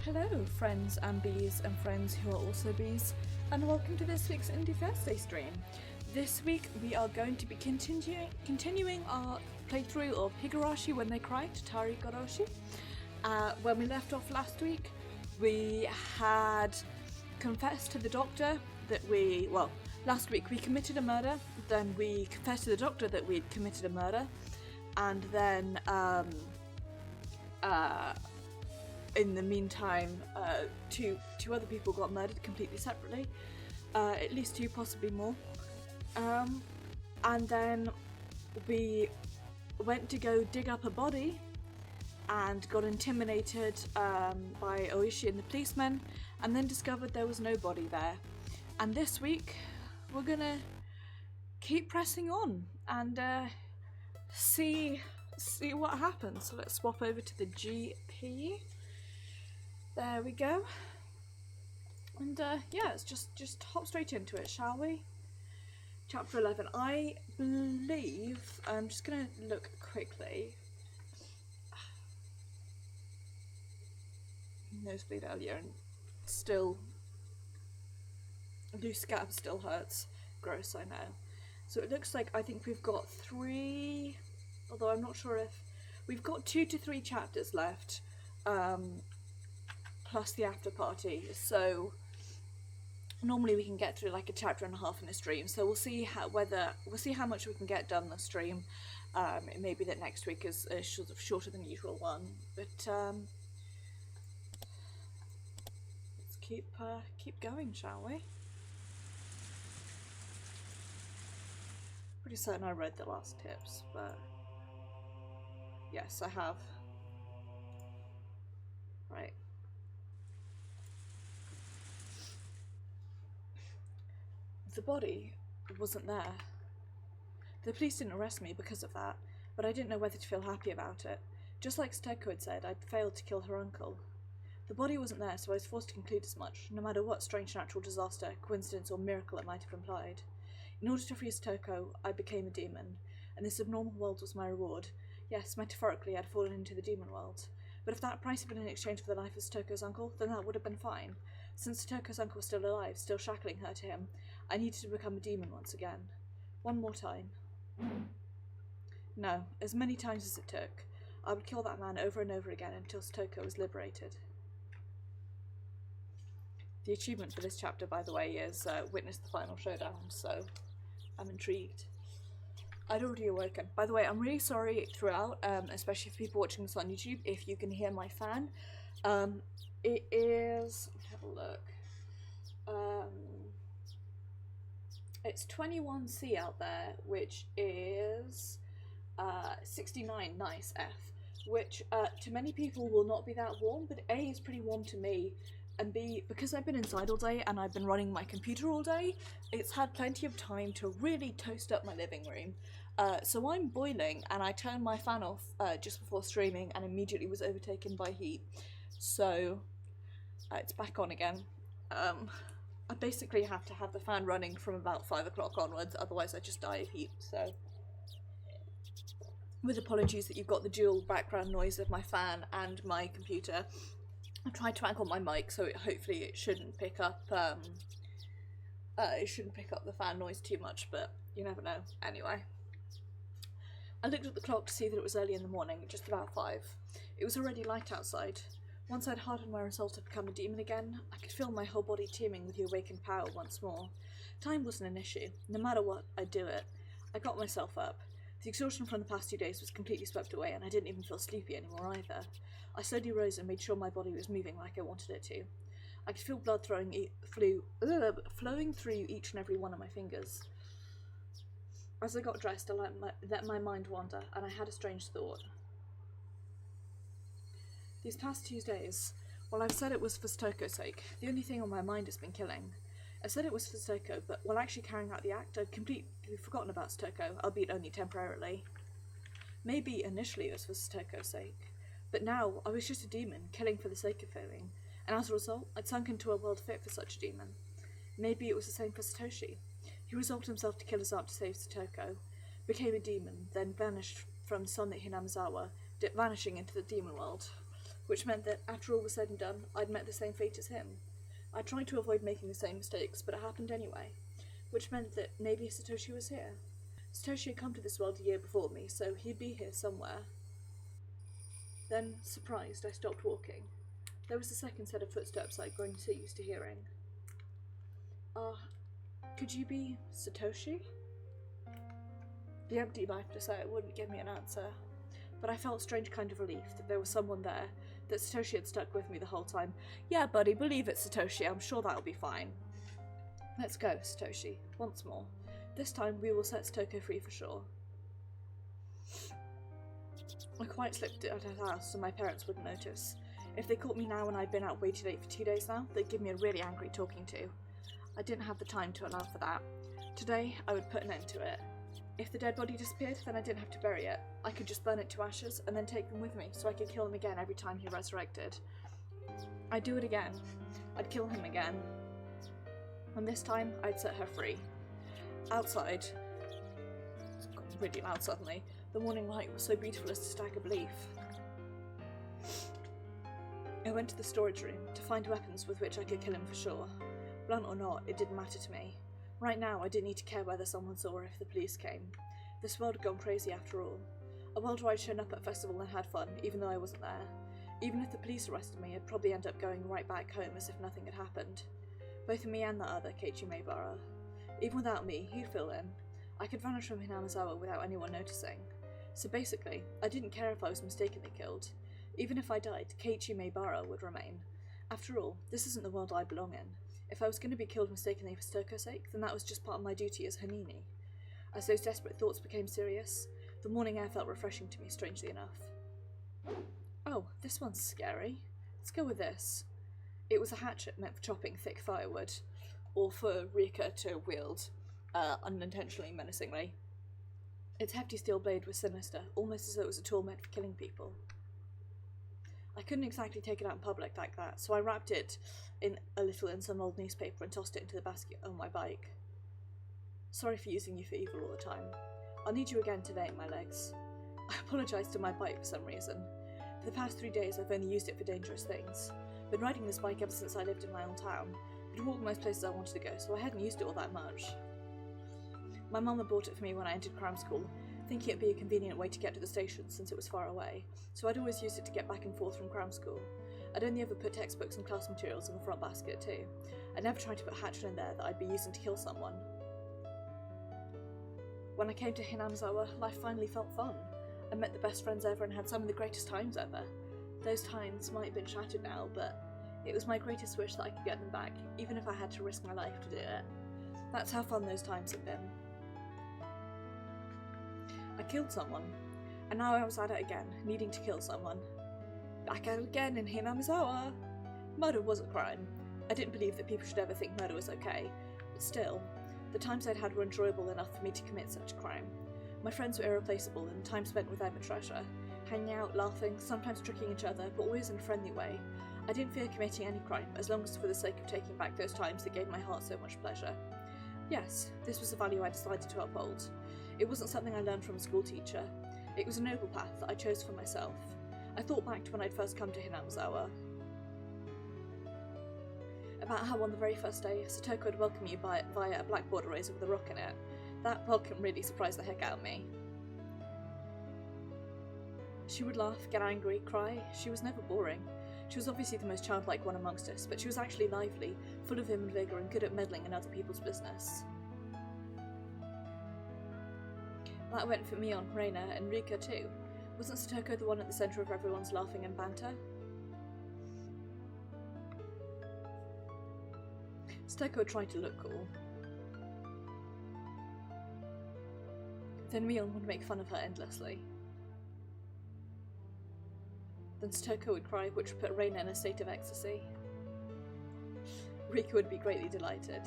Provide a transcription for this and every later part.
Hello, friends and bees and friends who are also bees, and welcome to this week's Indie Thursday stream. This week we are going to be continuing our playthrough of Higurashi When They Cry, Tatarigoroshi. When we left off last week, we had confessed to the doctor that last week we committed a murder, then we confessed to the doctor that we'd committed a murder, and then in the meantime, two other people got murdered completely separately, at least two, possibly more. And then we went to go dig up a body and got intimidated by Oishi and the policemen, and then discovered there was no body there. And this week, we're gonna keep pressing on and see what happens. So let's swap over to the GP. There we go. And yeah, let's just hop straight into it, shall we? Chapter 11. I believe, I'm just going to look quickly. Nosebleed earlier and still, loose scab still hurts. Gross, I know. So it looks like I think we've got 3, although I'm not sure if, we've got 2 to 3 chapters left. Plus the after party, so normally we can get through like a chapter and a half in a stream, so we'll see how much we can get done this stream. It may be that next week is a shorter than usual one, but let's keep going, shall we? Pretty certain I read the last tips, but yes, I have. Right. The body wasn't there. The police didn't arrest me because of that, but I didn't know whether to feel happy about it. Just like Steko had said, I'd failed to kill her uncle. The body wasn't there, so I was forced to conclude as much, no matter what strange natural disaster, coincidence or miracle it might have implied. In order to free Steko, I became a demon, and this abnormal world was my reward. Yes, metaphorically, I'd fallen into the demon world. But if that price had been in exchange for the life of Stoko's uncle, then that would have been fine. Since Stoko's uncle was still alive, still shackling her to him, I needed to become a demon once again. One more time. No, as many times as it took. I would kill that man over and over again until Stoko was liberated. The achievement for this chapter, by the way, is witness the final showdown, so I'm intrigued. I'd already awoken. By the way, I'm really sorry throughout, especially for people watching this on YouTube, if you can hear my fan. It is, let's have a look. It's 21C out there, which is 69 nice F, which to many people will not be that warm, but A is pretty warm to me, and B, because I've been inside all day and I've been running my computer all day, it's had plenty of time to really toast up my living room. So I'm boiling, and I turned my fan off just before streaming and immediately was overtaken by heat. So it's back on again. I basically have to have the fan running from about 5 o'clock onwards, otherwise I just die of heat, so. With apologies that you've got the dual background noise of my fan and my computer. I've tried to angle my mic so hopefully it shouldn't pick up the fan noise too much, but you never know. Anyway. I looked at the clock to see that it was early in the morning, just about 5. It was already light outside. Once I'd hardened my resolve to become a demon again, I could feel my whole body teeming with the awakened power once more. Time wasn't an issue. No matter what, I'd do it. I got myself up. The exhaustion from the past 2 days was completely swept away, and I didn't even feel sleepy anymore either. I slowly rose and made sure my body was moving like I wanted it to. I could feel blood flowing through each and every one of my fingers. As I got dressed, I let my mind wander, and I had a strange thought. These past 2 days, well, I've said it was for Stoko's sake. The only thing on my mind has been killing. I said it was for Stoko, but while actually carrying out the act, I'd completely forgotten about Stoko, albeit only temporarily. Maybe initially it was for Stoko's sake, but now I was just a demon, killing for the sake of killing, and as a result, I'd sunk into a world fit for such a demon. Maybe it was the same for Satoshi. He resolved himself to kill his aunt to save Satoko, became a demon, then vanished from sunlit Hinamizawa, vanishing into the demon world. which meant that, after all was said and done, I'd met the same fate as him. I tried to avoid making the same mistakes, but it happened anyway, which meant that maybe Satoshi was here. Satoshi had come to this world a year before me, so he'd be here somewhere. Then, surprised, I stopped walking. There was a second set of footsteps I'd grown so used to hearing. Could you be Satoshi? The empty life desire wouldn't give me an answer, but I felt a strange kind of relief that there was someone there, that Satoshi had stuck with me the whole time. Yeah, buddy, believe it, Satoshi, I'm sure that'll be fine. Let's go, Satoshi, once more. This time we will set Stoko free for sure. I quite slipped out of the house so my parents wouldn't notice. If they caught me now when I'd been out way too late for 2 days now, they'd give me a really angry talking to. I didn't have the time to allow for that. Today, I would put an end to it. If the dead body disappeared, then I didn't have to bury it. I could just burn it to ashes and then take them with me so I could kill him again every time he resurrected. I'd do it again. I'd kill him again. And this time, I'd set her free. Outside, it got really loud suddenly, the morning light was so beautiful as to stagger belief. I went to the storage room to find weapons with which I could kill him for sure. Blunt or not, it didn't matter to me. Right now, I didn't need to care whether someone saw or if the police came. This world had gone crazy after all. A world where I'd shown up at a festival and had fun, even though I wasn't there. Even if the police arrested me, I'd probably end up going right back home as if nothing had happened. Both me and that other, Keiichi. Even without me, he'd fill in. I could vanish from Hinamizawa without anyone noticing. So basically, I didn't care if I was mistakenly killed. Even if I died, Keiichi would remain. After all, this isn't the world I belong in. If I was going to be killed mistakenly for Stoko's sake, then that was just part of my duty as her Nini. As those desperate thoughts became serious, the morning air felt refreshing to me, strangely enough. Oh, this one's scary. Let's go with this. It was a hatchet meant for chopping thick firewood, or for Rika to wield, unintentionally menacingly. Its hefty steel blade was sinister, almost as though it was a tool meant for killing people. I couldn't exactly take it out in public like that, so I wrapped it in some old newspaper and tossed it into the basket on my bike. Sorry for using you for evil all the time. I'll need you again today, my legs. I apologised to my bike for some reason. For the past 3 days I've only used it for dangerous things. Been riding this bike ever since I lived in my own town. Could walk most places I wanted to go, so I hadn't used it all that much. My mum had bought it for me when I entered cram school, thinking it'd be a convenient way to get to the station since it was far away, so I'd always used it to get back and forth from cram school. I'd only ever put textbooks and class materials in the front basket too. I'd never tried to put a hatchet in there that I'd be using to kill someone. When I came to Hinamizawa, life finally felt fun. I met the best friends ever and had some of the greatest times ever. Those times might have been shattered now, but it was my greatest wish that I could get them back, even if I had to risk my life to do it. That's how fun those times have been. I killed someone, and now I was at it again, needing to kill someone. Back at it again in Hinamizawa! Murder was a crime. I didn't believe that people should ever think murder was okay, but still, the times I'd had were enjoyable enough for me to commit such a crime. My friends were irreplaceable, and time spent with them a treasure. Hanging out, laughing, sometimes tricking each other, but always in a friendly way. I didn't fear committing any crime, as long as for the sake of taking back those times that gave my heart so much pleasure. Yes, this was a value I decided to uphold. It wasn't something I learned from a school teacher. It was a noble path that I chose for myself. I thought back to when I'd first come to Hinamizawa. About how on the very first day, Satoko would welcome you via a blackboard eraser with a rock in it. That welcome really surprised the heck out of me. She would laugh, get angry, cry. She was never boring. She was obviously the most childlike one amongst us, but she was actually lively, full of vim and vigour, and good at meddling in other people's business. That went for Mion, Reina, and Rika too. Wasn't Satoko the one at the centre of everyone's laughing and banter? Satoko tried to look cool. Then Mion would make fun of her endlessly. Then Satoko would cry, which would put Reina in a state of ecstasy. Rika would be greatly delighted.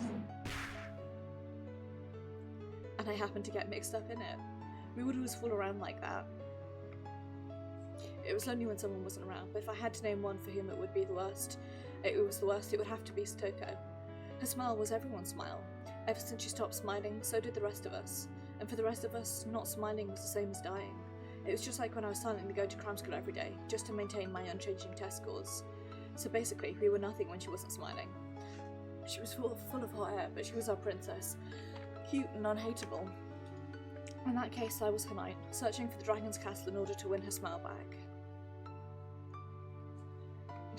And I happened to get mixed up in it. We would always fool around like that. It was lonely when someone wasn't around, but if I had to name one for whom it would be the worst, it would have to be Satoko. Her smile was everyone's smile. Ever since she stopped smiling, so did the rest of us. And for the rest of us, not smiling was the same as dying. It was just like when I was silently going to crime school every day, just to maintain my unchanging test scores. So basically, we were nothing when she wasn't smiling. She was full of hot air, but she was our princess, cute and unhateable. In that case, I was her knight, searching for the dragon's castle in order to win her smile back.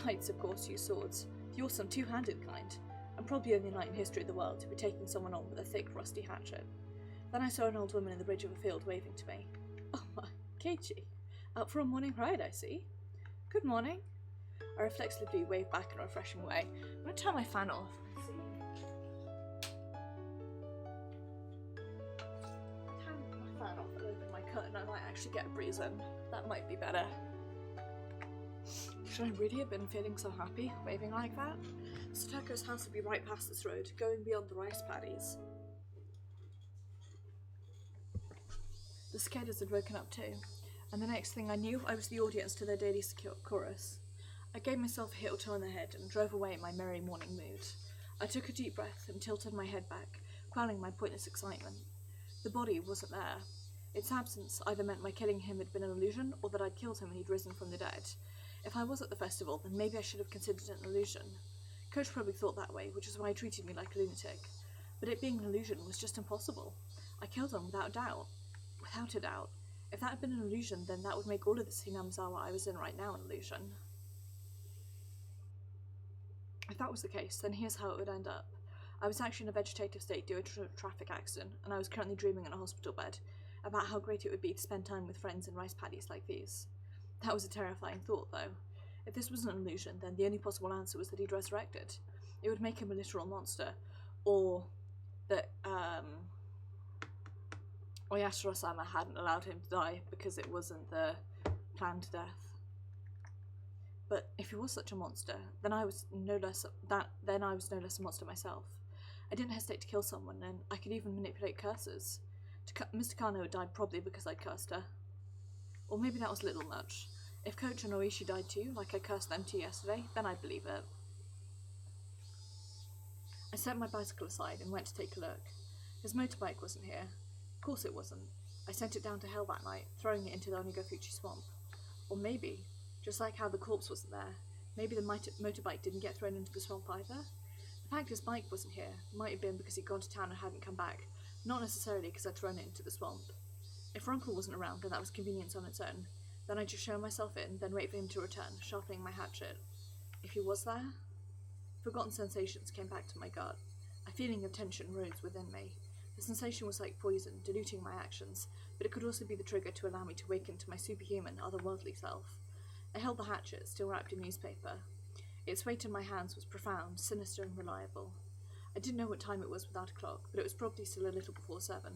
Knights, of course, use swords, the awesome two-handed kind. I'm probably the only knight in history of the world to be taking someone on with a thick, rusty hatchet. Then I saw an old woman in the bridge of a field waving to me. Oh my, Keiichi. Out for a morning ride, I see. Good morning. I reflexively waved back in a refreshing way. I'm going to turn my fan off. Turn my fan off and open my curtain. I might actually get a breeze in. That might be better. Should I really have been feeling so happy, waving like that? Sotoko's house would be right past this road, going beyond the rice paddies. The cicadas had woken up too, and the next thing I knew, I was the audience to their daily chorus. I gave myself a hit or two on the head and drove away in my merry morning mood. I took a deep breath and tilted my head back, quelling my pointless excitement. The body wasn't there. Its absence either meant my killing him had been an illusion, or that I'd killed him and he'd risen from the dead. If I was at the festival, then maybe I should have considered it an illusion. Coach probably thought that way, which is why he treated me like a lunatic. But it being an illusion was just impossible. I killed him without doubt. Without a doubt. If that had been an illusion, then that would make all of the Sinamzawa I was in right now an illusion. If that was the case, then here's how it would end up. I was actually in a vegetative state due to a traffic accident, and I was currently dreaming in a hospital bed about how great it would be to spend time with friends in rice paddies like these. That was a terrifying thought, though. If this was an illusion, then the only possible answer was that he'd resurrected. It would make him a literal monster, or that, Oyashiro-sama hadn't allowed him to die because it wasn't the planned death. But if he was such a monster, then I was no less a monster myself. I didn't hesitate to kill someone, and I could even manipulate curses. Mr. Kano had died probably because I cursed her. Or maybe that was a little much. If Coach and Oishi died too, like I cursed them too yesterday, then I'd believe it. I set my bicycle aside and went to take a look. His motorbike wasn't here. Of course it wasn't. I sent it down to hell that night, throwing it into the Onigofuchi swamp. Or maybe, just like how the corpse wasn't there, maybe the motorbike didn't get thrown into the swamp either. The fact his bike wasn't here might have been because he'd gone to town and hadn't come back, not necessarily because I'd thrown it into the swamp. If Runkle wasn't around and that was convenience on its own, then I'd just show myself in, then wait for him to return, sharpening my hatchet. If he was there? Forgotten sensations came back to my gut. A feeling of tension rose within me. The sensation was like poison, diluting my actions, but it could also be the trigger to allow me to awaken to my superhuman, otherworldly self. I held the hatchet, still wrapped in newspaper. Its weight in my hands was profound, sinister and reliable. I didn't know what time it was without a clock, but it was probably still a little before 7.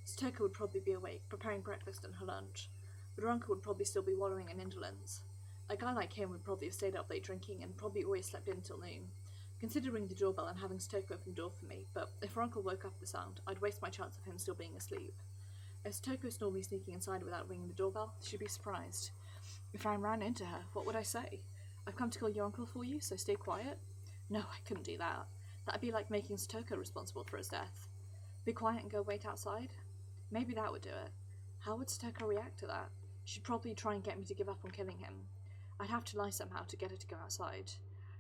Satoko would probably be awake, preparing breakfast and her lunch, but Runka would probably still be wallowing in indolence. A guy like him would probably have stayed up late drinking and probably always slept in until noon. Considered ringing the doorbell and having Satoko open the door for me, but if Runka woke up at the sound, I'd waste my chance of him still being asleep. If Satoko saw me sneaking inside without ringing the doorbell, she'd be surprised. If I ran into her, what would I say? I've come to kill your uncle for you, so stay quiet? No, I couldn't do that. That'd be like making Satoko responsible for his death. Be quiet and go wait outside? Maybe that would do it. How would Satoko react to that? She'd probably try and get me to give up on killing him. I'd have to lie somehow to get her to go outside.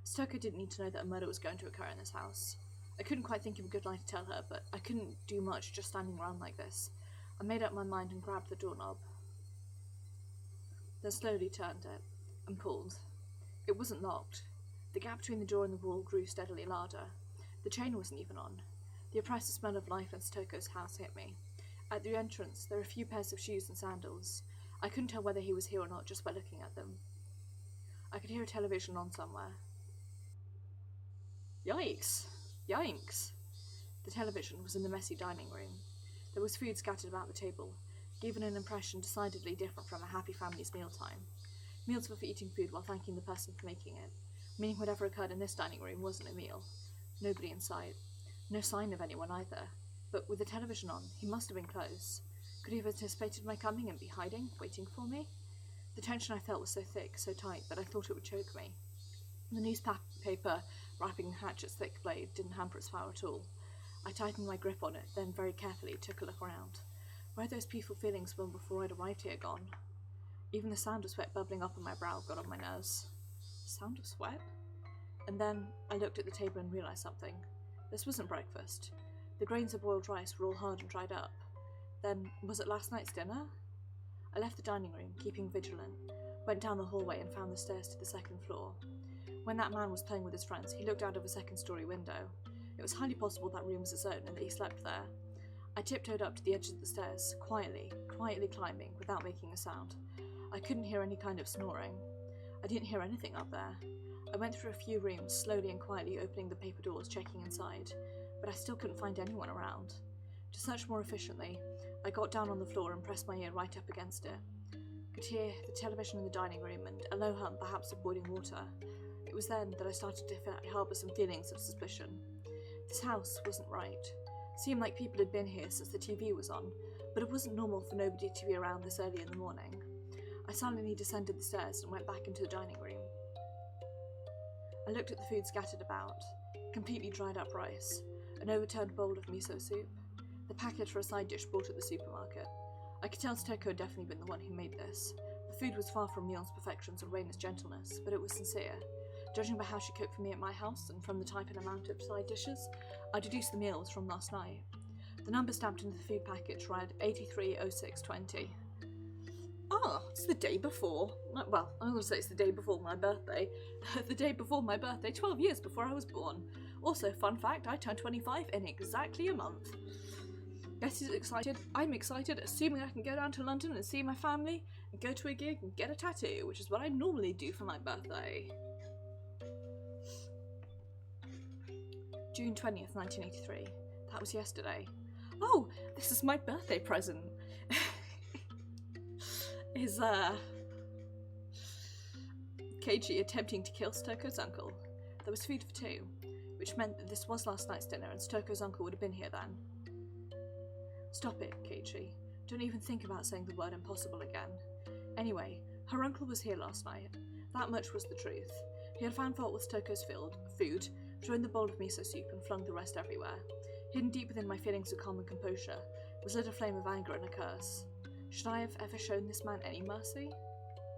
Satoko didn't need to know that a murder was going to occur in this house. I couldn't quite think of a good lie to tell her, but I couldn't do much just standing around like this. I made up my mind and grabbed the doorknob. Then slowly turned it, and pulled. It wasn't locked. The gap between the door and the wall grew steadily larger. The chain wasn't even on. The oppressive smell of life in Stoko's house hit me. At the entrance, there were a few pairs of shoes and sandals. I couldn't tell whether he was here or not just by looking at them. I could hear a television on somewhere. Yikes! Yikes! The television was in the messy dining room. There was food scattered about the table, giving an impression decidedly different from a happy family's mealtime. Meals were for eating food while thanking the person for making it, meaning whatever occurred in this dining room wasn't a meal. Nobody in sight. No sign of anyone either. But with the television on, he must have been close. Could he have anticipated my coming and be hiding, waiting for me? The tension I felt was so thick, so tight, that I thought it would choke me. The newspaper wrapping the hatchet's thick blade didn't hamper its power at all. I tightened my grip on it, then very carefully took a look around. Where had those peaceful feelings when before I'd arrived here gone? Even the sound of sweat bubbling up on my brow got on my nerves. Sound of sweat? And then I looked at the table and realised something. This wasn't breakfast. The grains of boiled rice were all hard and dried up. Then, was it last night's dinner? I left the dining room, keeping vigilant, went down the hallway and found the stairs to the second floor. When that man was playing with his friends, he looked out of a second-story window. It was highly possible that room was his own and that he slept there. I tiptoed up to the edge of the stairs, quietly climbing, without making a sound. I couldn't hear any kind of snoring. I didn't hear anything up there. I went through a few rooms, slowly and quietly opening the paper doors, checking inside, but I still couldn't find anyone around. To search more efficiently, I got down on the floor and pressed my ear right up against it. Could hear the television in the dining room and a low hum, perhaps of boiling water. It was then that I started to harbour some feelings of suspicion. This house wasn't right. Seemed like people had been here since the TV was on, but it wasn't normal for nobody to be around this early in the morning. I silently descended the stairs and went back into the dining room. I looked at the food scattered about. Completely dried up rice, an overturned bowl of miso soup, the packet for a side dish bought at the supermarket. I could tell Stoko had definitely been the one who made this. The food was far from Leon's perfections or Raina's gentleness, but it was sincere. Judging by how she cooked for me at my house and from the type and amount of side dishes, I deduced the meal was from last night. The number stamped into the food package read 830620. Ah, it's the day before. Well, I'm going to say it's the day before my birthday. The day before my birthday, 12 years before I was born. Also, fun fact, I turned 25 in exactly a month. Betty's excited. I'm excited, assuming I can go down to London and see my family, and go to a gig and get a tattoo, which is what I normally do for my birthday. June 20th, 1983. That was yesterday. Oh, this is my birthday present. Is, Keiichi attempting to kill Stoko's uncle. There was food for two, which meant that this was last night's dinner and Stoko's uncle would have been here then. Stop it, Keiichi. Don't even think about saying the word impossible again. Anyway, her uncle was here last night. That much was the truth. He had found fault with Stoko's food, joined the bowl of miso soup and flung the rest everywhere. Hidden deep within my feelings of calm and composure was lit a flame of anger and a curse. Should I have ever shown this man any mercy?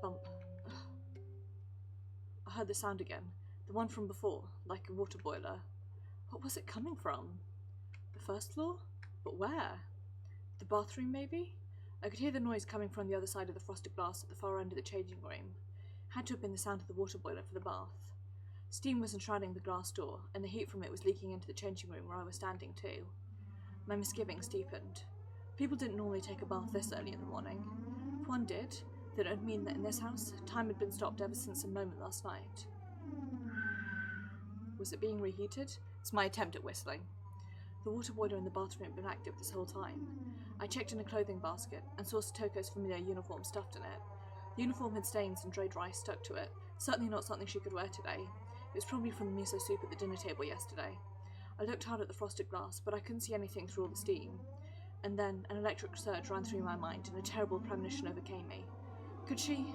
Bump. Ugh. I heard the sound again, the one from before, like a water boiler. What was it coming from? The first floor? But where? The bathroom, maybe? I could hear the noise coming from the other side of the frosted glass at the far end of the changing room. Had to have been the sound of the water boiler for the bath. Steam was enshrouding the glass door, and the heat from it was leaking into the changing room where I was standing too. My misgivings deepened. People didn't normally take a bath this early in the morning. If one did, then it would mean that in this house, time had been stopped ever since a moment last night. Was it being reheated? It's my attempt at whistling. The water boiler in the bathroom had been active this whole time. I checked in a clothing basket and saw Stoko's familiar uniform stuffed in it. The uniform had stains and dried rice stuck to it, certainly not something she could wear today. It was probably from the miso soup at the dinner table yesterday. I looked hard at the frosted glass, but I couldn't see anything through all the steam. And then an electric surge ran through my mind and a terrible premonition overcame me. Could she?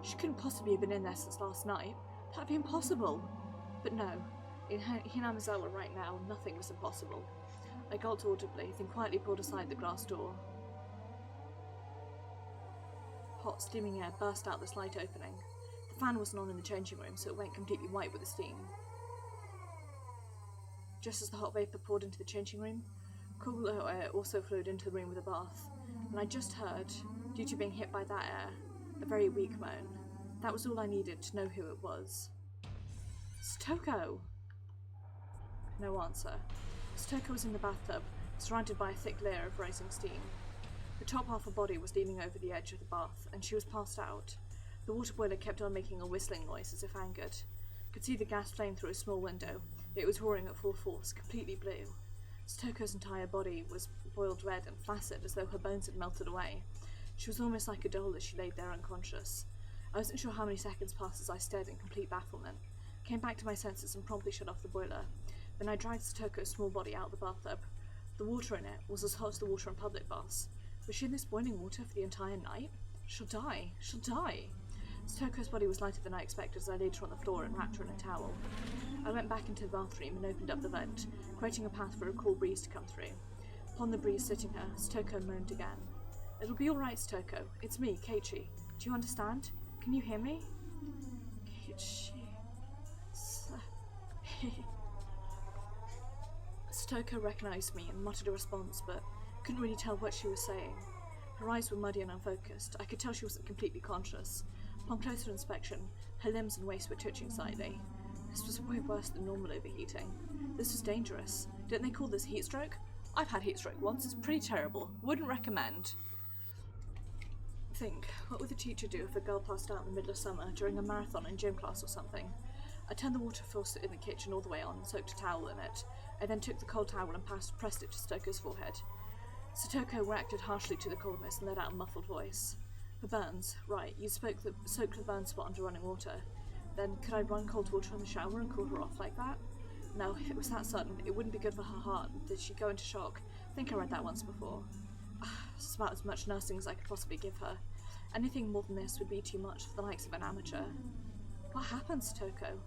She couldn't possibly have been in there since last night. That'd be impossible. But no, in Hinamizawa right now, nothing was impossible. I gulped audibly, then quietly pulled aside the glass door. Hot, steaming air burst out the slight opening. The fan wasn't on in the changing room, so it went completely white with the steam. Just as the hot vapour poured into the changing room, cool air also flowed into the room with a bath, and I just heard, due to being hit by that air, a very weak moan. That was all I needed to know who it was. Stoko! No answer. Stoko was in the bathtub, surrounded by a thick layer of rising steam. The top half of her body was leaning over the edge of the bath, and she was passed out. The water boiler kept on making a whistling noise as if angered. Could see the gas flame through a small window. It was roaring at full force, completely blue. Stoko's entire body was boiled red and flaccid, as though her bones had melted away. She was almost like a doll as she laid there unconscious. I wasn't sure how many seconds passed as I stared in complete bafflement. Came back to my senses and promptly shut off the boiler. Then I dragged Stoko's small body out of the bathtub. The water in it was as hot as the water in public baths. Was she in this boiling water for the entire night? She'll die. She'll die. Stoko's body was lighter than I expected as I laid her on the floor and wrapped her in a towel. I went back into the bathroom and opened up the vent, creating a path for a cool breeze to come through. Upon the breeze sitting her, Stoko moaned again. It'll be all right, Stoko. It's me, Keiichi. Do you understand? Can you hear me? Keiichi. Satoko recognized me and muttered a response, but couldn't really tell what she was saying. Her eyes were muddy and unfocused. I could tell she wasn't completely conscious. Upon closer inspection, her limbs and waist were twitching slightly. This was way worse than normal overheating. This was dangerous. Didn't they call this heat stroke? I've had heat stroke once. It's pretty terrible. Wouldn't recommend. Think, what would the teacher do if a girl passed out in the middle of summer during a marathon in gym class or something? I turned the water faucet in the kitchen all the way on and soaked a towel in it. I then took the cold towel and pressed it to Stoko's forehead. Satoko reacted harshly to the coldness and let out a muffled voice. For burns, right, you soaked the burn spot under running water. Then could I run cold water in the shower and cool her off like that? No, if it was that sudden, it wouldn't be good for her heart. Did she go into shock? I think I read that once before. It's about as much nursing as I could possibly give her. Anything more than this would be too much for the likes of an amateur. What happened, Satoko?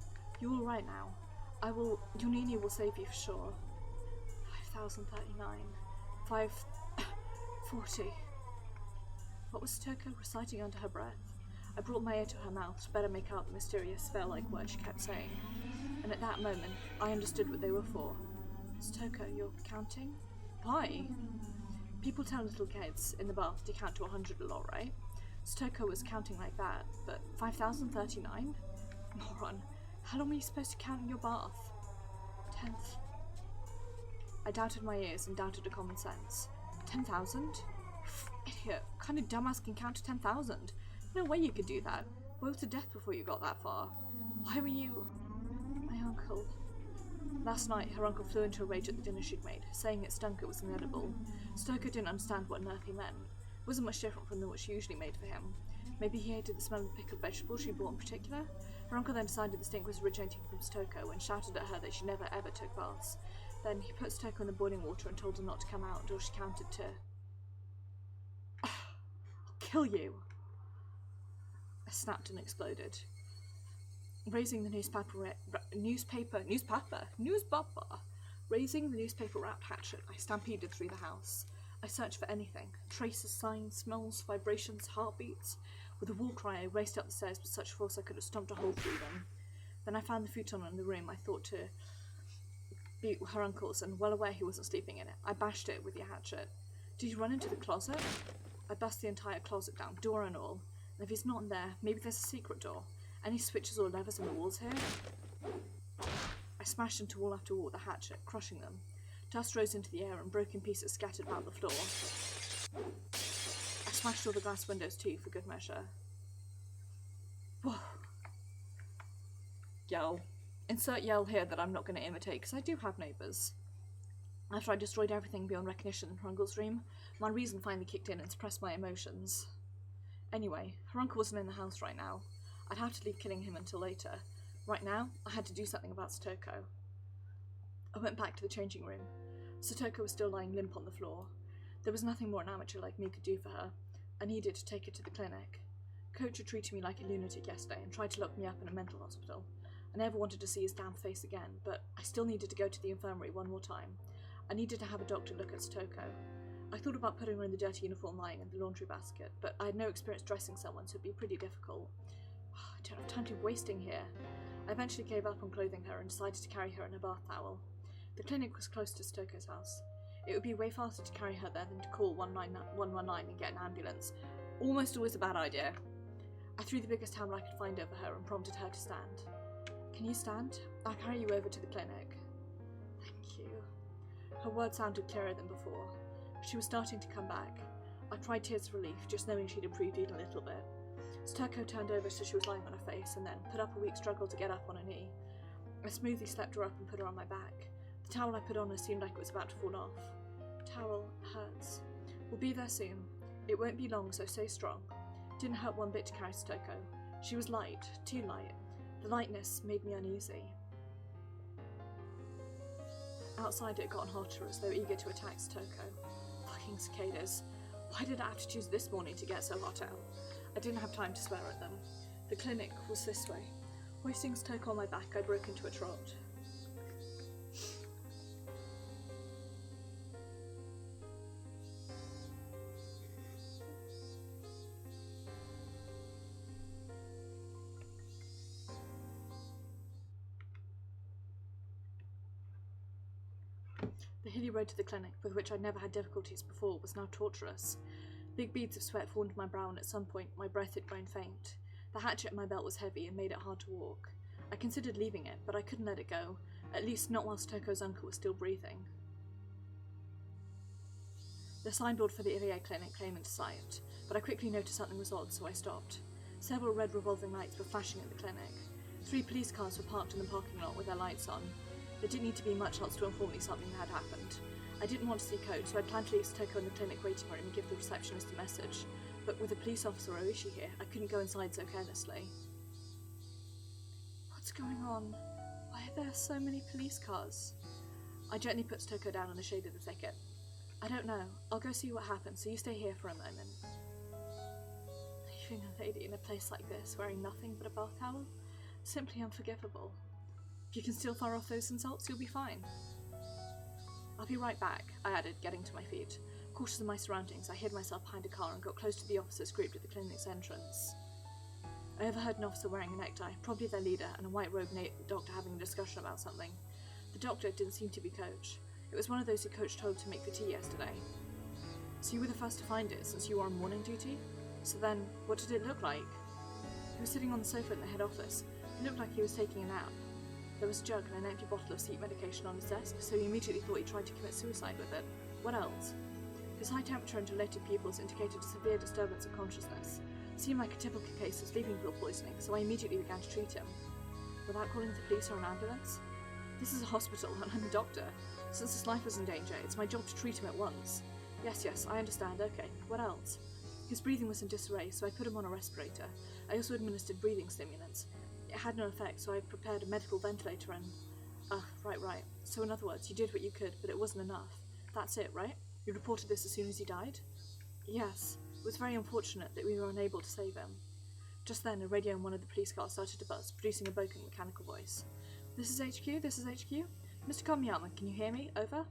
You're all right now. Your Nini will save you for sure. 5,039. 540. What was Satoko reciting under her breath? I brought my ear to her mouth to better make out the mysterious spell-like words she kept saying. And at that moment, I understood what they were for. Satoko, you're counting? Why? People tell little kids in the bath to count to 100 a lot, right? Satoko was counting like that, but 5,039? Moron. How long were you supposed to count in your bath? 10th. I doubted my ears and doubted her common sense. 10,000? Idiot. What kind of dumbass can count to 10,000? No way you could do that. Boiled to death before you got that far. Why were you... My uncle... Last night, her uncle flew into a rage at the dinner she'd made, saying it stunk, it was inedible. Stoker didn't understand what on earth he meant. It wasn't much different from what she usually made for him. Maybe he hated the smell of the pickled vegetables she bought in particular? Her uncle then decided the stink was originating from Stoker and shouted at her that she never ever took baths. Then he put Stoker in the boiling water and told her not to come out until she counted to... I'll kill you! I snapped and exploded. Raising the Raising the newspaper wrapped hatchet, I stampeded through the house. I searched for anything. Traces, signs, smells, vibrations, heartbeats. With a war cry, I raced up the stairs with such force I could have stomped a hole through them. Then I found the futon in the room I thought to be her uncle's, and well aware he wasn't sleeping in it. I bashed it with the hatchet. Did you run into the closet? I bust the entire closet down, door and all. And if he's not in there, maybe there's a secret door. Any switches or levers on the walls here? I smashed into wall after wall with the hatchet, crushing them. Dust rose into the air and broken pieces scattered about the floor. I smashed all the glass windows too, for good measure. Whoa. Yell. Insert yell here that I'm not going to imitate, because I do have neighbours. After I destroyed everything beyond recognition in her uncle's room, my reason finally kicked in and suppressed my emotions. Anyway, her uncle wasn't in the house right now. I'd have to leave killing him until later. Right now, I had to do something about Satoko. I went back to the changing room. Satoko was still lying limp on the floor. There was nothing more an amateur like me could do for her. I needed to take her to the clinic. Coach had treated me like a lunatic yesterday and tried to lock me up in a mental hospital. I never wanted to see his damn face again, but I still needed to go to the infirmary one more time. I needed to have a doctor look at Satoko. I thought about putting her in the dirty uniform lying in the laundry basket, but I had no experience dressing someone, so it'd be pretty difficult. I don't have time to be wasting here. I eventually gave up on clothing her and decided to carry her in a bath towel. The clinic was close to Stoko's house. It would be way faster to carry her there than to call 119 and get an ambulance. Almost always a bad idea. I threw the biggest towel I could find over her and prompted her to stand. Can you stand? I'll carry you over to the clinic. Thank you. Her words sounded clearer than before. She was starting to come back. I cried tears of relief, just knowing she'd improved even a little bit. Satoko turned over so she was lying on her face, and then put up a weak struggle to get up on her knee. I smoothly slept her up and put her on my back. The towel I put on her seemed like it was about to fall off. Towel hurts. We'll be there soon. It won't be long, so stay strong. Didn't hurt one bit to carry Satoko. She was light, too light. The lightness made me uneasy. Outside it had gotten hotter, as though eager to attack Satoko. Fucking cicadas. Why did I have to choose this morning to get so hot out? I didn't have time to swear at them. The clinic was this way. Hoisting Satoko on my back, I broke into a trot. The hilly road to the clinic, with which I'd never had difficulties before, was now torturous. Big beads of sweat formed my brow, and at some point my breath had grown faint. The hatchet in my belt was heavy and made it hard to walk. I considered leaving it, but I couldn't let it go, at least not whilst Toko's uncle was still breathing. The signboard for the Irie clinic came into sight, but I quickly noticed something was odd, so I stopped. Several red revolving lights were flashing at the clinic. 3 police cars were parked in the parking lot with their lights on. There didn't need to be much else to inform me something had happened. I didn't want to see Coach, so I planned to leave Toko in the clinic waiting room and give the receptionist a message. But with a police officer Oishi here, I couldn't go inside so carelessly. What's going on? Why are there so many police cars? I gently put Toko down in the shade of the thicket. I don't know. I'll go see what happens, so you stay here for a moment. Leaving a lady in a place like this, wearing nothing but a bath towel? Simply unforgivable. If you can still fire off those insults, you'll be fine. I'll be right back, I added, getting to my feet. Cautious of my surroundings, I hid myself behind a car and got close to the officers grouped at the clinic's entrance. I overheard an officer wearing a necktie, probably their leader, and a white-robed doctor having a discussion about something. The doctor didn't seem to be Coach. It was one of those who Coach told to make the tea yesterday. So you were the first to find it, since you were on morning duty? So then, what did it look like? He was sitting on the sofa in the head office. It looked like he was taking a nap. There was a jug and an empty bottle of sleep medication on his desk, so he immediately thought he tried to commit suicide with it. What else? His high temperature and dilated pupils indicated a severe disturbance of consciousness. It seemed like a typical case of sleeping pill poisoning, so I immediately began to treat him. Without calling the police or an ambulance? This is a hospital, and I'm a doctor. Since his life was in danger, it's my job to treat him at once. Yes, I understand. Okay, what else? His breathing was in disarray, so I put him on a respirator. I also administered breathing stimulants. It had no effect, so I prepared a medical ventilator and... Right. So in other words, you did what you could, but it wasn't enough. That's it, right? You reported this as soon as he died? Yes. It was very unfortunate that we were unable to save him. Just then, a radio in one of the police cars started to buzz, producing a broken mechanical voice. This is HQ? Mr. Komiyama, can you hear me? Over?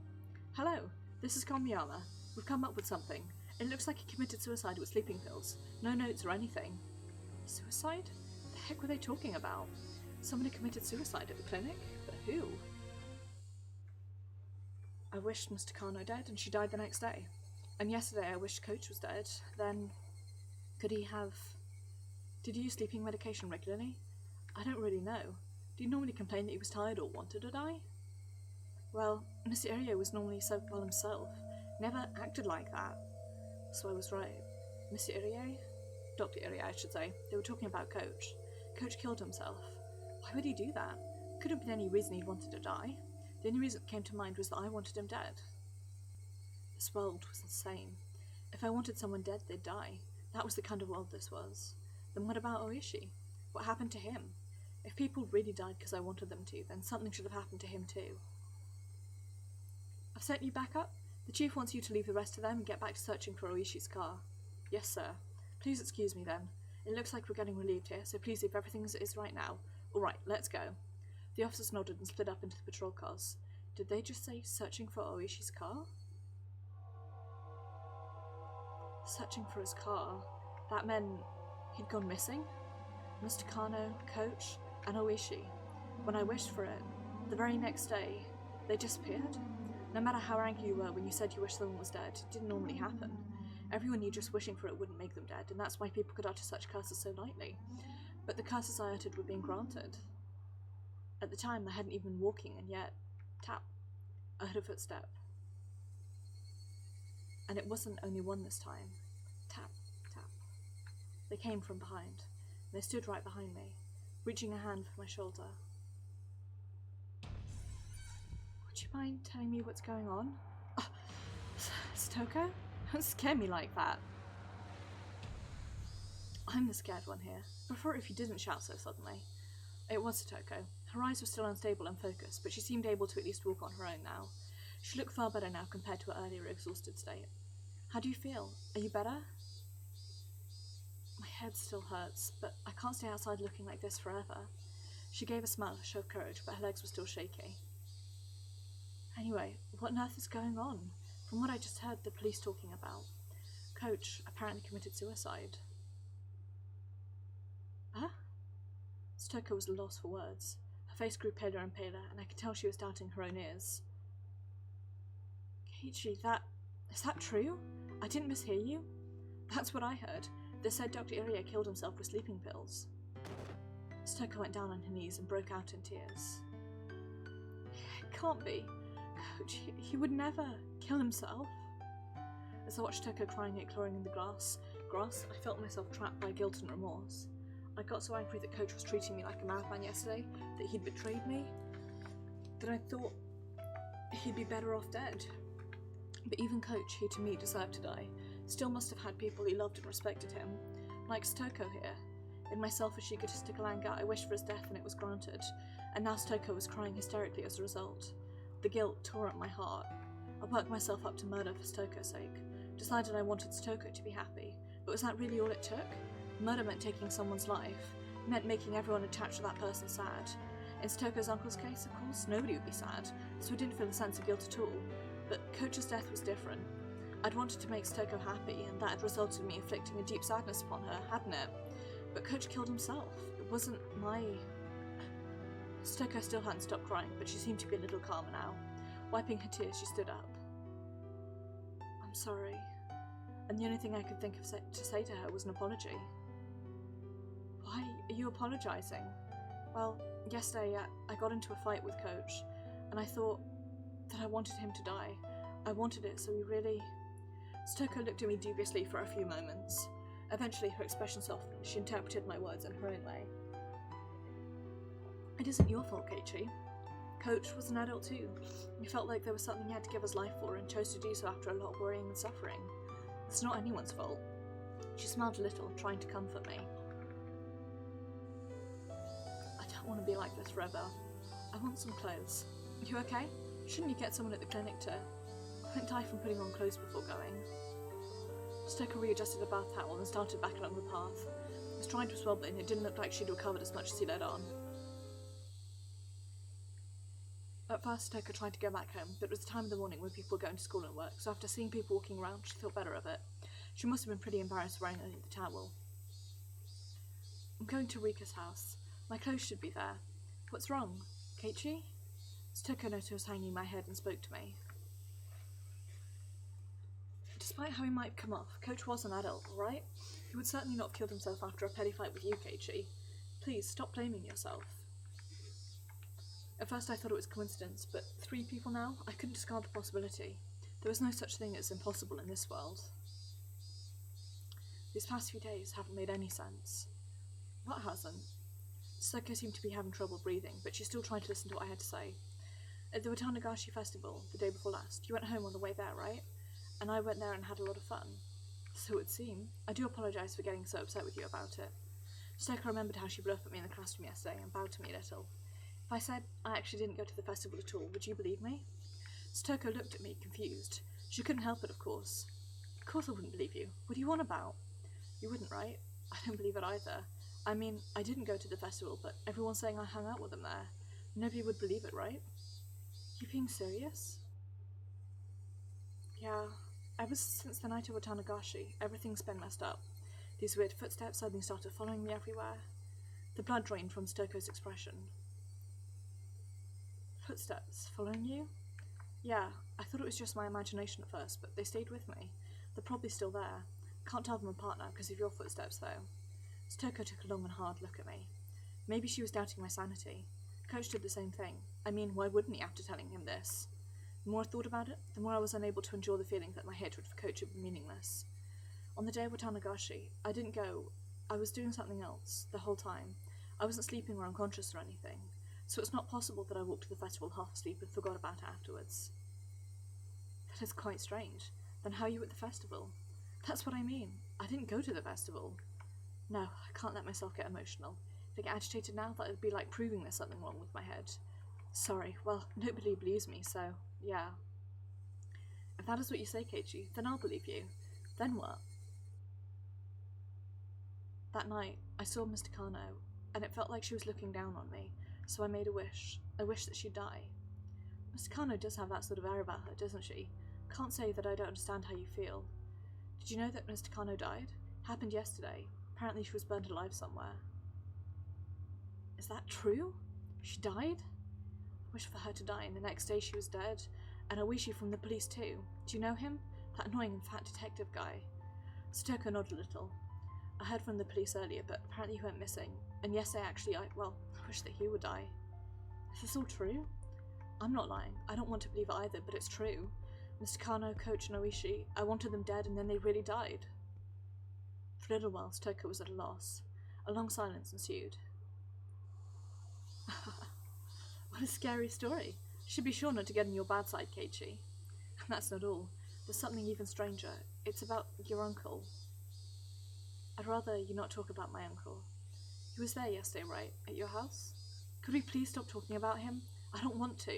Hello, this is Komiyama. We've come up with something. It looks like he committed suicide with sleeping pills. No notes or anything. Suicide? The heck were they talking about? Somebody committed suicide at the clinic? But who? I wished Mr. Kano dead, and she died the next day. And yesterday I wished Coach was dead. Then, could he have... Did he use sleeping medication regularly? I don't really know. Did he normally complain that he was tired or wanted to die? Well, Mr. Irie was normally so well himself. Never acted like that. So I was right. Mr. Irie? Dr. Irie, I should say. They were talking about Coach. Coach killed himself. Why would he do that? Couldn't have been any reason he wanted to die. The only reason that came to mind was that I wanted him dead. This world was insane. If I wanted someone dead, they'd die. That was the kind of world this was. Then what about Oishi? What happened to him? If people really died because I wanted them to, then something should have happened to him too. I've sent you back up. The chief wants you to leave the rest of them and get back to searching for Oishi's car. Yes, sir. Please excuse me then. It looks like we're getting relieved here, so please leave everything as it is right now. Alright, let's go. The officers nodded and split up into the patrol cars. Did they just say searching for Oishi's car? Searching for his car? That meant he'd gone missing? Mr. Kano, Coach, and Oishi. When I wished for it, the very next day, they disappeared? No matter how angry you were when you said you wished someone was dead, it didn't normally happen. Everyone knew just wishing for it wouldn't make them dead, and that's why people could utter such curses so lightly. But the curses I uttered were being granted. At the time, I hadn't even been walking, and yet, tap, I heard a footstep. And it wasn't only one this time. Tap, tap. They came from behind. They stood right behind me, reaching a hand for my shoulder. Would you mind telling me what's going on? Oh, Stoko? Don't scare me like that. I'm the scared one here. I'd prefer it if you didn't shout so suddenly. It was Stoko. Her eyes were still unstable and focused, but she seemed able to at least walk on her own now. She looked far better now compared to her earlier exhausted state. How do you feel? Are you better? My head still hurts, but I can't stay outside looking like this forever. She gave a smile to show courage, but her legs were still shaky. Anyway, what on earth is going on? From what I just heard the police talking about, Coach apparently committed suicide. Huh? Stoko was at a loss for words. Her face grew paler and paler, and I could tell she was doubting her own ears. Keiichi, is that true? I didn't mishear you? That's what I heard. They said Dr. Irie killed himself with sleeping pills. Stoko went down on her knees and broke out in tears. It can't be. Coach, he would never kill himself. As I watched Stoko crying and clawing in the grass, I felt myself trapped by guilt and remorse. I got so angry that Coach was treating me like a madman yesterday, that he'd betrayed me, that I thought he'd be better off dead. But even Coach, who to me deserved to die, still must have had people who loved and respected him, like Stoko here. In my selfish, egotistical anger, I wished for his death and it was granted, and now Stoko was crying hysterically as a result. The guilt tore at my heart. I worked myself up to murder for Stoko's sake, decided I wanted Stoko to be happy, but was that really all it took? Murder meant taking someone's life, meant making everyone attached to that person sad. In Stoko's uncle's case, of course, nobody would be sad, so I didn't feel a sense of guilt at all, but Coach's death was different. I'd wanted to make Stoko happy, and that had resulted in me inflicting a deep sadness upon her, hadn't it? But Coach killed himself. It wasn't my... Stoko still hadn't stopped crying, but she seemed to be a little calmer now. Wiping her tears, she stood up. I'm sorry. And the only thing I could think of to say to her was an apology. Why are you apologising? Well, yesterday I got into a fight with Coach, and I thought that I wanted him to die. I wanted it, so we really... Stoko looked at me dubiously for a few moments. Eventually, her expression softened. She interpreted my words in her own way. It isn't your fault, Keiichi. Coach was an adult too. He felt like there was something he had to give his life for and chose to do so after a lot of worrying and suffering. It's not anyone's fault. She smiled a little, trying to comfort me. I don't want to be like this forever. I want some clothes. You okay? Shouldn't you get someone at the clinic to... I won't die from putting on clothes before going. Stoko readjusted a bath towel and started back along the path. His stride was wobbling and it didn't look like she'd recovered as much as he led on. At first, Stoko tried to go back home, but it was the time of the morning when people were going to school and work, so after seeing people walking around, she thought better of it. She must have been pretty embarrassed wearing only the towel. I'm going to Rika's house. My clothes should be there. What's wrong? Keiichi? Stoko noticed I was hanging my head and spoke to me. Despite how he might come off, Coach was an adult, right? He would certainly not have killed himself after a petty fight with you, Keiichi. Please, stop blaming yourself. At first I thought it was coincidence, but 3 people now? I couldn't discard the possibility. There was no such thing as impossible in this world. These past few days haven't made any sense. What hasn't? Stoko seemed to be having trouble breathing, but she still tried to listen to what I had to say. At the Tatarigoroshi festival, the day before last, you went home on the way there, right? And I went there and had a lot of fun. So it would seem. I do apologise for getting so upset with you about it. Stoko remembered how she blew up at me in the classroom yesterday and bowed to me a little. If I said I actually didn't go to the festival at all, would you believe me? Stoko looked at me, confused. She couldn't help it, of course. Of course I wouldn't believe you. What are you on about? You wouldn't, right? I don't believe it either. I mean, I didn't go to the festival, but everyone's saying I hung out with them there. Nobody would believe it, right? You being serious? Yeah. Ever since the night of Tatarigoroshi, everything's been messed up. These weird footsteps suddenly started following me everywhere. The blood drained from Stoko's expression. Footsteps? Following you? Yeah, I thought it was just my imagination at first, but they stayed with me. They're probably still there. Can't tell them apart now because of your footsteps, though. Stoko took a long and hard look at me. Maybe she was doubting my sanity. Coach did the same thing. I mean, why wouldn't he after telling him this? The more I thought about it, the more I was unable to endure the feeling that my hatred for Coach had been meaningless. On the day of Tatarigoroshi, I didn't go. I was doing something else, the whole time. I wasn't sleeping or unconscious or anything, so it's not possible that I walked to the festival half asleep and forgot about it afterwards. That is quite strange. Then how are you at the festival? That's what I mean. I didn't go to the festival. No, I can't let myself get emotional. If I get agitated now, that would be like proving there's something wrong with my head. Sorry, well, nobody believes me, so, yeah. If that is what you say, Keiichi, then I'll believe you. Then what? That night, I saw Mr. Kano, and it felt like she was looking down on me, so I made a wish that she'd die. Mr. Kano does have that sort of air about her, doesn't she? Can't say that I don't understand how you feel. Did you know that Mr. Kano died? Happened yesterday. Apparently she was burnt alive somewhere. Is that true? She died? I wish for her to die, and the next day she was dead. And Oishi from the police too. Do you know him? That annoying fat detective guy. Satoko nodded a little. I heard from the police earlier, but apparently he went missing. And yesterday actually, I wish that he would die. Is this all true? I'm not lying. I don't want to believe it either, but it's true. Mr. Kano, Coach, and Oishi, I wanted them dead and then they really died. For a little while, Satoko was at a loss. A long silence ensued. What a scary story. You should be sure not to get on your bad side, Keiichi. And that's not all. There's something even stranger. It's about your uncle. I'd rather you not talk about my uncle. He was there yesterday, right? At your house? Could we please stop talking about him? I don't want to.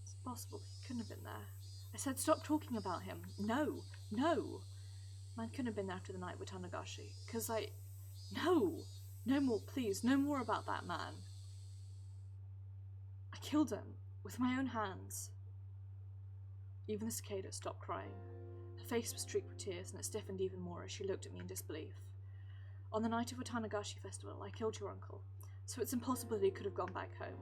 It's possible he couldn't have been there. I said stop talking about him. No. Man couldn't have been there after the night with Tanagashi. No! No more, please. No more about that man. I killed him. With my own hands. Even the cicada stopped crying. Her face was streaked with tears, and it stiffened even more as she looked at me in disbelief. On the night of a Tanagashi festival, I killed your uncle, so it's impossible that he could have gone back home.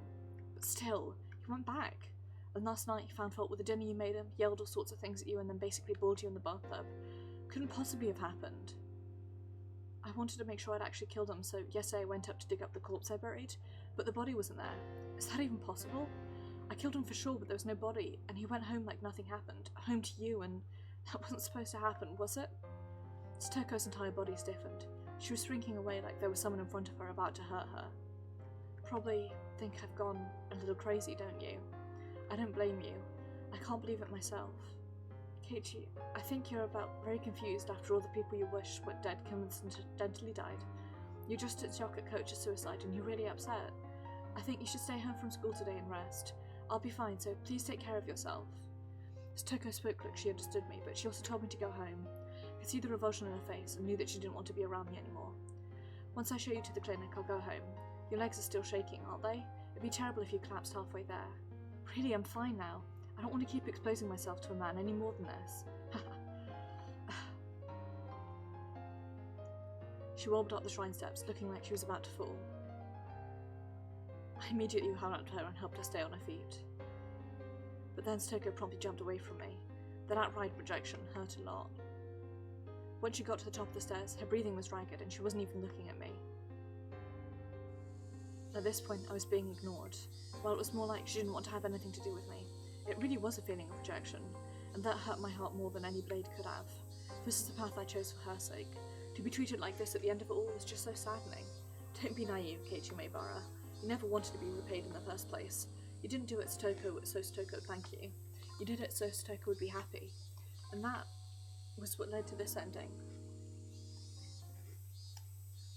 But still, he went back. And last night he found fault with the dinner you made him, yelled all sorts of things at you, and then basically boiled you in the bathtub. Couldn't possibly have happened. I wanted to make sure I'd actually killed him, so yesterday I went up to dig up the corpse I buried, but the body wasn't there. Is that even possible? I killed him for sure, but there was no body, and he went home like nothing happened. Home to you, and that wasn't supposed to happen, was it? Satoko's entire body stiffened. She was shrinking away like there was someone in front of her about to hurt her. Probably think I've gone a little crazy, don't you? I don't blame you. I can't believe it myself. Keiichi, I think you're about very confused after all the people you wish were dead coincidentally died. You're just as shocked at Coach's suicide and you're really upset. I think you should stay home from school today and rest. I'll be fine, so please take care of yourself. Satoko spoke like she understood me, but she also told me to go home. I could see the revulsion in her face and knew that she didn't want to be around me anymore. Once I show you to the clinic, I'll go home. Your legs are still shaking, aren't they? It'd be terrible if you collapsed halfway there. Really, I'm fine now. I don't want to keep exposing myself to a man any more than this. She wobbled up the shrine steps, looking like she was about to fall. I immediately hung up to her and helped her stay on her feet. But then Satoko promptly jumped away from me. That outright rejection hurt a lot. When she got to the top of the stairs, her breathing was ragged and she wasn't even looking at me. At this point, I was being ignored, while it was more like she didn't want to have anything to do with me. It really was a feeling of rejection, and that hurt my heart more than any blade could have. This is the path I chose for her sake. To be treated like this at the end of it all was just so saddening. Don't be naive, Keiichi Maebara. You never wanted to be repaid in the first place. You didn't do it so Satoko would thank you. You did it so Satoko would be happy. And that was what led to this ending.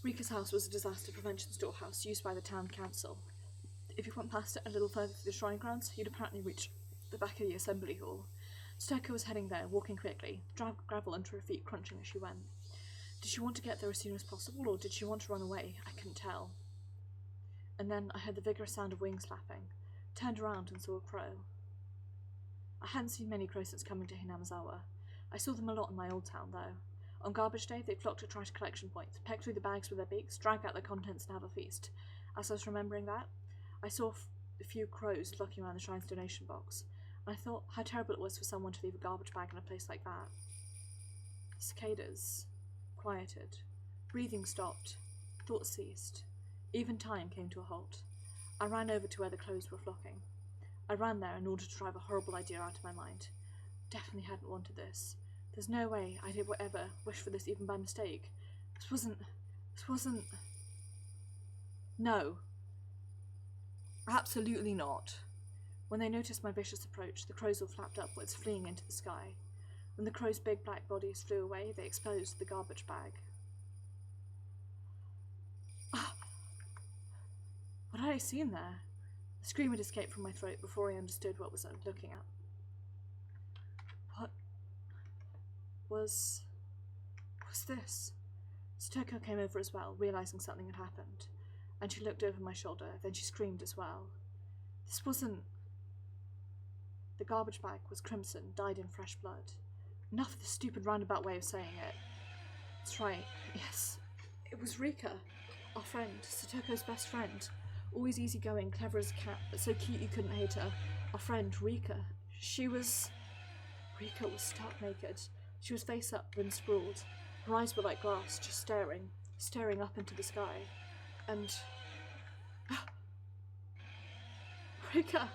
Rika's house was a disaster prevention storehouse used by the town council. If you went past it a little further through the shrine grounds, you'd apparently reach the back of the assembly hall. Satoko was heading there, walking quickly, gravel under her feet crunching as she went. Did she want to get there as soon as possible, or did she want to run away? I couldn't tell. And then I heard the vigorous sound of wings flapping, turned around and saw a crow. I hadn't seen many crows since coming to Hinamizawa. I saw them a lot in my old town, though. On garbage day, they'd flock to trash collection points, peck through the bags with their beaks, drag out their contents and have a feast. As I was remembering that, I saw a few crows flocking around the shrine's donation box, and I thought how terrible it was for someone to leave a garbage bag in a place like that. Cicadas quieted. Breathing stopped. Thoughts ceased. Even time came to a halt. I ran over to where the crows were flocking. I ran there in order to drive a horrible idea out of my mind. Definitely hadn't wanted this. There's no way I did whatever, wish for this even by mistake. This wasn't... No. Absolutely not. When they noticed my vicious approach, the crows all flapped upwards, fleeing into the sky. When the crows' big black bodies flew away, they exposed the garbage bag. What had I seen there? A scream had escaped from my throat before I understood what was I looking at. What was this? Satoko came over as well, realizing something had happened, and she looked over my shoulder, then she screamed as well. This wasn't... The garbage bag was crimson, dyed in fresh blood. Enough of the stupid roundabout way of saying it. That's right, yes. It was Rika, our friend, Satoko's best friend. Always easygoing, clever as a cat, but so cute you couldn't hate her. Our friend, Rika. Rika was stark naked. She was face up and sprawled. Her eyes were like glass, just staring up into the sky. And... Rika!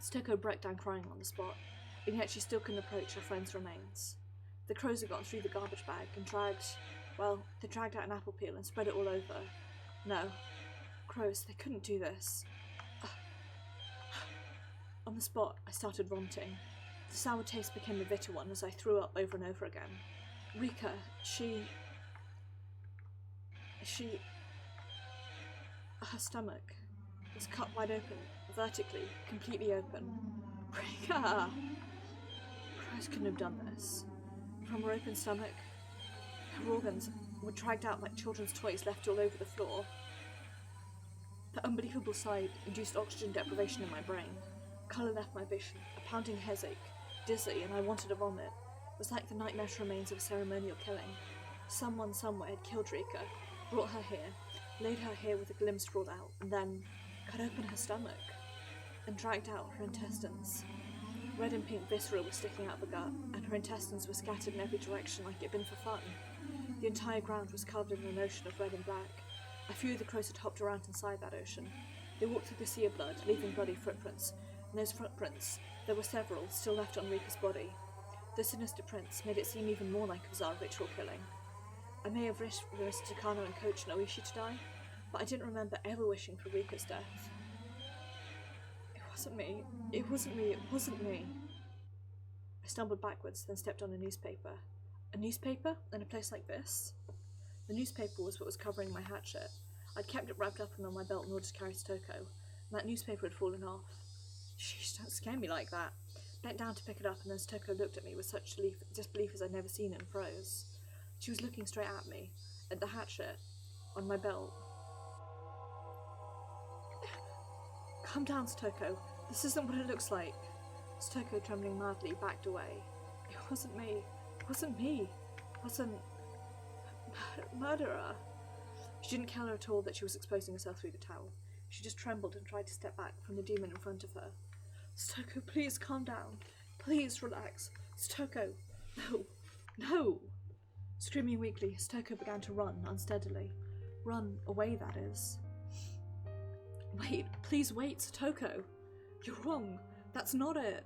Stoko broke down crying on the spot, and yet she still couldn't approach her friend's remains. The crows had gotten through the garbage bag and they dragged out an apple peel and spread it all over. No. Crows, they couldn't do this. On the spot, I started vomiting. The sour taste became a bitter one as I threw up over and over again. Rika, her stomach was cut wide open, vertically, completely open. Rika! Crows couldn't have done this. From her open stomach, her organs were dragged out like children's toys left all over the floor. The unbelievable sight induced oxygen deprivation in my brain. Colour left my vision, a pounding headache, dizzy, and I wanted to vomit. It was like the nightmarish remains of a ceremonial killing. Someone somewhere had killed Rika, brought her here, laid her here with a limb sprawled out, and then cut open her stomach and dragged out her intestines. Red and pink viscera were sticking out the gut, and her intestines were scattered in every direction like it had been for fun. The entire ground was covered in an ocean of red and black. A few of the crows had hopped around inside that ocean. They walked through the sea of blood, leaving bloody footprints, and those footprints, there were several, still left on Rika's body. The sinister prints made it seem even more like a bizarre ritual killing. I may have wished for Mr. Takano and Coach Noishi to die, but I didn't remember ever wishing for Rika's death. It wasn't me. I stumbled backwards, then stepped on a newspaper. A newspaper? In a place like this? The newspaper was what was covering my hatchet. I'd kept it wrapped up and on my belt in order to carry to Toko, and that newspaper had fallen off. Sheesh, don't scare me like that. Bent down to pick it up, and then Toko looked at me with such disbelief as I'd never seen it and froze. She was looking straight at me, at the hatchet, on my belt. Calm down, Stoko. This isn't what it looks like. Stoko, trembling madly, backed away. It wasn't me. It wasn't... murderer. She didn't kill her at all that she was exposing herself through the towel. She just trembled and tried to step back from the demon in front of her. Stoko, please calm down. Please relax. Stoko. No. Screaming weakly, Stoko began to run unsteadily. Run away, that is. Wait, please wait, Stoko. You're wrong. That's not it.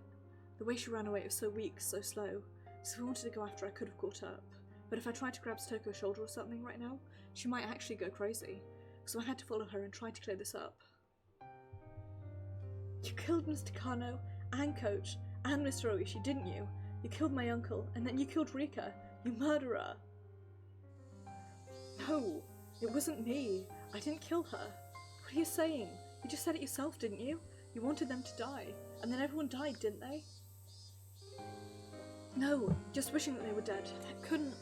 The way she ran away was so weak, so slow. So if I wanted to go after her, I could have caught up. But if I tried to grab Stoko's shoulder or something right now, she might actually go crazy. So I had to follow her and try to clear this up. You killed Mr. Kano, and Coach, and Mr. Oishi, didn't you? You killed my uncle, and then you killed Rika. You murderer. No, it wasn't me. I didn't kill her. What are you saying? You just said it yourself, didn't you? You wanted them to die, and then everyone died, didn't they? No, just wishing that they were dead. I couldn't...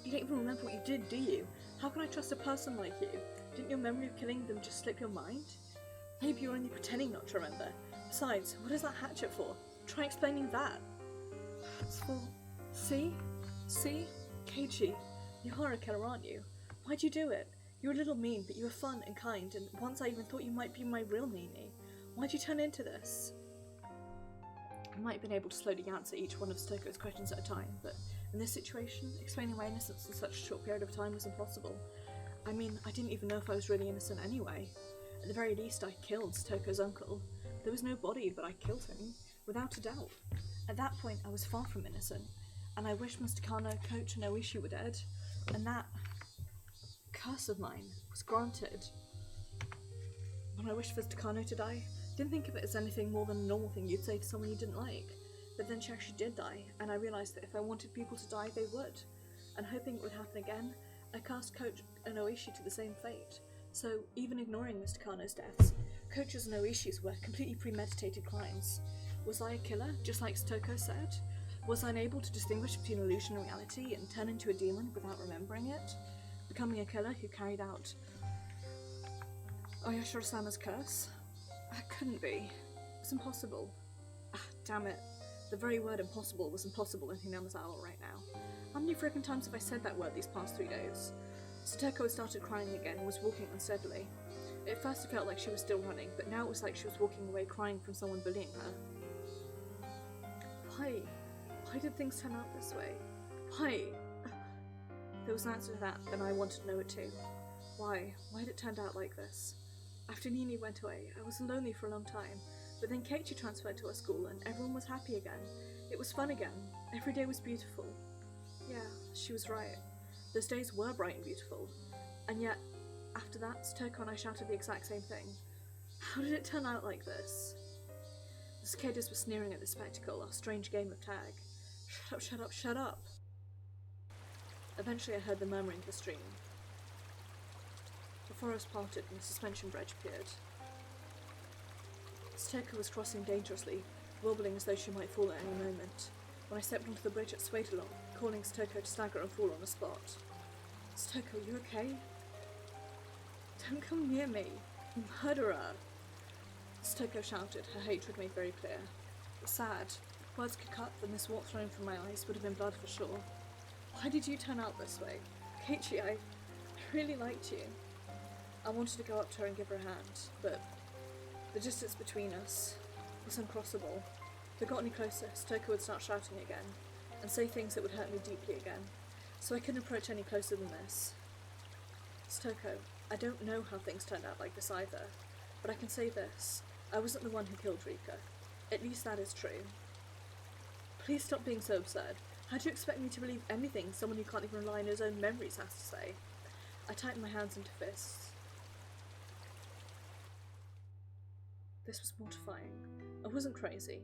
You don't even remember what you did, do you? How can I trust a person like you? Didn't your memory of killing them just slip your mind? Maybe you're only pretending not to remember. Besides, what is that hatchet for? Try explaining that. It's for... See? Keiichi, you are a killer, aren't you? Why'd you do it? You were a little mean, but you were fun and kind, and once I even thought you might be my real meanie. Why'd you turn into this? I might have been able to slowly answer each one of Stoko's questions at a time, but in this situation, explaining my innocence in such a short period of time was impossible. I mean, I didn't even know if I was really innocent anyway. At the very least, I killed Stoko's uncle. There was no body, but I killed him, without a doubt. At that point, I was far from innocent, and I wished Mr. Kano, Coach, and Oishi were dead, and that curse of mine was granted. When I wished for Mr. Kano to die, I didn't think of it as anything more than a normal thing you'd say to someone you didn't like. But then she actually did die, and I realised that if I wanted people to die, they would. And hoping it would happen again, I cast Coach and Oishi to the same fate. So, even ignoring Mr. Kano's deaths, Coach's and Oishi's were completely premeditated crimes. Was I a killer, just like Stoko said? Was I unable to distinguish between illusion and reality and turn into a demon without remembering it? Becoming a killer who carried out Oyashiro-sama's curse? That couldn't be. It was impossible. Ah, damn it. The very word impossible was impossible in Hinamizawa right now. How many frickin' times have I said that word these past 3 days? Stoko had started crying again and was walking unsteadily. At first it felt like she was still running, but now it was like she was walking away crying from someone bullying her. Why? Why did things turn out this way? Why? If there was an answer to that, then I wanted to know it too. Why? Why had it turned out like this? After Nini went away, I was lonely for a long time, but then Keiichi transferred to our school and everyone was happy again. It was fun again. Every day was beautiful. Yeah, she was right. Those days were bright and beautiful. And yet, after that, Stoko and I shouted the exact same thing. How did it turn out like this? The cicadas were sneering at the spectacle, our strange game of tag. Shut up, shut up, shut up! Eventually I heard the murmuring of the stream. The forest parted and the suspension bridge appeared. Stoko was crossing dangerously, wobbling as though she might fall at any moment. When I stepped onto the bridge, it swayed along, calling Stoko to stagger and fall on the spot. Stoko, you okay? Don't come near me, you murderer! Stoko shouted, her hatred made very clear. Sad. If words could cut, then this water flowing from my eyes would have been blood for sure. Why did you turn out this way? Keiichi, I really liked you. I wanted to go up to her and give her a hand, but the distance between us was uncrossable. If I got any closer, Stoko would start shouting again, and say things that would hurt me deeply again, so I couldn't approach any closer than this. Stoko, I don't know how things turned out like this either, but I can say this. I wasn't the one who killed Rika. At least that is true. Please stop being so absurd. How do you expect me to believe anything someone who can't even rely on his own memories has to say? I tightened my hands into fists. This was mortifying. I wasn't crazy.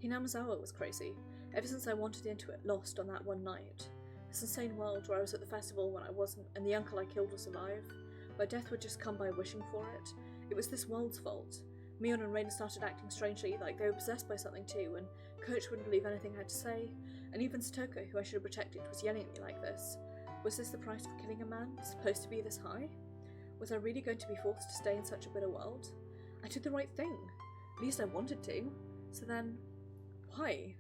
Hinamizawa was crazy, ever since I wandered into it, lost on that one night. This insane world where I was at the festival when I wasn't, and the uncle I killed was alive, where death would just come by wishing for it. It was this world's fault. Mion and Raina started acting strangely, like they were possessed by something too, and Coach wouldn't believe anything I had to say, and even Stoko, who I should have protected, was yelling at me like this. Was this the price for killing a man, supposed to be this high? Was I really going to be forced to stay in such a bitter world? I did the right thing. At least I wanted to. So then, why?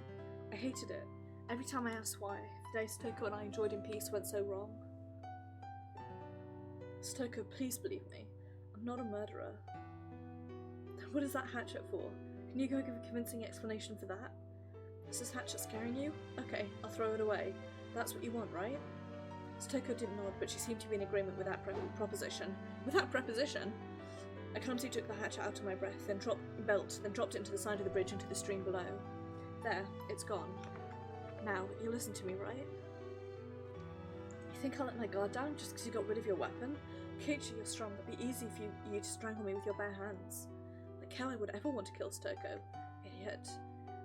I hated it. Every time I asked why, the day Stoko and I enjoyed in peace went so wrong. Stoko, please believe me. I'm not a murderer. Then what is that hatchet for? Can you go give a convincing explanation for that? Is this hatchet scaring you? Okay, I'll throw it away. That's what you want, right? Stoko didn't nod, but she seemed to be in agreement with that proposition. With that preposition? I clumsily took the hatchet out of my breath, then dropped it into the side of the bridge into the stream below. There, it's gone. Now, you listen to me, right? You think I'll let my guard down just because you got rid of your weapon? Keiichi, you're strong. It'd be easy for you to strangle me with your bare hands. Like hell I would ever want to kill Stoko. Idiot.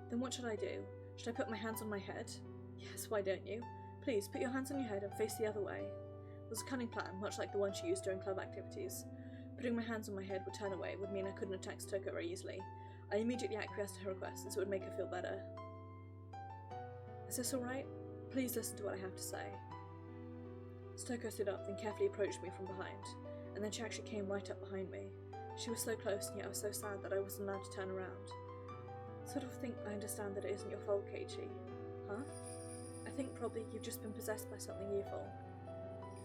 Then what should I do? Should I put my hands on my head? Yes, why don't you? Please, put your hands on your head and face the other way. It was a cunning plan, much like the one she used during club activities. Putting my hands on my head would turn away would mean I couldn't attack Stoko very easily. I immediately acquiesced to her request, as it would make her feel better. Is this alright? Please listen to what I have to say. Stoko stood up, then carefully approached me from behind, and then she actually came right up behind me. She was so close, and yet I was so sad that I wasn't allowed to turn around. Sort of think I understand that it isn't your fault, Keiichi. Huh? I think probably you've just been possessed by something evil.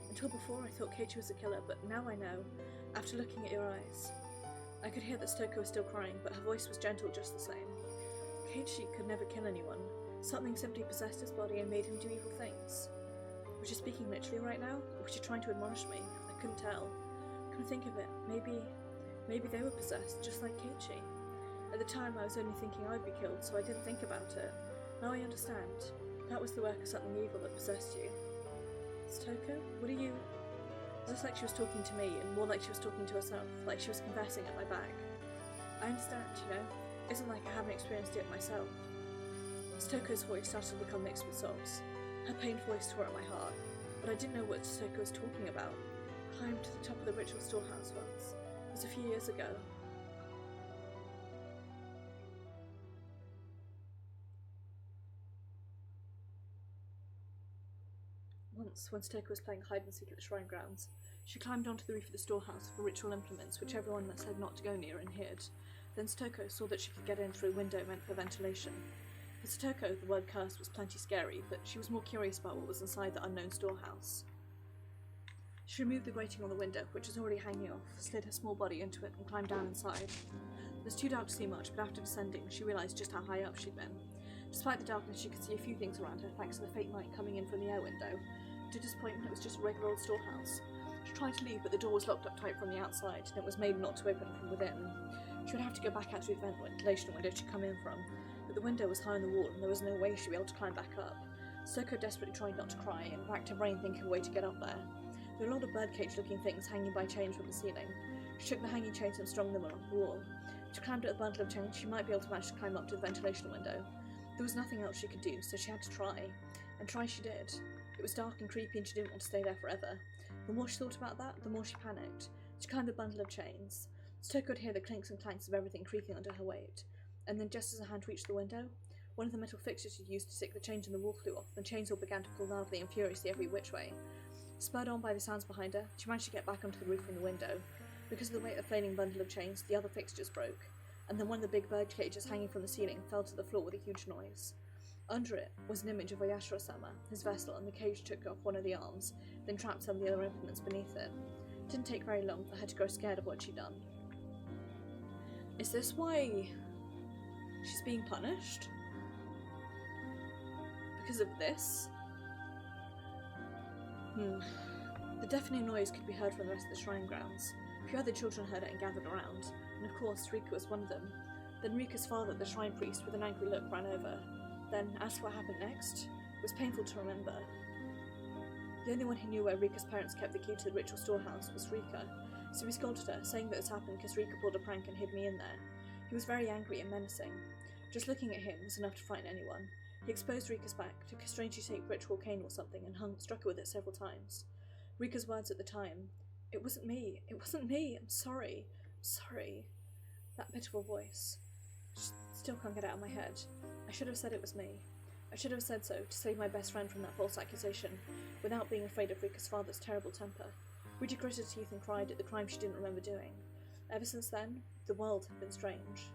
Until before I thought Keiichi was a killer, but now I know, after looking at your eyes. I could hear that Stoko was still crying, but her voice was gentle just the same. Keiichi could never kill anyone. Something simply possessed his body and made him do evil things. Was you speaking literally right now, or was you trying to admonish me? I couldn't tell. Come to think of it, maybe they were possessed, just like Keiichi. At the time I was only thinking I'd be killed, so I didn't think about it. Now I understand. That was the work of something evil that possessed you. Stoko, what are you... It was like she was talking to me, and more like she was talking to herself, like she was confessing at my back. I understand, you know. Isn't like I haven't experienced it myself. Stoko's voice started to become mixed with sobs. Her pained voice tore at my heart, but I didn't know what Stoko was talking about. I climbed to the top of the ritual storehouse once. It was a few years ago. Once, when Stoko was playing hide and seek at the shrine grounds, she climbed onto the roof of the storehouse for ritual implements which everyone said not to go near and hid. Then Stoko saw that she could get in through a window meant for ventilation. For Stoko, the word curse was plenty scary, but she was more curious about what was inside the unknown storehouse. She removed the grating on the window, which was already hanging off, slid her small body into it, and climbed down inside. It was too dark to see much, but after descending, she realised just how high up she'd been. Despite the darkness, she could see a few things around her, thanks to the faint light coming in from the air window. To disappointment, it was just a regular old storehouse. She tried to leave, but the door was locked up tight from the outside, and it was made not to open from within. She would have to go back out through the ventilation window she'd come in from, but the window was high on the wall, and there was no way she'd be able to climb back up. Soko desperately tried not to cry, and racked her brain thinking of a way to get up there. There were a lot of birdcage-looking things hanging by chains from the ceiling. She took the hanging chains and strung them along the wall. If she climbed at a bundle of chains, she might be able to manage to climb up to the ventilation window. There was nothing else she could do, so she had to try. And try she did. It was dark and creepy, and she didn't want to stay there forever. The more she thought about that, the more she panicked. She climbed the bundle of chains. Soko could hear the clinks and clanks of everything creaking under her weight. And then, just as her hand reached the window, one of the metal fixtures she'd used to stick the chains in the wall flew off, and the chains all began to pull loudly and furiously every which way. Spurred on by the sounds behind her, she managed to get back onto the roof from the window. Because of the weight of the flailing bundle of chains, the other fixtures broke, and then one of the big bird cages hanging from the ceiling fell to the floor with a huge noise. Under it was an image of Oyashiro-sama, his vessel, and the cage took off one of the arms, then trapped some of the other implements beneath it. It didn't take very long for her to grow scared of what she'd done. Is this why she's being punished? Because of this? The deafening noise could be heard from the rest of the shrine grounds. A few other children heard it and gathered around, and of course Rika was one of them. Then Rika's father, the shrine priest, with an angry look, ran over. Then, as for what happened next, it was painful to remember. The only one who knew where Rika's parents kept the key to the ritual storehouse was Rika, so he scolded her, saying that this happened because Rika pulled a prank and hid me in there. He was very angry and menacing. Just looking at him was enough to frighten anyone. He exposed Rika's back, took a strangely shaped ritual cane or something, and struck her with it several times. Rika's words at the time, "It wasn't me, it wasn't me, I'm sorry, I'm sorry." That pitiful voice. Still can't get it out of my head. I should have said it was me. I should have said so, to save my best friend from that false accusation, without being afraid of Rika's father's terrible temper. Rika gritted her teeth and cried at the crime she didn't remember doing. Ever since then, the world had been strange.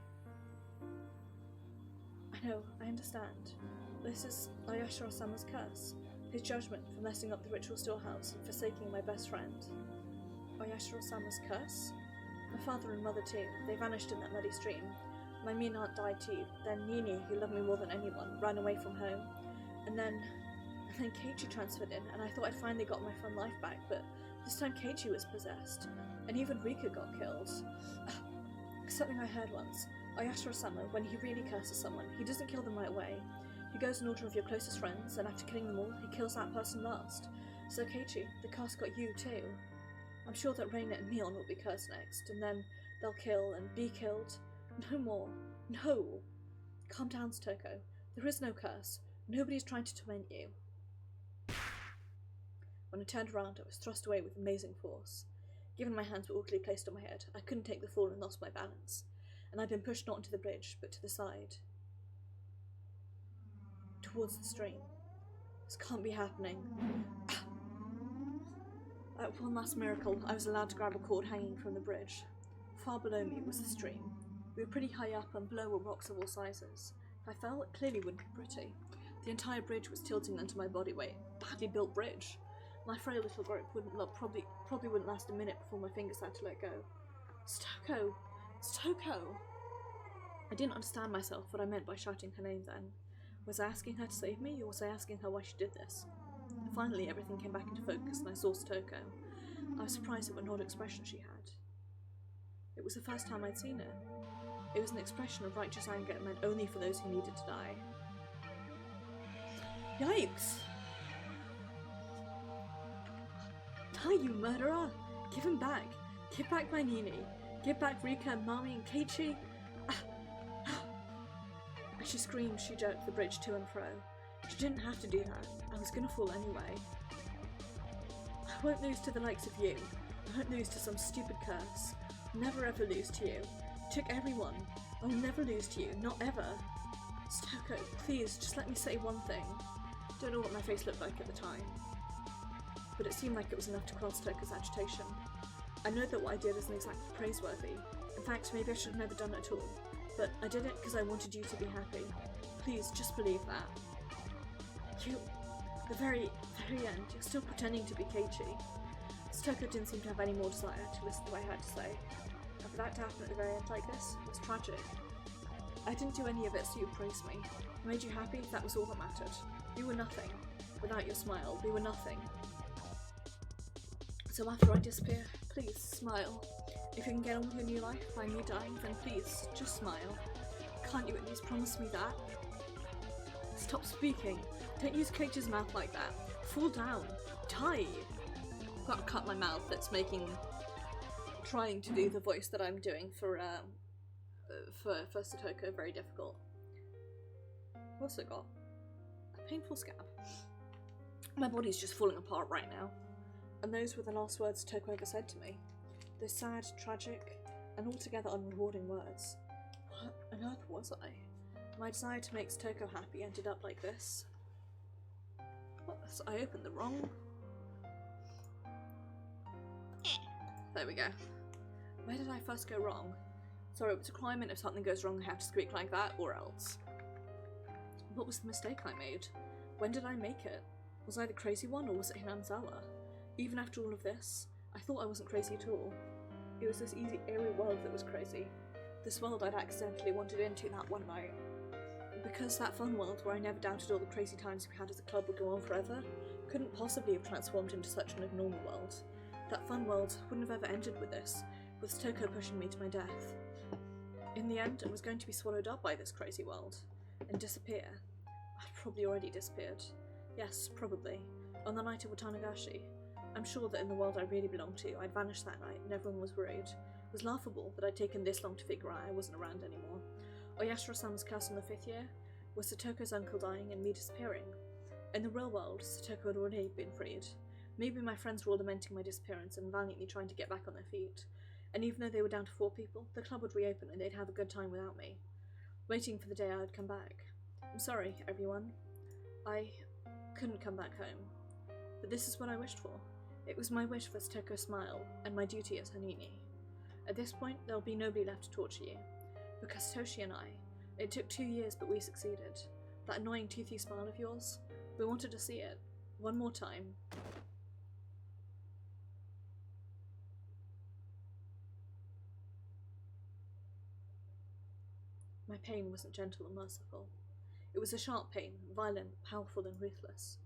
I know, I understand. This is Oyashiro-sama's curse, his judgment for messing up the ritual storehouse and forsaking my best friend. Oyashiro-sama's curse? My father and mother too, they vanished in that muddy stream. My mean aunt died too, then Nini, who loved me more than anyone, ran away from home. And then Keiichi transferred in, and I thought I'd finally got my fun life back, but this time Keiichi was possessed, and even Rika got killed. Something I heard once. Oyashiro-sama, when he really curses someone, he doesn't kill them right away. He goes in order of your closest friends, and after killing them all, he kills that person last. So Keiichi, the curse got you too. I'm sure that Reina and Mion will be cursed next, and then they'll kill and be killed. No more. No! Calm down, Toko. There is no curse. Nobody's trying to torment you. When I turned around, I was thrust away with amazing force. Given my hands were awkwardly placed on my head, I couldn't take the fall and lost my balance, and I'd been pushed not onto the bridge, but to the side. Towards the stream. This can't be happening. At one last miracle, I was allowed to grab a cord hanging from the bridge. Far below me was the stream. We were pretty high up, and below were rocks of all sizes. If I fell, it clearly wouldn't be pretty. The entire bridge was tilting under my body weight. Badly built bridge. My frail little rope probably wouldn't last a minute before my fingers had to let go. Stoko! Stoko! I didn't understand myself what I meant by shouting her name then. Was I asking her to save me, or was I asking her why she did this? Finally, everything came back into focus, and I saw Stoko. I was surprised at what an odd expression she had. It was the first time I'd seen her. It was an expression of righteous anger meant only for those who needed to die. Yikes! Die, you murderer! Give him back! Give back my Nini! Give back Rika and Mami and Keiichi! As she screamed, she jerked the bridge to and fro. She didn't have to do that. I was gonna fall anyway. I won't lose to the likes of you. I won't lose to some stupid curse. Never ever lose to you. Took everyone. I'll never lose to you. Not ever. Stoko, please, just let me say one thing. Don't know what my face looked like at the time, but it seemed like it was enough to quell Stoko's agitation. I know that what I did isn't exactly praiseworthy. In fact, maybe I should have never done it at all. But I did it because I wanted you to be happy. Please, just believe that. You, the very end, you're still pretending to be Keiichi. Satoko didn't seem to have any more desire to listen to what I had to say, and for that to happen at the very end like this was tragic. I didn't do any of it so you praised me. I made you happy, that was all that mattered. You were nothing. Without your smile, we were nothing. So after I disappear, please, smile. If you can get on with your new life by me dying, then please, just smile. Can't you at least promise me that? Stop speaking. Don't use Keiichi's mouth like that. Fall down. Die. I've got to cut my mouth. That's trying to do the voice that I'm doing for Satoko very difficult. I've also got a painful scab. My body's just falling apart right now. And those were the last words Satoko ever said to me. Those sad, tragic, and altogether unrewarding words. What on earth was I? My desire to make Satoko happy ended up like this. What? I opened the wrong... There we go. Where did I first go wrong? Sorry, it's a requirement if something goes wrong I have to squeak like that, or else. What was the mistake I made? When did I make it? Was I the crazy one, or was it Hinamizawa? Even after all of this, I thought I wasn't crazy at all. It was this easy, airy world that was crazy. This world I'd accidentally wandered into that one night. Because that fun world where I never doubted all the crazy times we had as a club would go on forever, couldn't possibly have transformed into such an abnormal world. That fun world wouldn't have ever ended with this, with Satoko pushing me to my death. In the end, I was going to be swallowed up by this crazy world, and disappear. I'd probably already disappeared. Yes, probably. On the night of Watanagashi. I'm sure that in the world I really belonged to, I'd vanished that night and everyone was worried. It was laughable that I'd taken this long to figure out I wasn't around anymore. Oyashiro-san's curse on the 5th year was Satoko's uncle dying and me disappearing. In the real world, Satoko had already been freed. Maybe my friends were all lamenting my disappearance and valiantly trying to get back on their feet. And even though they were down to 4 people, the club would reopen and they'd have a good time without me. Waiting for the day I would come back. I'm sorry, everyone. I couldn't come back home. But this is what I wished for. It was my wish for Satoko's smile, and my duty as her nini. At this point, there'll be nobody left to torture you. Because Toshi and I, it took 2 years but we succeeded. That annoying toothy smile of yours, we wanted to see it. One more time. My pain wasn't gentle and merciful. It was a sharp pain, violent, powerful and ruthless.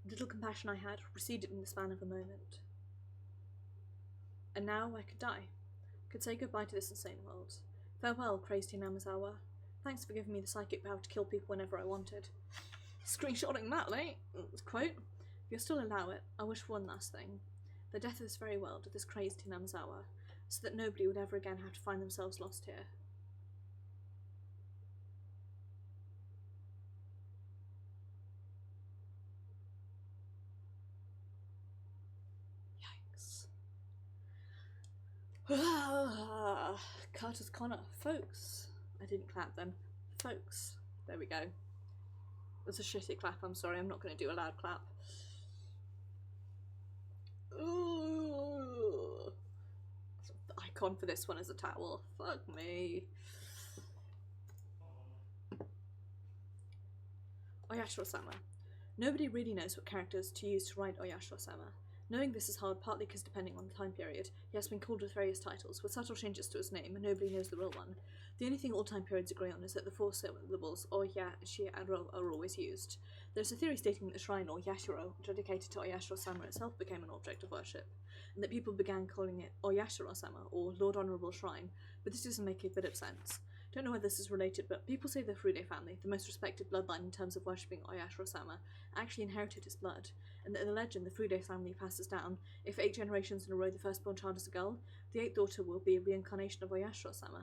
The little compassion I had receded in the span of a moment. And now I could die. Could say goodbye to this insane world. Farewell, crazed Hinamizawa. Thanks for giving me the psychic power to kill people whenever I wanted. Screenshotting that, mate. Quote. If you'll still allow it, I wish for one last thing. The death of this very world, of this crazed Hinamizawa, so that nobody would ever again have to find themselves lost here. Carter's Connor. Folks. I didn't clap then. Folks. There we go. It was a shitty clap, I'm sorry, I'm not going to do a loud clap. Ooh. The icon for this one is a towel. Fuck me. Oyashiro-sama. Nobody really knows what characters to use to write Oyashiro-sama. Knowing this is hard partly because depending on the time period, he has been called with various titles, with subtle changes to his name, and nobody knows the real one. The only thing all time periods agree on is that the 4 syllables Oya, Shi, and Ro are always used. There's a theory stating that the shrine, or Yashiro, dedicated to Oyashiro-sama itself became an object of worship, and that people began calling it Oyashiro-sama, or Lord Honourable Shrine, but this doesn't make a bit of sense. Don't know whether this is related, but people say the Furude family, the most respected bloodline in terms of worshipping Oyashiro-sama, actually inherited his blood, and that in the legend the Furude family passes down, if 8 generations in a row the firstborn child is a girl, the 8th daughter will be a reincarnation of Oyashiro-sama.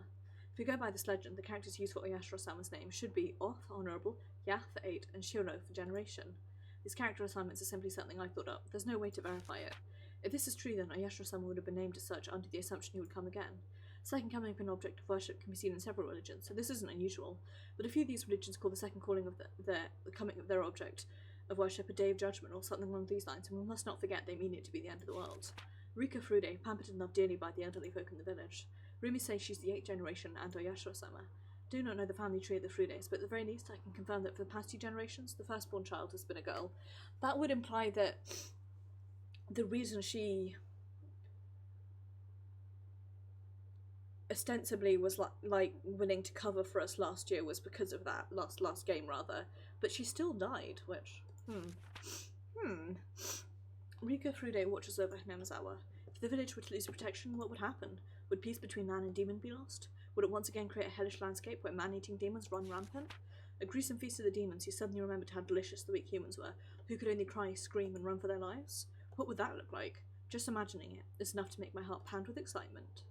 If we go by this legend, the characters used for Oyashiro-sama's name should be Oth, Honourable, Ya for 8, and Shiro for generation. These character assignments are simply something I thought up. There's no way to verify it. If this is true, then Oyashiro-sama would have been named as such under the assumption he would come again. Second coming of an object of worship can be seen in several religions, so this isn't unusual, but a few of these religions call the second calling of the coming of their object of worship a day of judgment or something along these lines, and we must not forget they mean it to be the end of the world. Rika Furude, pampered and loved dearly by the elderly folk in the village. Rumors say she's the 8th generation and Oyashiro-sama. Do not know the family tree of the Furudes, but at the very least I can confirm that for the past 2 generations, the firstborn child has been a girl. That would imply that the reason she ostensibly was like willing to cover for us last year was because of that last game rather, but she still died, which Rika Frude watches over Hinamizawa. If the village were to lose protection, what would happen? Would peace between man and demon be lost? Would it once again create a hellish landscape where man-eating demons run rampant? A gruesome feast of the demons, he suddenly remembered how delicious the weak humans were, who could only cry, scream, and run for their lives. What would that look like? Just imagining it is enough to make my heart pound with excitement.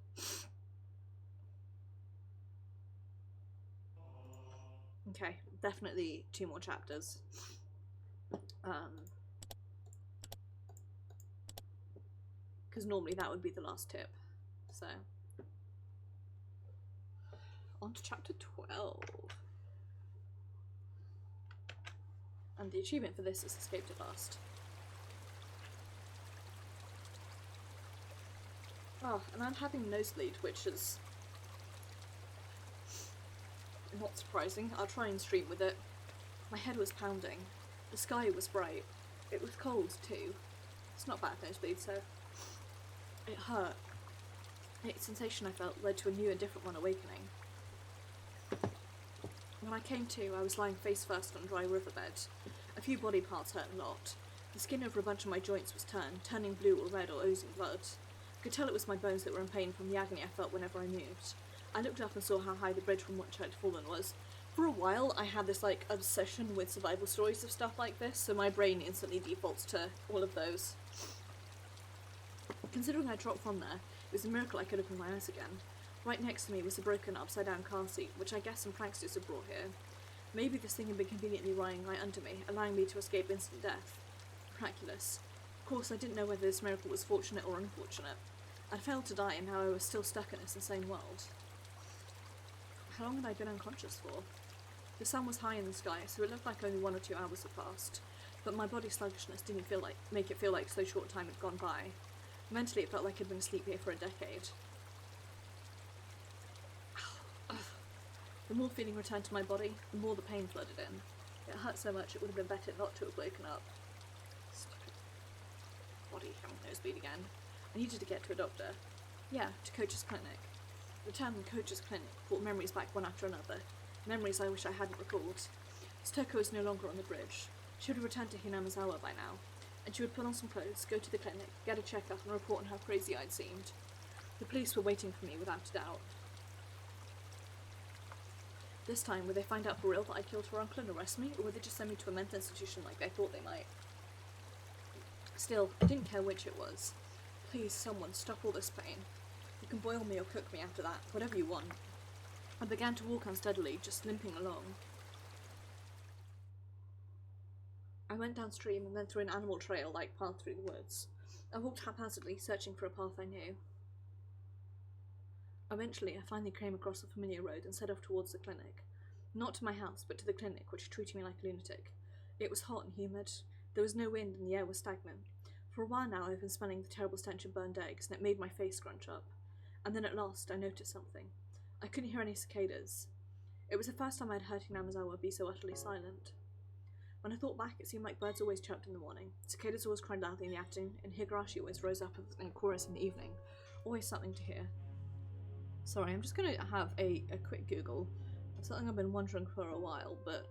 Okay, definitely 2 more chapters. Because normally that would be the last tip. So, on to chapter 12. And the achievement for this is escaped at last. Oh, and I'm having a nosebleed, which is not surprising. I'll try and stream with it. My head was pounding. The sky was bright. It was cold too. It's not bad nosebleed, so it hurt. The sensation I felt led to a new and different one awakening. When I came to, I was lying face first on a dry riverbed. A few body parts hurt a lot. The skin over a bunch of my joints was turning blue or red or oozing blood. I could tell it was my bones that were in pain from the agony I felt whenever I moved. I looked up and saw how high the bridge from which I had fallen was. For a while, I had this, like, obsession with survival stories of stuff like this, so my brain instantly defaults to all of those. Considering I dropped from there, it was a miracle I could open my eyes again. Right next to me was a broken, upside-down car seat, which I guess some pranksters had brought here. Maybe this thing had been conveniently lying right under me, allowing me to escape instant death. Miraculous. Of course, I didn't know whether this miracle was fortunate or unfortunate. I'd failed to die, and now I was still stuck in this insane world. How long had I been unconscious for? The sun was high in the sky, so it looked like only 1 or 2 hours had passed, but my body's sluggishness didn't make it feel like so short time had gone by. Mentally, it felt like I'd been asleep here for a decade. The more feeling returned to my body, the more the pain flooded in. It hurt so much it would have been better not to have woken up. Stupid body having nosebleed again. I needed to get to a doctor. Yeah, to Coach's clinic. The term Coach's clinic brought memories back one after another. Memories I wish I hadn't recalled. Stoko was no longer on the bridge. She would have returned to Hinamizawa by now, and she would put on some clothes, go to the clinic, get a checkup, and report on how crazy I'd seemed. The police were waiting for me without a doubt. This time, would they find out for real that I killed her uncle and arrest me, or would they just send me to a mental institution like they thought they might? Still, I didn't care which it was. Please, someone, stop all this pain. You can boil me or cook me after that, whatever you want. I began to walk unsteadily, just limping along. I went downstream and then through an animal trail-like path through the woods. I walked haphazardly, searching for a path I knew. Eventually, I finally came across a familiar road and set off towards the clinic. Not to my house, but to the clinic, which treated me like a lunatic. It was hot and humid. There was no wind and the air was stagnant. For a while now, I've been smelling the terrible stench of burned eggs, and it made my face scrunch up. And then at last, I noticed something. I couldn't hear any cicadas. It was the first time I'd heard Hinamizawa be so utterly silent. When I thought back, it seemed like birds always chirped in the morning, cicadas always cried loudly in the afternoon, and Higurashi always rose up in chorus in the evening. Always something to hear. Sorry, I'm just going to have a quick Google. It's something I've been wondering for a while, but...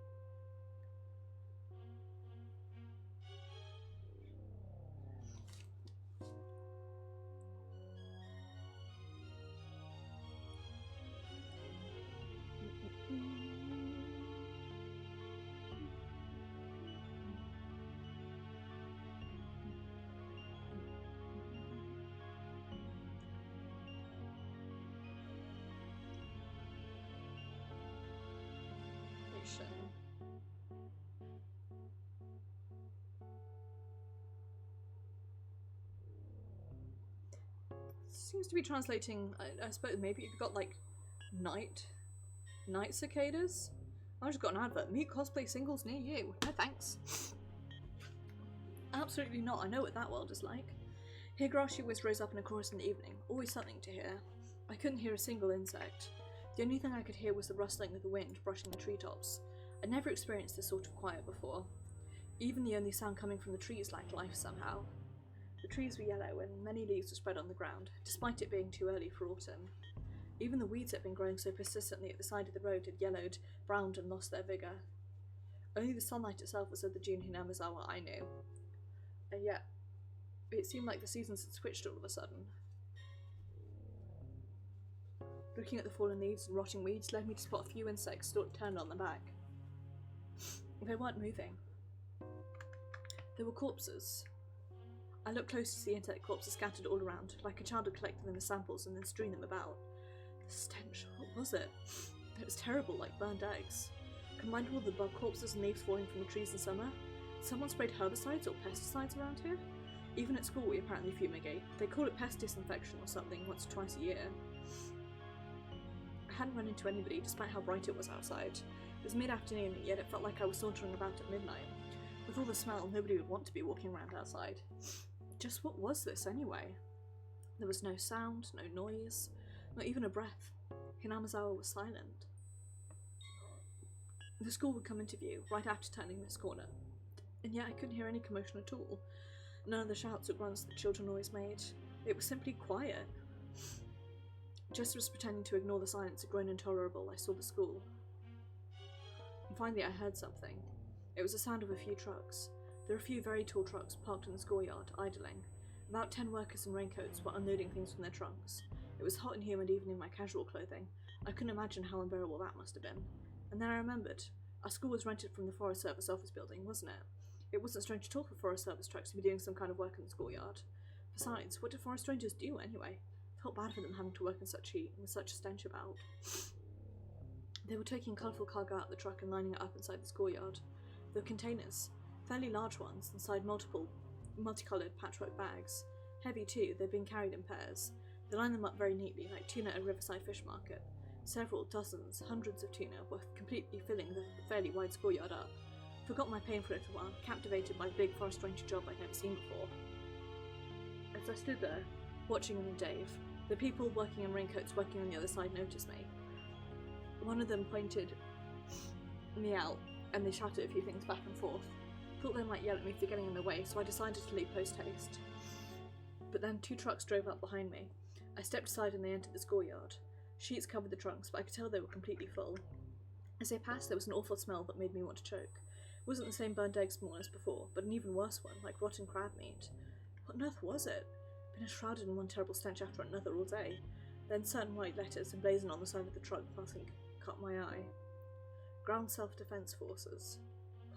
Seems to be translating, I suppose maybe if you've got like night cicadas. I just got an advert. Meet cosplay singles near you. No thanks. Absolutely not. I know what that world is like. Higurashi always rose up in a chorus in the evening. Always something to hear. I couldn't hear a single insect. The only thing I could hear was the rustling of the wind brushing the treetops. I'd never experienced this sort of quiet before. Even the only sound coming from the trees lacked life somehow. The trees were yellow and many leaves were spread on the ground, despite it being too early for autumn. Even the weeds that had been growing so persistently at the side of the road had yellowed, browned, and lost their vigour. Only the sunlight itself was of the June Hinamizawa I knew. And yet, it seemed like the seasons had switched all of a sudden. Looking at the fallen leaves and rotting weeds led me to spot a few insects turned on their back. They weren't moving. They were corpses. I looked close to see insect corpses scattered all around, like a child had collected them as samples and then strewn them about. The stench, what was it? It was terrible, like burned eggs. Combined with all the bug corpses and leaves falling from the trees in summer, someone sprayed herbicides or pesticides around here? Even at school we apparently fumigate. They call it pest disinfection or something once or twice a year. I hadn't run into anybody despite how bright it was outside. It was mid-afternoon, yet it felt like I was sauntering about at midnight. With all the smell, nobody would want to be walking around outside. Just what was this, anyway? There was no sound, no noise, not even a breath. Hinamizawa was silent. The school would come into view, right after turning this corner, and yet I couldn't hear any commotion at all. None of the shouts or grunts that children always made. It was simply quiet. Just as pretending to ignore the silence had grown intolerable, I saw the school. And finally I heard something. It was the sound of a few trucks. There were a few very tall trucks parked in the schoolyard, idling. About 10 workers in raincoats were unloading things from their trunks. It was hot and humid even in my casual clothing. I couldn't imagine how unbearable that must have been. And then I remembered. Our school was rented from the Forest Service office building, wasn't it? It wasn't strange at all for Forest Service trucks to be doing some kind of work in the schoolyard. Besides, what do forest rangers do anyway? I felt bad for them having to work in such heat, with such a stench about. They were taking colourful cargo out of the truck and lining it up inside the schoolyard. There were containers, fairly large ones, inside multicoloured patchwork bags. Heavy too, they'd been carried in pairs. They lined them up very neatly, like tuna at a riverside fish market. Several dozens, hundreds of tuna were completely filling the fairly wide schoolyard up. Forgot my pain for a little while, captivated by the big forest ranger job I'd never seen before. As I stood there, watching them with Dave, the people working in raincoats working on the other side noticed me. One of them pointed me out, and they shouted a few things back and forth. Thought they might yell at me for getting in the way, so I decided to leave post-haste. But then 2 trucks drove up behind me. I stepped aside and they entered the schoolyard. Sheets covered the trunks, but I could tell they were completely full. As they passed, there was an awful smell that made me want to choke. It wasn't the same burnt egg smell as before, but an even worse one, like rotten crab meat. What on earth was it? Been shrouded in one terrible stench after another all day. Then certain white letters emblazoned on the side of the trunk caught my eye. Ground Self-Defense Forces.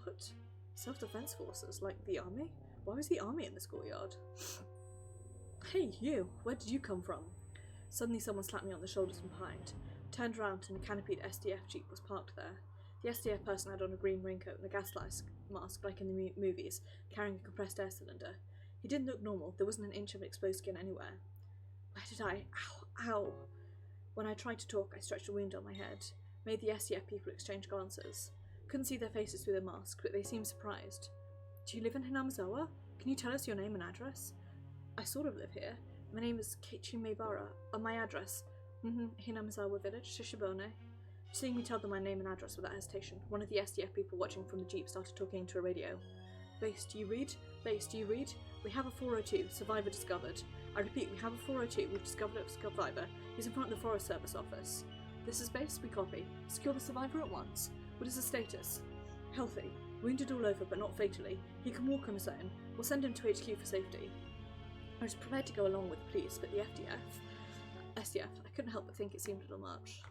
What? Self-Defense Forces? Like the army? Why was the army in the schoolyard? Hey, you! Where did you come from? Suddenly someone slapped me on the shoulders from behind. Turned around and a canopied SDF jeep was parked there. The SDF person had on a green raincoat and a gas mask like in the movies, carrying a compressed air cylinder. He didn't look normal, there wasn't an inch of exposed skin anywhere. Where did I? Ow! Ow! When I tried to talk, I stretched a wound on my head. Made the SDF people exchange glances. Couldn't see their faces through their masks, but they seemed surprised. Do you live in Hinamizawa? Can you tell us your name and address? I sort of live here. My name is Keiichi Maibara. My address. Hinamizawa village, Shishibone. Seeing me tell them my name and address without hesitation, one of the SDF people watching from the jeep started talking into a radio. Base, do you read? Base, do you read? We have a 402, survivor discovered. I repeat, we have a 402, we've discovered a survivor. He's in front of the Forest Service office. This is base, we copy. Secure the survivor at once. What is his status? Healthy. Wounded all over, but not fatally. He can walk on his own. We'll send him to HQ for safety. I was prepared to go along with the police, but the SDF, I couldn't help but think it seemed a little much.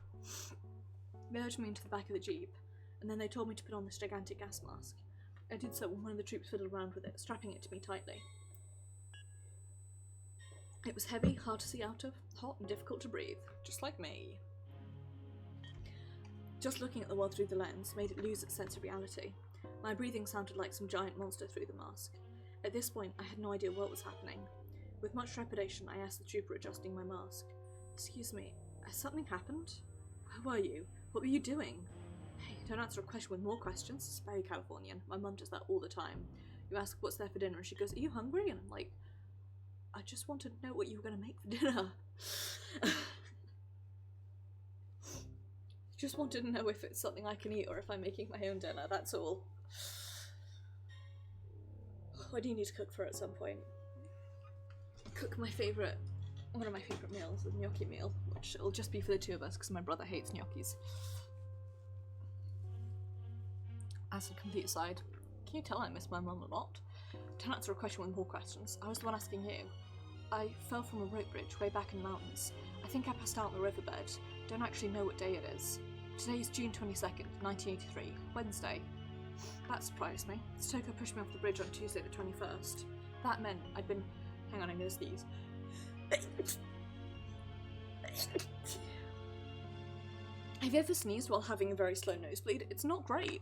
They urged me into the back of the jeep, and then they told me to put on this gigantic gas mask. I did so when one of the troops fiddled around with it, strapping it to me tightly. It was heavy, hard to see out of, hot and difficult to breathe, just like me. Just looking at the world through the lens made it lose its sense of reality. My breathing sounded like some giant monster through the mask. At this point, I had no idea what was happening. With much trepidation, I asked the trooper adjusting my mask. Excuse me, has something happened? Where were you? What were you doing? Hey, don't answer a question with more questions. It's very Californian. My mum does that all the time. You ask what's there for dinner and she goes, are you hungry? And I'm like, I just wanted to know what you were going to make for dinner. Just wanted to know if it's something I can eat or if I'm making my own dinner, that's all. I do need to cook for her at some point. Cook my favourite, one of my favourite meals, the gnocchi meal. much. It'll just be for the two of us because my brother hates gnocchis. As a complete aside, can you tell I miss my mum a lot? To answer a question with more questions, I was the one asking you. I fell from a rope bridge way back in the mountains. I think I passed out on the riverbed. Don't actually know what day it is. Today is June 22nd, 1983, Wednesday. That surprised me. Stoko pushed me off the bridge on Tuesday the 21st. That meant I'd been... Hang on, I'm gonna sneeze. Have you ever sneezed while having a very slow nosebleed? It's not great.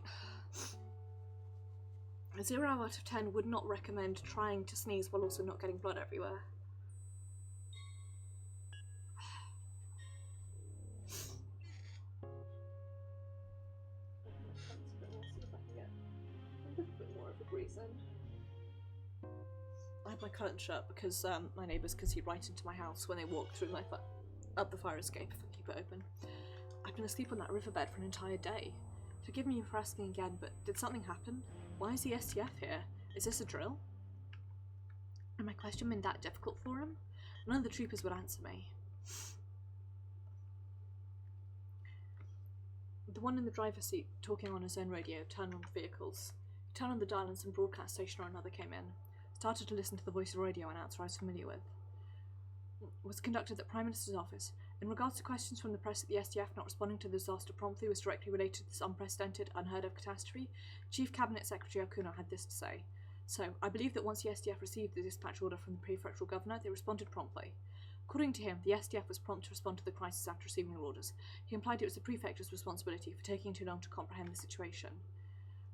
A 0 out of 10 would not recommend trying to sneeze while also not getting blood everywhere. I had my curtain shut because my neighbours could see right into my house when they walked through up the fire escape if I keep it open. I've been asleep on that riverbed for an entire day. Forgive me for asking again, but did something happen? Why is the STF here? Is this a drill? And my question been that difficult for him? None of the troopers would answer me. The one in the driver's seat, talking on his own radio, turned on the vehicles. He turned on the dial and some broadcast station or another came in. Started to listen to the voice of radio announcer I was familiar with. It was conducted at the Prime Minister's office. In regards to questions from the press that the SDF not responding to the disaster promptly was directly related to this unprecedented, unheard of catastrophe, Chief Cabinet Secretary Okuno had this to say. So, I believe that once the SDF received the dispatch order from the prefectural governor, they responded promptly. According to him, the SDF was prompt to respond to the crisis after receiving the orders. He implied it was the prefecture's responsibility for taking too long to comprehend the situation.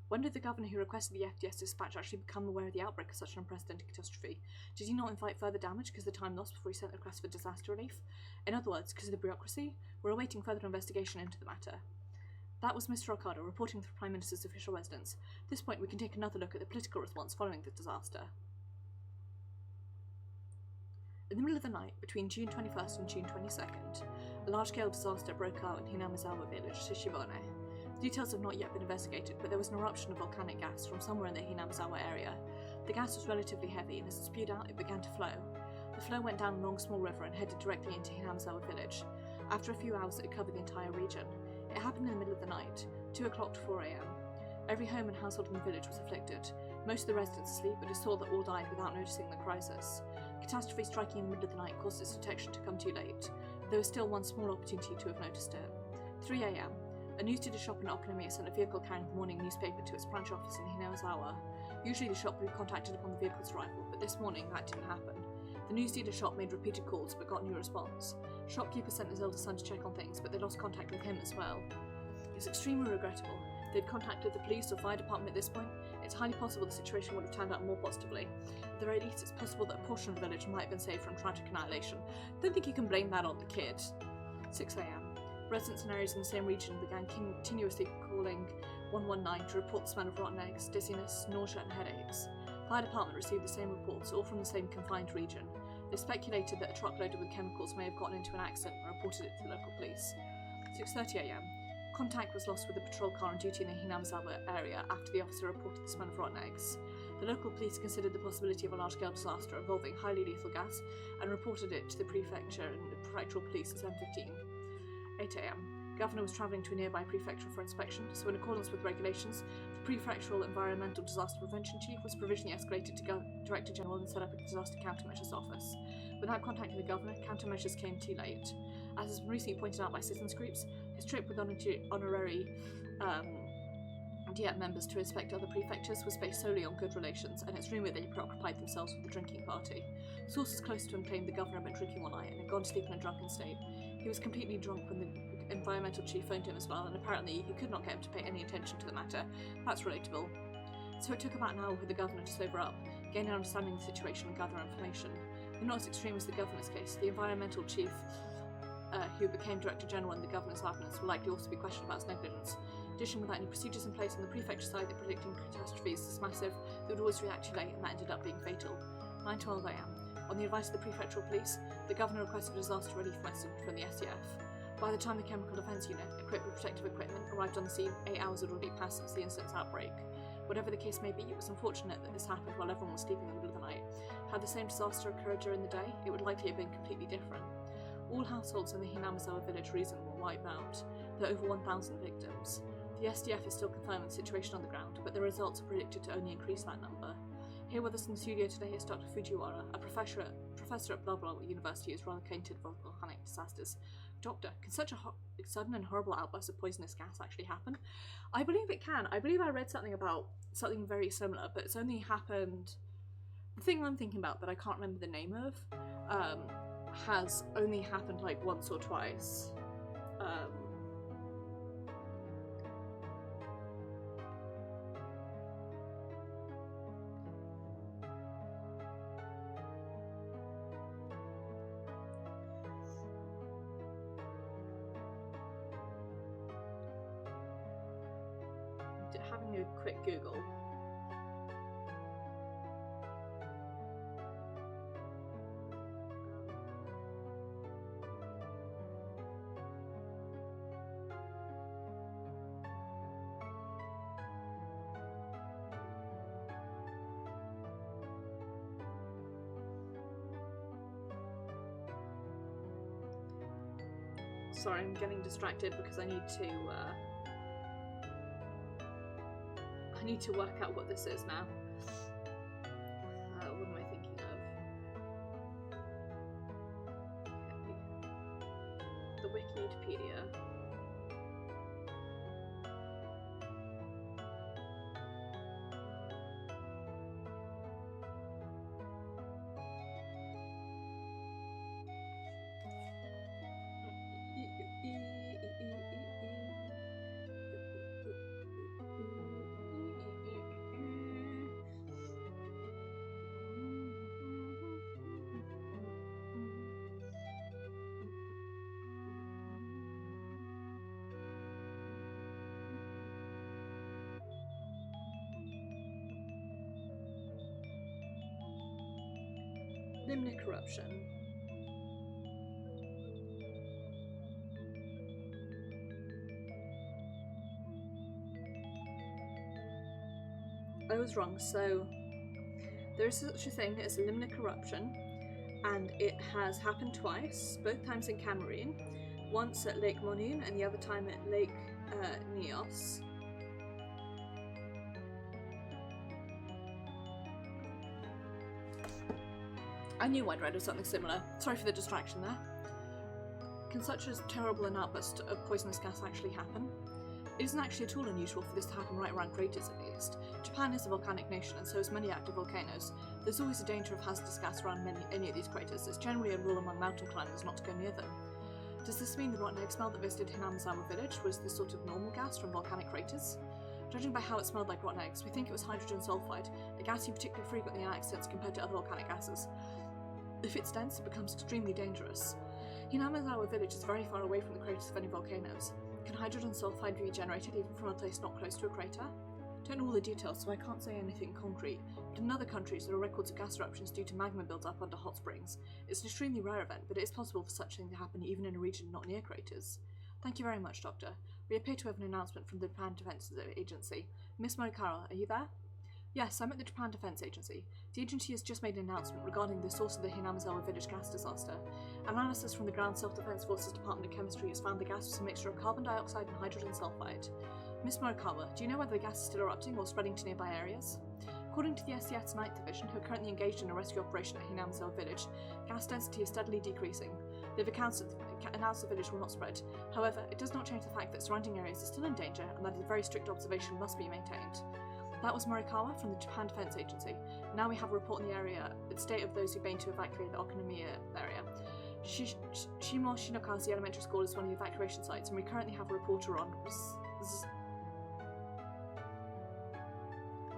When did the governor who requested the FDS dispatch actually become aware of the outbreak of such an unprecedented catastrophe? Did he not invite further damage because of the time lost before he sent the request for disaster relief? In other words, because of the bureaucracy? We're awaiting further investigation into the matter. That was Mr. Okada reporting from the Prime Minister's official residence. At this point, we can take another look at the political response following the disaster. In the middle of the night, between June 21st and June 22nd, a large-scale disaster broke out in Hinamizawa village, Shishibone. The details have not yet been investigated, but there was an eruption of volcanic gas from somewhere in the Hinamizawa area. The gas was relatively heavy, and as it spewed out, it began to flow. The flow went down a long, small river and headed directly into Hinamizawa village. After a few hours, it covered the entire region. It happened in the middle of the night, 2 o'clock to 4 a.m. Every home and household in the village was afflicted. Most of the residents asleep, but it saw that all died without noticing the crisis. Catastrophe striking in the middle of the night caused its detection to come too late. There was still one small opportunity to have noticed it. 3 a.m. A newsdealer shop in Okonomiya sent a vehicle carrying the morning newspaper to its branch office in Hinamizawa. Usually the shop would be contacted upon the vehicle's arrival, but this morning that didn't happen. The newsdealer shop made repeated calls but got no response. Shopkeeper sent his eldest son to check on things, but they lost contact with him as well. It's extremely regrettable. If they'd contacted the police or fire department at this point, it's highly possible the situation would have turned out more positively. At the very least, it's possible that a portion of the village might have been saved from tragic annihilation. Don't think you can blame that on the kid. 6 a.m. Residents in areas in the same region began continuously calling 119 to report the smell of rotten eggs, dizziness, nausea and headaches. Fire department received the same reports, all from the same confined region. They speculated that a truck loaded with chemicals may have gotten into an accident and reported it to the local police. 6:30 a.m. Contact was lost with a patrol car on duty in the Hinamizawa area after the officer reported the smell of rotten eggs. The local police considered the possibility of a large-scale disaster involving highly lethal gas and reported it to the prefecture and the prefectural police at 10:15. 8 a.m. Governor was travelling to a nearby prefecture for inspection, so in accordance with regulations, the prefectural environmental disaster prevention chief was provisionally escalated to Director General and set up a disaster countermeasures office. Without contacting the governor, countermeasures came too late. As has been recently pointed out by citizens groups, his trip with honorary Diet members to inspect other prefectures was based solely on good relations, and it's rumoured that he preoccupied themselves with the drinking party. Sources close to him claimed the governor had been drinking one night and had gone to sleep in a drunken state. He was completely drunk when the environmental chief phoned him as well, and apparently he could not get him to pay any attention to the matter. That's relatable. So it took about an hour for the governor to sober up, gain an understanding of the situation and gather information. But not as extreme as the governor's case. The environmental chief, who became Director General in the governor's absence, will likely also be questioned about his negligence. In addition, without any procedures in place on the prefecture side that predicting catastrophes is massive, they would always react too late, and that ended up being fatal. 9:12 a.m. On the advice of the prefectural police, the governor requested a disaster relief message from the SDF. By the time the Chemical Defence Unit, equipped with protective equipment, arrived on the scene, 8 hours had already passed since the incident's outbreak. Whatever the case may be, it was unfortunate that this happened while everyone was sleeping in the middle of the night. Had the same disaster occurred during the day, it would likely have been completely different. All households in the Hinamizawa village region were wiped out. There are over 1,000 victims. The SDF is still confirming the situation on the ground, but the results are predicted to only increase that number. Here with us in the studio today is Dr. Fujiwara, a professor at blah blah University who's rather acquainted with volcanic disasters. Doctor, can such a sudden and horrible outburst of poisonous gas actually happen? I believe it can. I believe I read something about something very similar, but it's only happened... The thing I'm thinking about that I can't remember the name of has only happened like once or twice. Having a quick Google. Sorry, I'm getting distracted because I need to work out what this is now. What am I thinking of? The Wikipedia. Limnic corruption. I was wrong, so there is such a thing as limnic corruption, and it has happened twice, both times in Cameroon, once at Lake Monoun and the other time at Lake Nios. I knew I'd read of something similar. Sorry for the distraction there. Can such a terrible an outburst of poisonous gas actually happen? It isn't actually at all unusual for this to happen right around craters, at least. Japan is a volcanic nation, and so is many active volcanoes. There's always a danger of hazardous gas around any of these craters. It's generally a rule among mountain climbers not to go near them. Does this mean the rotten egg smell that visited Hinamizawa village was the sort of normal gas from volcanic craters? Judging by how it smelled like rotten eggs, we think it was hydrogen sulfide, a gas you particularly frequently in accidents compared to other volcanic gases. If it's dense, it becomes extremely dangerous. Hinamizawa village is very far away from the craters of any volcanoes. Can hydrogen sulfide be generated even from a place not close to a crater? Don't know all the details, so I can't say anything concrete, but in other countries there are records of gas eruptions due to magma build-up under hot springs. It's an extremely rare event, but it is possible for such a thing to happen even in a region not near craters. Thank you very much, Doctor. We appear to have an announcement from the Japan Defense Agency. Miss Morikawa, are you there? Yes, I'm at the Japan Defense Agency. The agency has just made an announcement regarding the source of the Hinamizawa village gas disaster. Analysis from the Ground Self-Defense Forces Department of Chemistry has found the gas was a mixture of carbon dioxide and hydrogen sulfide. Miss Morikawa, do you know whether the gas is still erupting or spreading to nearby areas? According to the SDF's 9th Division, who are currently engaged in a rescue operation at Hinamizawa village, gas density is steadily decreasing. They've announced the village will not spread. However, it does not change the fact that surrounding areas are still in danger and that a very strict observation must be maintained. That was Morikawa from the Japan Defense Agency. Now we have a report in the area, the state of those who've been to evacuate the Okonomiya area. Shimo Shinokaze Elementary School is one of the evacuation sites, and we currently have a reporter on.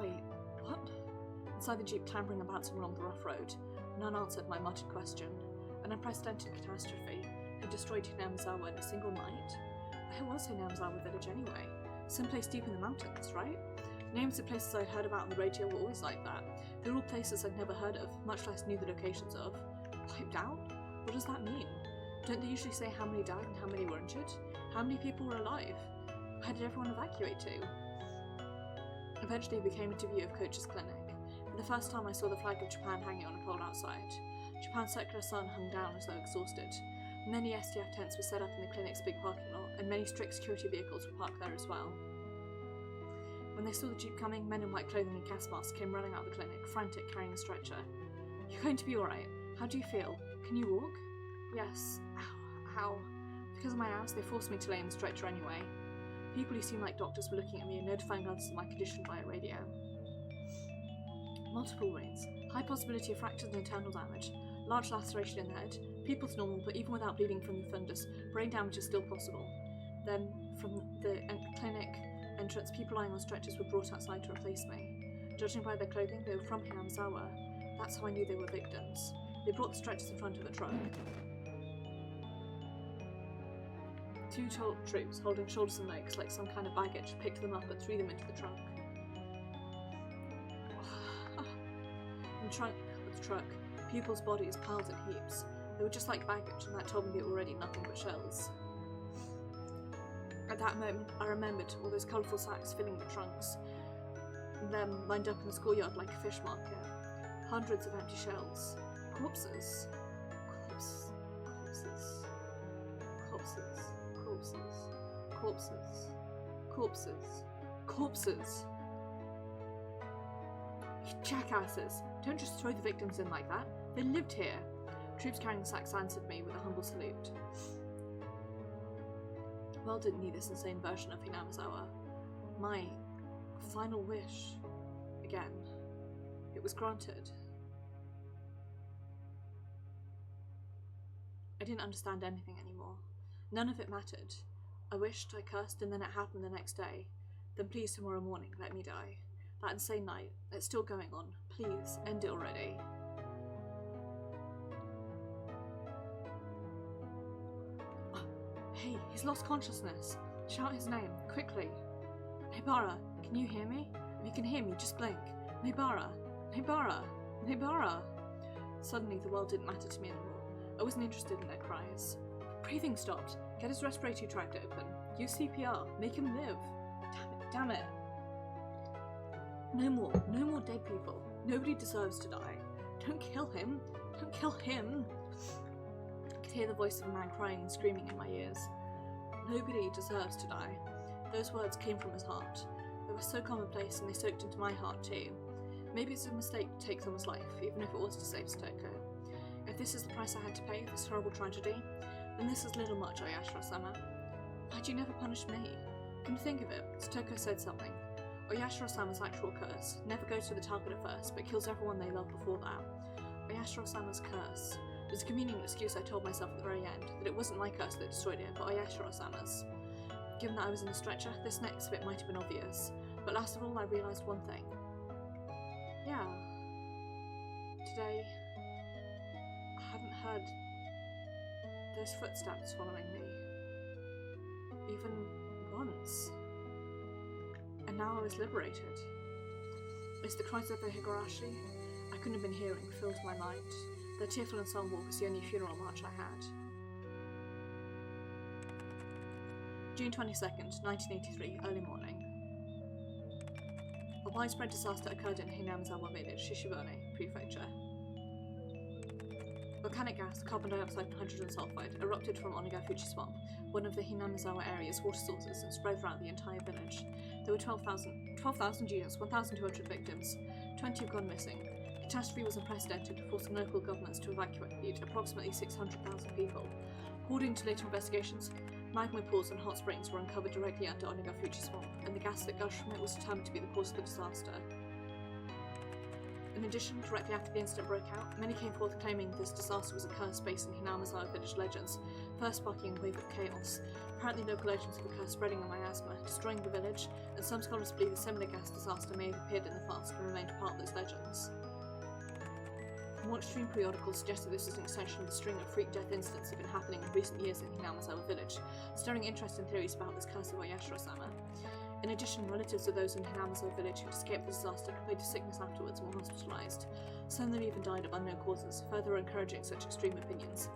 Wait, what? Inside the jeep, clambering and bouncing along the rough road. None answered my muttered question. An unprecedented catastrophe had destroyed Hinamizawa in a single night? Where was Hinamizawa village anyway? Someplace deep in the mountains, right? Names of places I'd heard about on the radio were always like that. They were all places I'd never heard of, much less knew the locations of. Wiped out? What does that mean? Don't they usually say how many died and how many were injured? How many people were alive? Where did everyone evacuate to? Eventually we came into view of Coach's clinic. For the first time I saw the flag of Japan hanging on a pole outside. Japan's circular sun hung down as though exhausted. Many SDF tents were set up in the clinic's big parking lot, and many strict security vehicles were parked there as well. When they saw the jeep coming, men in white clothing and gas masks came running out of the clinic, frantic, carrying a stretcher. "You're going to be alright. How do you feel? Can you walk?" "Yes." Ow. Because of my ass, they forced me to lay in the stretcher anyway. People who seemed like doctors were looking at me and notifying others of my condition via radio. Multiple wounds, high possibility of fractures and internal damage, large laceration in the head, pupils normal, but even without bleeding from the fundus, brain damage is still possible. Then, from the clinic entrance, people lying on stretchers were brought outside to replace me. Judging by their clothing, they were from Hinamizawa. That's how I knew they were victims. They brought the stretchers in front of a truck. Two troops, holding shoulders and legs like some kind of baggage, picked them up and threw them into the trunk. In the trunk of the truck, people's bodies piled in heaps. They were just like baggage, and that told me they were already nothing but shells. At that moment, I remembered all those colourful sacks filling the trunks, and them lined up in the schoolyard like a fish market. Hundreds of empty shells. Corpses. Corpses. You jackasses! Don't just throw the victims in like that. They lived here. Troops carrying the sacks answered me with a humble salute. Well, didn't need this insane version of Hinamizawa. My final wish. Again. It was granted. I didn't understand anything anymore. None of it mattered. I wished, I cursed, and then it happened the next day. Then please, tomorrow morning, let me die. That insane night, it's still going on. Please, end it already. Hey, he's lost consciousness. Shout his name, quickly. Nebara, can you hear me? If you can hear me, just blink. Nebara, Nebara, Nebara. Suddenly, the world didn't matter to me anymore. I wasn't interested in their cries. Breathing stopped. Get his respiratory tract open. Use CPR. Make him live. Damn it. No more dead people. Nobody deserves to die. Don't kill him. Don't kill him. I could hear the voice of a man crying and screaming in my ears. Nobody deserves to die. Those words came from his heart. They were so commonplace and they soaked into my heart too. Maybe it's a mistake to take someone's life, even if it was to save Stoko. If this is the price I had to pay, this horrible tragedy, then this is little much, Oyashiro-sama. Why'd you never punish me? Come to think of it, Stoko said something. Oyashiro-sama's actual curse never goes to the target at first, but kills everyone they love before that. Oyashiro-sama's curse. There's a convenient excuse I told myself at the very end, that it wasn't my curse that destroyed it, but Oyashiro-sama's. Given that I was in the stretcher, this next bit might have been obvious, but last of all I realised one thing. Yeah. Today, I hadn't heard those footsteps following me. Even once. And now I was liberated. It's the cries of the Higurashi I couldn't have been hearing filled my mind. Their tearful ensemble was the only funeral march I had. June 22nd, 1983, early morning. A widespread disaster occurred in Hinamizawa village, Shishibone Prefecture. Volcanic gas, carbon dioxide and hydrogen sulfide erupted from Onigafuchi Swamp, one of the Hinamizawa area's water sources, and spread throughout the entire village. There were 12,000 units, 1,200 victims, 20 have gone missing. The catastrophe was unprecedented, forcing local governments to evacuate approximately 600,000 people. According to later investigations, magma pools and hot springs were uncovered directly under Onigafuchi Swamp, and the gas that gushed from it was determined to be the cause of the disaster. In addition, directly after the incident broke out, many came forth claiming this disaster was a curse based on Hinamizawa village legends, first sparking a wave of chaos. Apparently local legends of the curse spreading on miasma, destroying the village, and some scholars believe a similar gas disaster may have appeared in the past and remained part of those legends. More extreme periodicals suggested this was an extension of the string of freak death incidents that have been happening in recent years in Hinamizawa village, stirring interest in theories about this curse of Oyashiro-sama. In addition, relatives of those in Hinamizawa village who'd escaped the disaster complained of sickness afterwards and were hospitalised. Some of them even died of unknown causes, further encouraging such extreme opinions.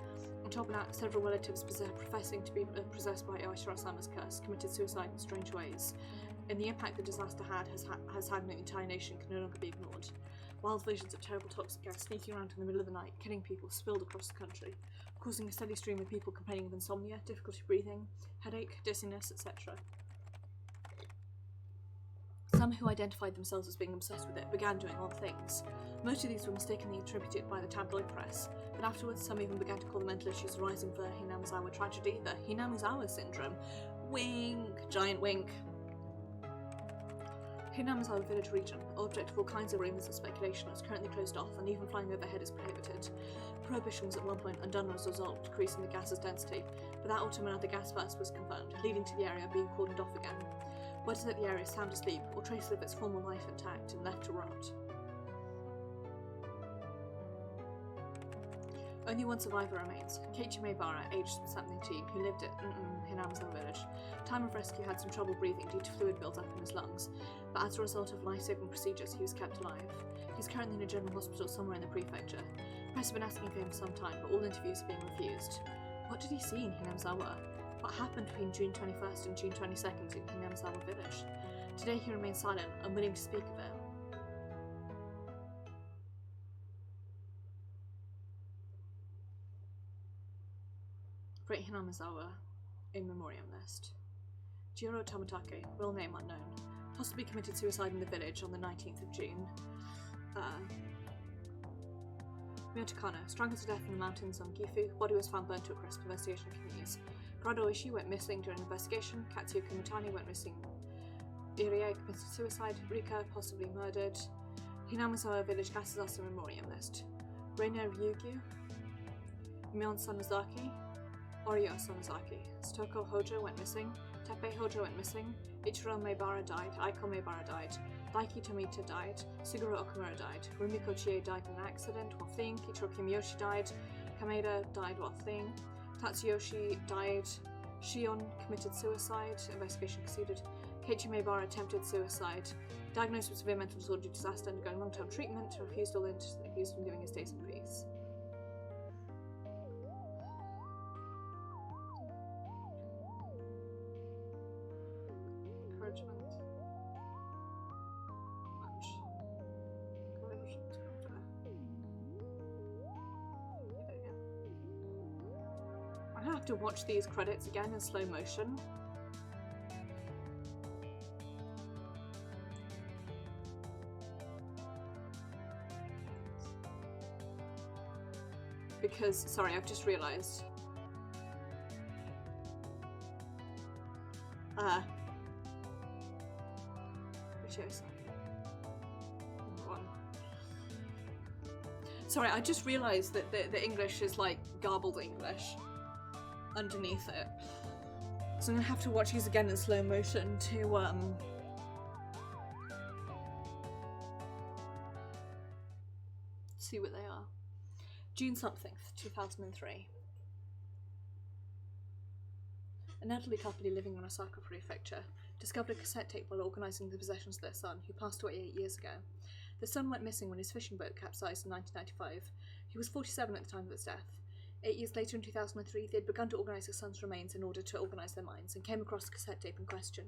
On top of that, several relatives professing to be possessed by Oyashiro-sama's curse committed suicide in strange ways, and the impact the disaster has had on the entire nation can no longer be ignored. Wild visions of terrible toxic gas sneaking around in the middle of the night, killing people, spilled across the country. Of causing a steady stream of people complaining of insomnia, difficulty breathing, headache, dizziness, etc. Some who identified themselves as being obsessed with it began doing odd things. Most of these were mistakenly attributed by the tabloid press, but afterwards some even began to call the mental issues arising for the Hinamizawa tragedy the Hinamizawa syndrome. Wink! Giant wink. Hinamizawa village region, object of all kinds of rumours and speculation, is currently closed off, and even flying overhead is prohibited. Prohibition was at one point undone as a result of decreasing the gas's density, but that autumn another gas burst was confirmed, leading to the area being cordoned off again. Word is that the area is sound asleep, or traces of its former life intact and left to rot. Only one survivor remains, Keiichi Maebara, aged 17, who lived at Hinamizawa village. Time of rescue had some trouble breathing due to fluid build-up in his lungs, but as a result of life-saving procedures he was kept alive. He's currently in a general hospital somewhere in the prefecture. Press have been asking for him for some time, but all interviews are being refused. What did he see in Hinamizawa? What happened between June 21st and June 22nd in Hinamizawa village? Today he remains silent, unwilling to speak of it. Great Hinamizawa in memoriam list. Jiro Tamatake, real name unknown. Possibly committed suicide in the village on the 19th of June. Miyotakano, strangled to death in the mountains on Gifu. Body was found burnt to a crisp. Investigation continues. Gradoishi went missing during investigation. Katsuya Kumatani went missing. Irie committed suicide. Rika possibly murdered. Hinamizawa village gas disaster memoriam list. Reina Ryugyu. Mion Sanozaki. Oryo Sanozaki. Stoko Hojo went missing. Teppei Hojo went missing. Ichiro Maebara died. Aiko Maebara died. Daiki Tomita died. Suguru Okamura died. Rumiko Chie died in an accident while fleeing. Ichiro Kimiyoshi died. Kameda died while fleeing. Tatsuyoshi died. Shion committed suicide. Investigation proceeded. Keiichi Maebara attempted suicide. Diagnosed with severe mental disorder due to disaster, undergoing long-term treatment. Refused all interest accused from giving his days in peace. Encouragement. I have to watch these credits again in slow motion. Because, sorry, I've just realised. Sorry, I just realised that the English is like garbled English underneath it. So I'm gonna have to watch these again in slow motion to see what they are. June something, 2003. An elderly couple living in Osaka Prefecture discovered a cassette tape while organising the possessions of their son, who passed away 8 years ago. The son went missing when his fishing boat capsized in 1995. He was 47 at the time of his death. 8 years later, in 2003, they'd begun to organise his son's remains in order to organise their minds, and came across the cassette tape in question.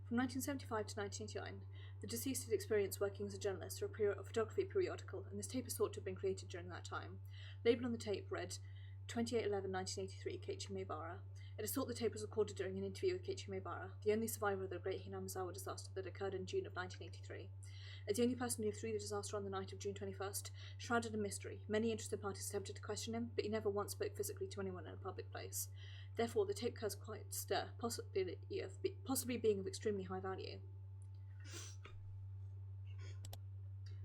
From 1975 to 1989, the deceased had experienced working as a journalist for a photography periodical, and this tape is thought to have been created during that time. Labelled on the tape read 28/11/1983, Keiichi Maebara. It is thought the tape was recorded during an interview with Keiichi Maebara, the only survivor of the Great Hinamizawa disaster that occurred in June of 1983. As the only person who lived through the disaster on the night of June 21st, shrouded in mystery, many interested parties attempted to question him, but he never once spoke physically to anyone in a public place. Therefore, the tape caused quite stir, possibly being of extremely high value.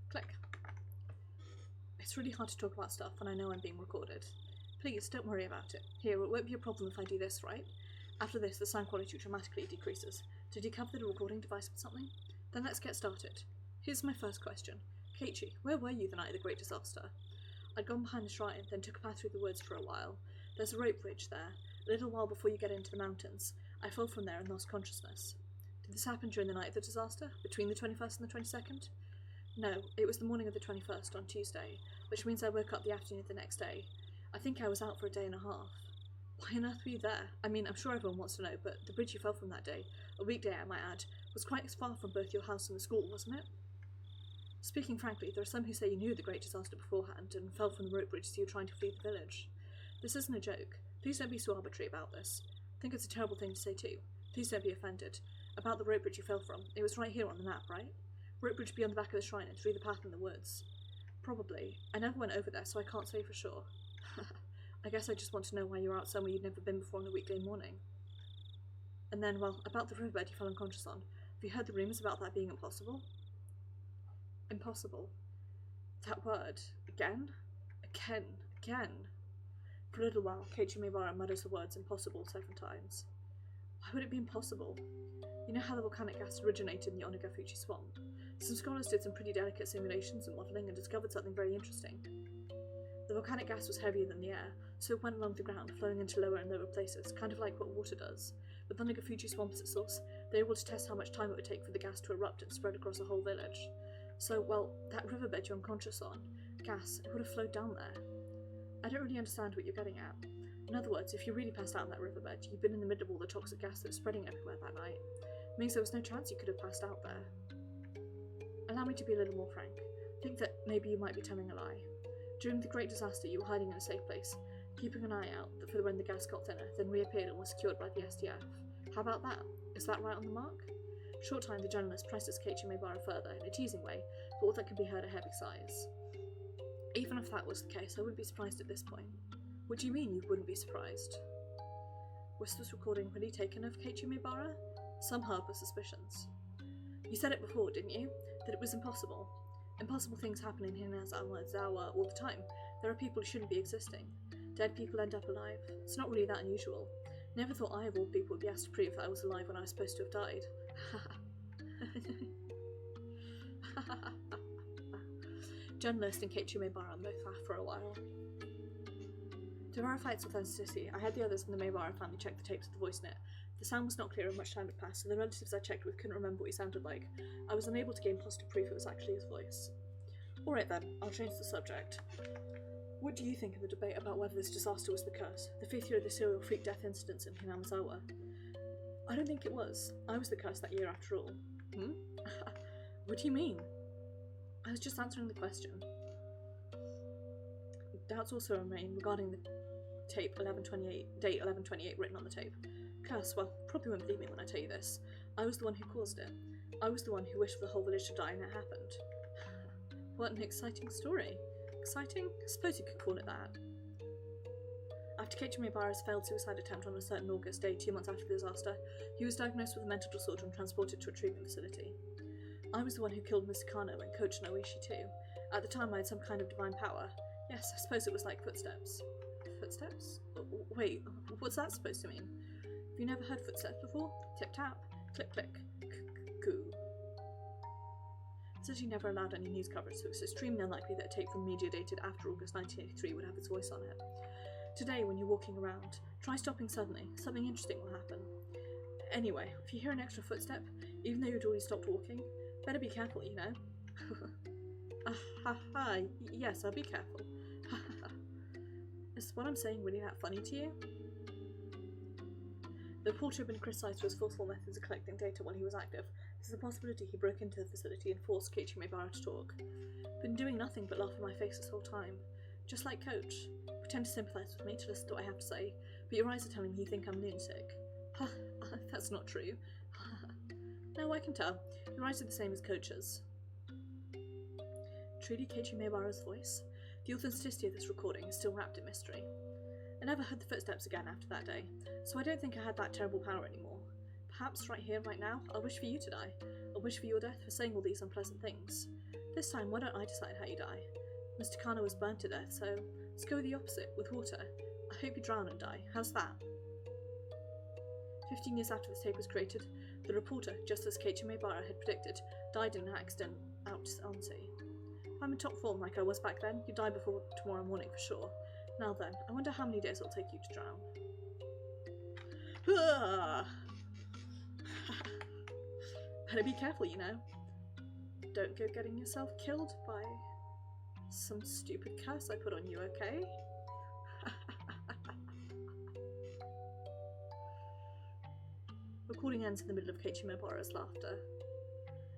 Click. It's really hard to talk about stuff, and I know I'm being recorded. Please, don't worry about it. Here, it won't be a problem if I do this, right? After this, the sound quality dramatically decreases. Did you cover the recording device with something? Then let's get started. Here's my first question. Keiichi, where were you the night of the great disaster? I'd gone behind the shrine, then took a path through the woods for a while. There's a rope bridge there. A little while before you get into the mountains. I fell from there and lost consciousness. Did this happen during the night of the disaster? Between the 21st and the 22nd? No, it was the morning of the 21st, on Tuesday, which means I woke up the afternoon of the next day. I think I was out for a day and a half. Why on earth were you there? I mean, I'm sure everyone wants to know, but the bridge you fell from that day, a weekday I might add, was quite as far from both your house and the school, wasn't it? Speaking frankly, there are some who say you knew the great disaster beforehand and fell from the rope bridge as you were trying to flee the village. This isn't a joke. Please don't be so arbitrary about this. I think it's a terrible thing to say too. Please don't be offended. About the rope bridge you fell from, it was right here on the map, right? Rope bridge beyond the back of the shrine and through the path in the woods. Probably. I never went over there, so I can't say for sure. I guess I just want to know why you're out somewhere you'd never been before on a weekday morning. And then, well, about the riverbed you fell unconscious on. Have you heard the rumours about that being impossible? Impossible. That word. Again? Again. For a little while, Keiichi mutters the words impossible 7 times. Why would it be impossible? You know how the volcanic gas originated in the Onagafuchi swamp? Some scholars did some pretty delicate simulations and modelling and discovered something very interesting. The volcanic gas was heavier than the air, so it went along the ground, flowing into lower and lower places, kind of like what water does. With the Onagafuchi swamp as its source, they were able to test how much time it would take for the gas to erupt and spread across the whole village. So, well, that riverbed you're unconscious on, gas, it would have flowed down there. I don't really understand what you're getting at. In other words, if you really passed out on that riverbed, you've been in the middle of all the toxic gas that was spreading everywhere that night. It means there was no chance you could have passed out there. Allow me to be a little more frank. Think that maybe you might be telling a lie. During the Great Disaster, you were hiding in a safe place, keeping an eye out for when the gas got thinner, then reappeared and was secured by the SDF. How about that? Is that right on the mark? Short time, the journalist presses Keiichi further, in a teasing way, but all that could be heard are heavy sighs. Even if that was the case, I wouldn't be surprised at this point. What do you mean you wouldn't be surprised? Was this recording really taken of Keiichi Maebara? Some harbor suspicions. You said it before, didn't you? That it was impossible. Impossible things happen in Hinazawa all the time. There are people who shouldn't be existing. Dead people end up alive. It's not really that unusual. Never thought I, of all people, would be asked to prove that I was alive when I was supposed to have died. Journalist and Keiichi Maebara both laughed for a while. To verify its authenticity, I had the others in the Maebara family check the tapes of the voice net. The sound was not clear and much time had passed, so the relatives I checked with couldn't remember what he sounded like. I was unable to gain positive proof it was actually his voice. Alright then, I'll change the subject. What do you think of the debate about whether this disaster was the curse, the fifth year of the serial freak death incidents in Hinazawa? I don't think it was. I was the curse that year after all. What do you mean? I was just answering the question. Doubts also remain regarding the tape 11/28, date 11/28 written on the tape. Curse, well, probably won't believe me when I tell you this. I was the one who caused it. I was the one who wished for the whole village to die and it happened. What an exciting story. Exciting? I suppose you could call it that. After Keiichi Maebara's failed suicide attempt on a certain August day 2 months after the disaster, he was diagnosed with a mental disorder and transported to a treatment facility. I was the one who killed Mr. Kano and Coach Noishi too. At the time I had some kind of divine power. Yes, I suppose it was like footsteps. Footsteps? Wait, what's that supposed to mean? Have you never heard footsteps before? Tip-tap, click-click, coo. It says you never allowed any news coverage, so it's extremely unlikely that a tape from media dated after August 1983 would have its voice on it. Today, when you're walking around, try stopping suddenly. Something interesting will happen. Anyway, if you hear an extra footstep, even though you'd already stopped walking, better be careful, you know. Yes, I'll be careful. Is what I'm saying really that funny to you? The reporter had been criticised for his forceful methods of collecting data while he was active. There's a possibility he broke into the facility and forced Keiichi Maebara to talk. Been doing nothing but laugh in my face this whole time. Just like Coach. Pretend to sympathise with me, to listen to what I have to say, but your eyes are telling me you think I'm lunatic. That's not true. No, I can tell. Your eyes are the same as Coach's. Truly Keiichi Maebara's voice? The authenticity of this recording is still wrapped in mystery. I never heard the footsteps again after that day, so I don't think I had that terrible power anymore. Perhaps right here, right now, I'll wish for you to die. I'll wish for your death for saying all these unpleasant things. This time, why don't I decide how you die? Mr. Kano was burned to death, so let's go with the opposite, with water. I hope you drown and die. How's that? 15 years after this tape was created, the reporter, just as Keiichi Maebara had predicted, died in an accident out on sea. If I'm in top form like I was back then, you'd die before tomorrow morning for sure. Now then, I wonder how many days it'll take you to drown. Better be careful, you know. Don't go getting yourself killed by some stupid curse I put on you, okay? Recording ends in the middle of Keiichi Maebara's laughter.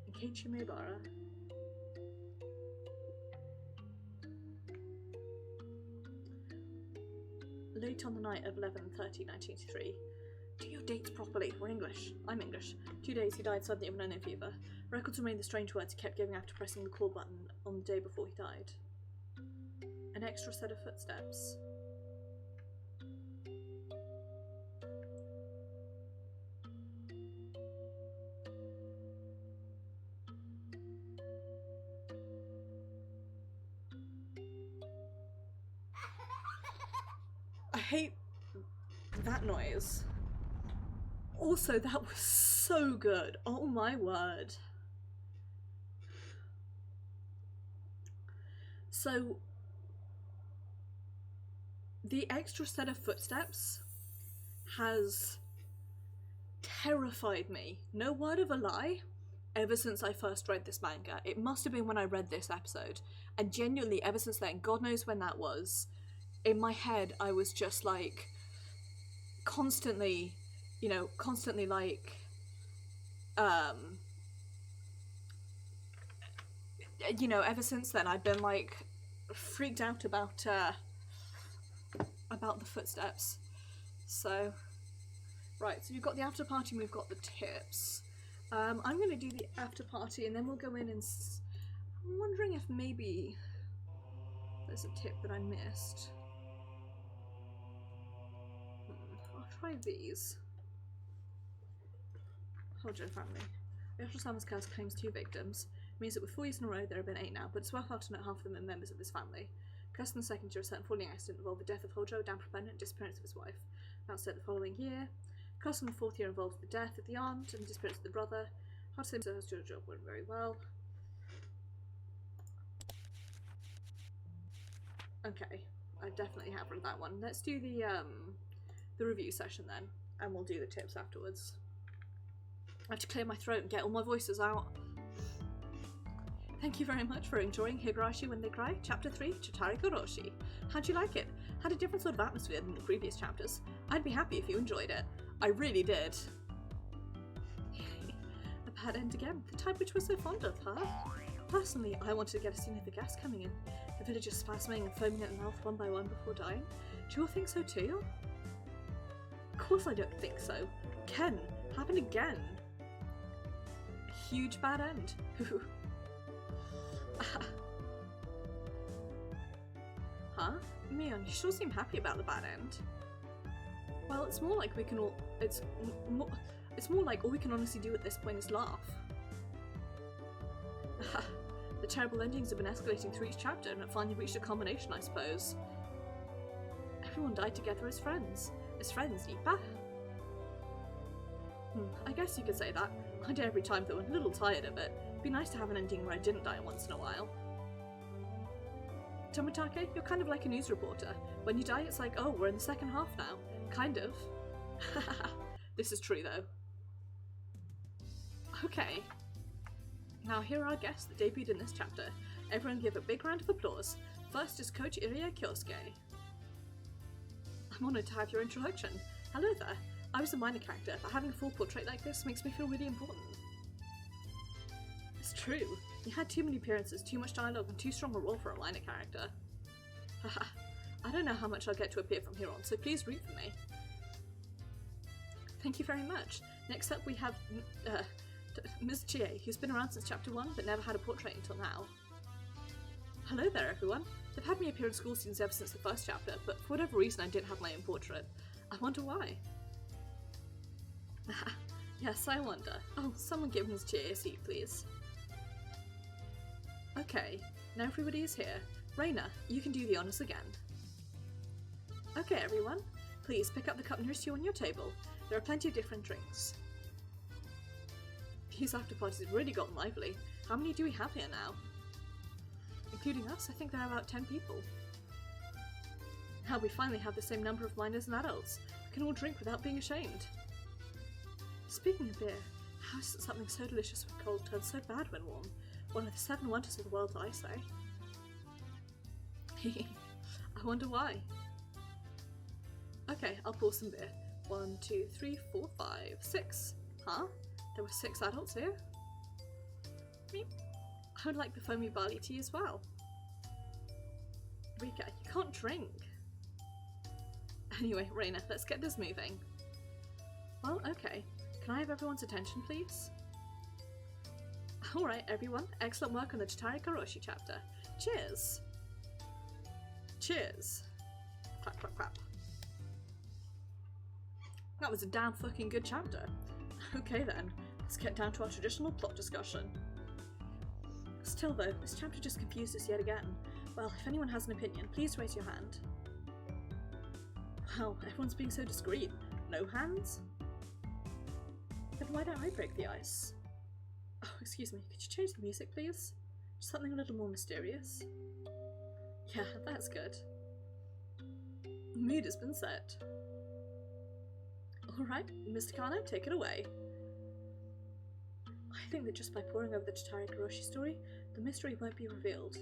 And Keiichi Maebara late on the night of 11/30/1983. Do your dates properly. We're English. I'm English. 2 days he died suddenly of an unknown fever. Records remain the strange words he kept giving after pressing the call button on the day before he died. An extra set of footsteps. I hate that noise. Also, that was so good. Oh my word. So, the extra set of footsteps has terrified me, no word of a lie, ever since I first read this manga. It must have been when I read this episode, and genuinely ever since then, God knows when that was, in my head I was just like constantly like ever since then I've been like freaked out about the footsteps. So right, so we've got the after party and we've got the tips. I'm going to do the after party and then we'll go in and I'm wondering if maybe there's a tip that I missed. I'll try these. Hojo family. The After Summer's curse claims 2 victims. It means that with 4 years in a row there have been 8 now, but it's worth to note half of them are members of this family. Curse in the second year, a certain falling accident involved the death of Hojo, down proponent, and disappearance of his wife. Announced the following year. Curse in the 4th year involves the death of the aunt and the disappearance of the brother. Hard to say so Jojo went very well. Okay, I definitely have read that one. Let's do the review session then, and we'll do the tips afterwards. I have to clear my throat and get all my voices out. Thank you very much for enjoying Higurashi When They Cry, Chapter 3, Tatarigoroshi. How'd you like it? Had a different sort of atmosphere than the previous chapters. I'd be happy if you enjoyed it. I really did. A bad end again, the type which we're so fond of, huh? Personally, I wanted to get a scene of the gas coming in, the villagers spasming and foaming at the mouth one by one before dying. Do you all think so too? Of course I don't think so. Ken, happened again. A huge bad end. Huh? Mion, you sure seem happy about the bad end. Well, it's more like we can all. It's more like all we can honestly do at this point is laugh. The terrible endings have been escalating through each chapter and have finally reached a culmination, I suppose. Everyone died together as friends. As friends, Nipa? I guess you could say that. I do every time though, I'm a little tired of it. It'd be nice to have an ending where I didn't die once in a while. Tomitake, you're kind of like a news reporter. When you die, it's like, oh, we're in the second half now. Kind of. This is true though. Okay. Now here are our guests that debuted in this chapter. Everyone give a big round of applause. First is Coach Irie Kyosuke. I'm honoured to have your introduction. Hello there. I was a minor character, but having a full portrait like this makes me feel really important. It's true. You had too many appearances, too much dialogue, and too strong a role for a minor character. Haha. I don't know how much I'll get to appear from here on, so please root for me. Thank you very much. Next up we have Ms. Chie, who's been around since chapter 1, but never had a portrait until now. Hello there, everyone. They've had me appear in school scenes ever since the first chapter, but for whatever reason I didn't have my own portrait. I wonder why. Yes, I wonder. Oh, someone give Ms. Chie a seat, please. Okay, now everybody is here. Reina, you can do the honours again. Okay, everyone. Please pick up the cup nearest you on your table. There are plenty of different drinks. These after parties have really gotten lively. How many do we have here now? Including us, I think there are about 10 people. Now we finally have the same number of minors and adults. We can all drink without being ashamed. Speaking of beer, how is it something so delicious when cold turns so bad when warm? One of the 7 wonders of the world, I say. I wonder why. Okay, I'll pour some beer. 1, 2, 3, 4, 5, 6. Huh? There were 6 adults here? I would like the foamy barley tea as well. Rika, you can't drink. Anyway, Reina, let's get this moving. Well, okay. Can I have everyone's attention, please? Alright, everyone. Excellent work on the Tatarigoroshi chapter. Cheers! Cheers! Clap, clap, clap. That was a damn fucking good chapter. Okay then, let's get down to our traditional plot discussion. Still though, this chapter just confused us yet again. Well, if anyone has an opinion, please raise your hand. Wow, everyone's being so discreet. No hands? Then why don't I break the ice? Oh, excuse me, could you change the music, please? Just something a little more mysterious. Yeah, that's good. The mood has been set. Alright, Mr. Kano, take it away. I think that just by poring over the Tatarigoroshi story, the mystery won't be revealed.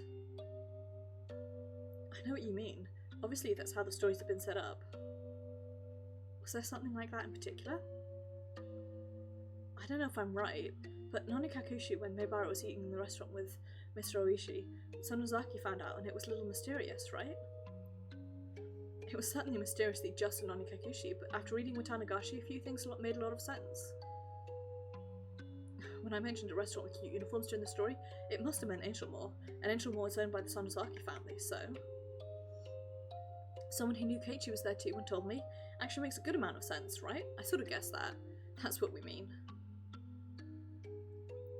I know what you mean. Obviously that's how the stories have been set up. Was there something like that in particular? I don't know if I'm right, but Nani Kakushi, when Maebara was eating in the restaurant with Mr. Oishi, Sonozaki found out and it was a little mysterious, right? It was certainly mysteriously just a Nani Kakushi, but after reading Watanagashi, a few things made a lot of sense. When I mentioned a restaurant with cute uniforms during the story, it must have meant Angelmore, and Angelmore is owned by the Sonozaki family, so... Someone who knew Keiichi was there too and told me actually makes a good amount of sense, right? I sort of guessed that. That's what we mean.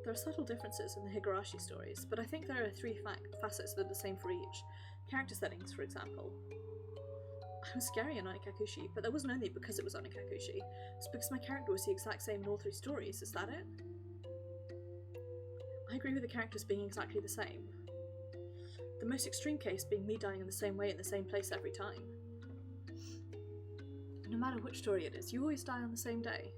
There are subtle differences in the Higurashi stories, but I think there are three facets that are the same for each. Character settings, for example. I was scary in Onikakushi, but that wasn't only because it was Onikakushi. It's because my character was the exact same in all three stories, is that it? I agree with the characters being exactly the same. The most extreme case being me dying in the same way in the same place every time. No matter which story it is, you always die on the same day.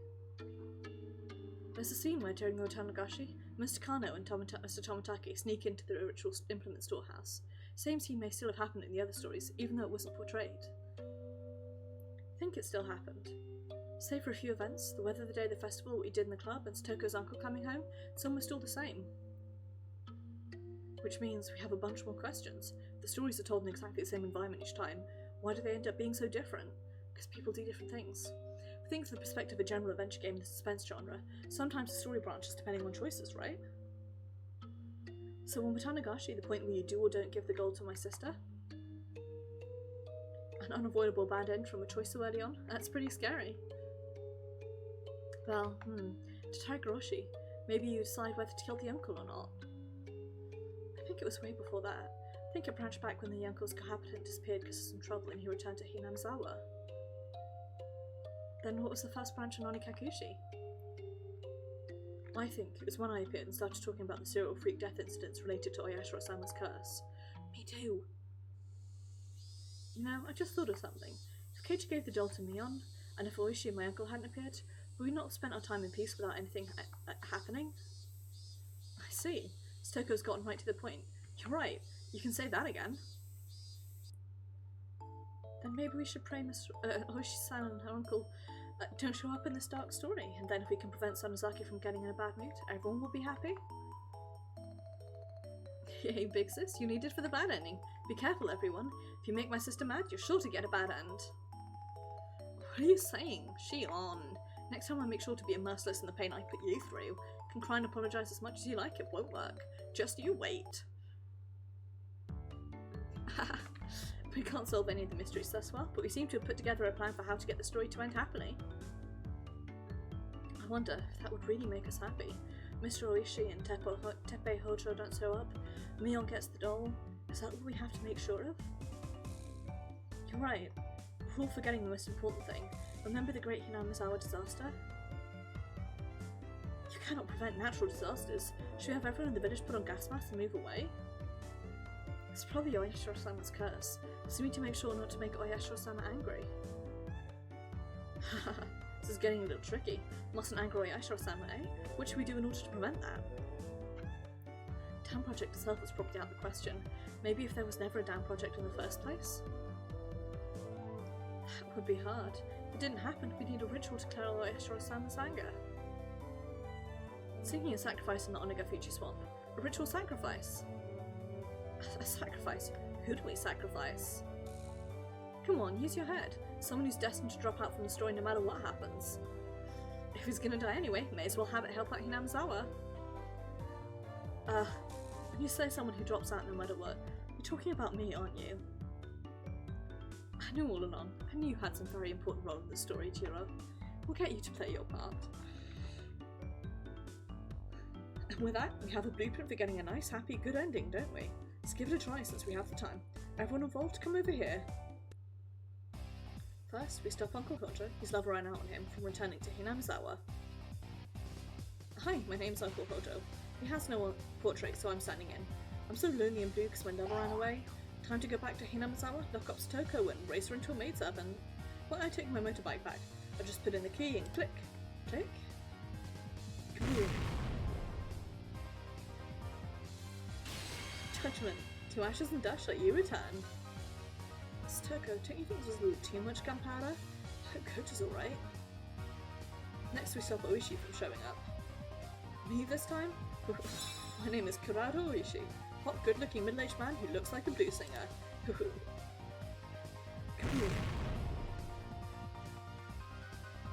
There's a scene where during the Watanagashi, Mr. Kano and Mr. Tomitaki sneak into the ritual implement storehouse. Same scene may still have happened in the other stories, even though it wasn't portrayed. I think it still happened. Save for a few events, the weather the day of the festival, what we did in the club, and Toko's uncle coming home, it's almost all the same. Which means we have a bunch more questions. The stories are told in exactly the same environment each time. Why do they end up being so different? Because people do different things. Think from the perspective of a general adventure game in the suspense genre, sometimes the story branches depending on choices, right? So on Watanagashi, the point where you do or don't give the gold to my sister? An unavoidable bad end from a choice so early on? That's pretty scary. Well, Tatarigoroshi, maybe you decide whether to kill the uncle or not. I think it was way before that. I think it branched back when the uncle's cohabitant disappeared because of some trouble and he returned to Hinamizawa. Then what was the first branch on Onikakushi? I think it was when I appeared and started talking about the serial freak death incidents related to Oyashiro-sama's curse. Me too. You know, I just thought of something. If Keiichi gave the doll to Mion, and if Oishi and my uncle hadn't appeared, would we not have spent our time in peace without anything happening? I see. Stoko's gotten right to the point. You're right. You can say that again. Then maybe we should pray Oishi-san and her uncle don't show up in this dark story, and then if we can prevent Sonozaki from getting in a bad mood, everyone will be happy. Yay, big sis, you need it for the bad ending. Be careful, everyone. If you make my sister mad, you're sure to get a bad end. What are you saying? She on. Next time I make sure to be merciless in the pain I put you through. You can cry and apologise as much as you like, it won't work. Just you wait. We can't solve any of the mysteries thus far, but we seem to have put together a plan for how to get the story to end happily. I wonder if that would really make us happy. Mr. Oishi and Teppei Hojo don't show up, Mion gets the doll. Is that what we have to make sure of? You're right. We're all forgetting the most important thing. Remember the great Hinamizawa disaster? You cannot prevent natural disasters. Should we have everyone in the village put on gas masks and move away? It's probably Oyashiro-sama's curse, so we need to make sure not to make Oyashiro-sama angry. Haha, this is getting a little tricky. Mustn't anger Oyashiro-sama, eh? What should we do in order to prevent that? Dam project itself was probably out of the question. Maybe if there was never a dam project in the first place? That would be hard. If it didn't happen, we'd need a ritual to clear Oyashiro-sama's anger. Seeking a sacrifice in the Onagafuchi swamp. A ritual sacrifice. A sacrifice? Who do we sacrifice? Come on, use your head. Someone who's destined to drop out from the story no matter what happens. If he's gonna die anyway, may as well have it help out Hinamizawa. When you say someone who drops out no matter what, you're talking about me, aren't you? I knew all along. I knew you had some very important role in the story, Chiro. We'll get you to play your part. And with that, we have a blueprint for getting a nice, happy, good ending, don't we? Let's give it a try since we have the time. Everyone involved, come over here. First, we stop Uncle Hojo, whose love ran out on him, from returning to Hinamizawa. Hi, my name's Uncle Hojo. He has no portrait, so I'm standing in. I'm so lonely and blue because my lover ran away. Time to go back to Hinamizawa, lock up Stoko, and race her into a maidservant. When I take my motorbike back, I just put in the key and click. Click? Ooh. Judgment. To ashes and dust, let you return. Stoko, don't you think there's a little too much gunpowder? I hope Coach is alright. Next we stop Oishi from showing up. Me this time? My name is Kurado Oishi. Hot, good-looking middle-aged man who looks like a blues singer. Come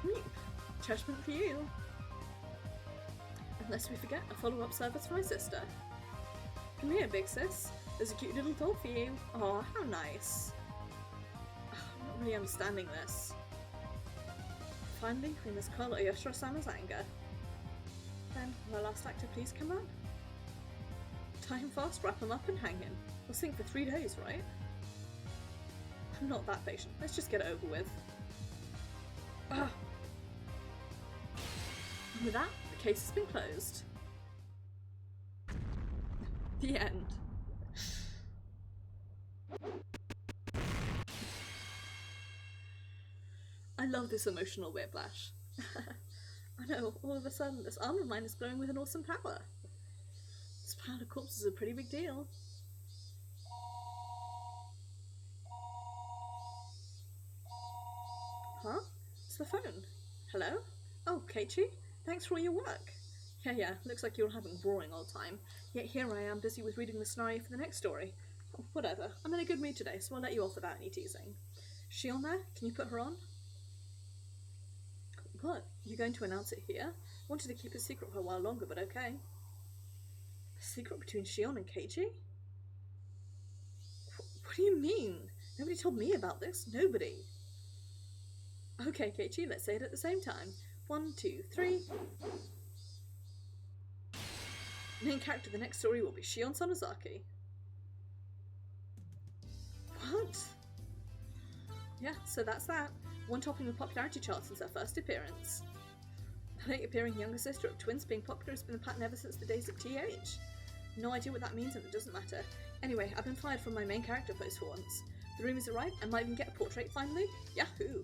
here. Judgment for you. And lest we forget, a follow-up service for my sister. Come here, big sis. There's a cute little doll for you. Aw, how nice. I'm not really understanding this. Finally, we must quell Oyashiro-sama's anger. Then, will our last actor please come on? Tie him fast, wrap him up and hang him. We'll sing for 3 days, right? I'm not that patient. Let's just get it over with. Ah. And with that, the case has been closed. The end. I love this emotional whiplash. I know, all of a sudden this arm of mine is glowing with an awesome power. This pile of corpses is a pretty big deal. Huh? It's the phone. Hello? Oh, Keiichi? Thanks for all your work. Yeah, looks like you're having a boring old time. Yet here I am busy with reading the scenario for the next story. Oh, whatever, I'm in a good mood today, so I'll let you off without any teasing. Shion there? Can you put her on? What? You going to announce it here? Wanted to keep it secret for a while longer, but okay. A secret between Shion and Keiichi? What do you mean? Nobody told me about this. Nobody. Okay, Keiichi, let's say it at the same time. 1, 2, 3. Main character of the next story will be Shion Sonozaki. What? Yeah, so that's that. One topping the popularity chart since her first appearance. The late appearing younger sister of twins being popular has been the pattern ever since the days of TH. No idea what that means and it doesn't matter. Anyway, I've been fired from my main character post for once. The rumours are right, I might even get a portrait finally. Yahoo!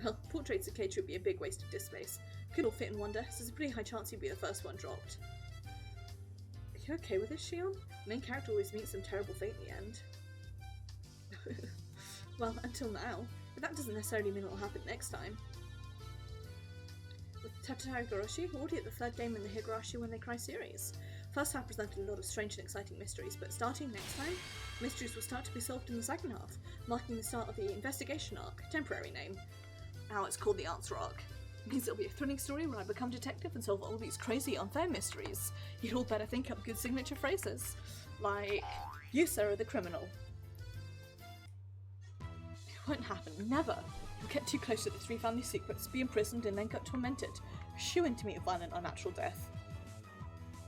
Well, portraits of Keiichi would be a big waste of disk space. Could all fit in one desk, so there's a pretty high chance he'd be the first one dropped. Are you okay with this, Shion? The main character always meets some terrible fate in the end. Well, until now. But that doesn't necessarily mean it will happen next time. With Tatarigoroshi, we're already at the 3rd game in the Higurashi When They Cry series. First half presented a lot of strange and exciting mysteries, but starting next time, mysteries will start to be solved in the second half, marking the start of the investigation arc, temporary name. Now it's called the answer arc. It means it'll be a thrilling story where I become detective and solve all these crazy, unfair mysteries. You'd all better think up good signature phrases. Like, you, sir, are the criminal. It won't happen, never. You'll get too close to the 3 family secrets, be imprisoned and then get tormented. Shoo-in to meet a violent, unnatural death.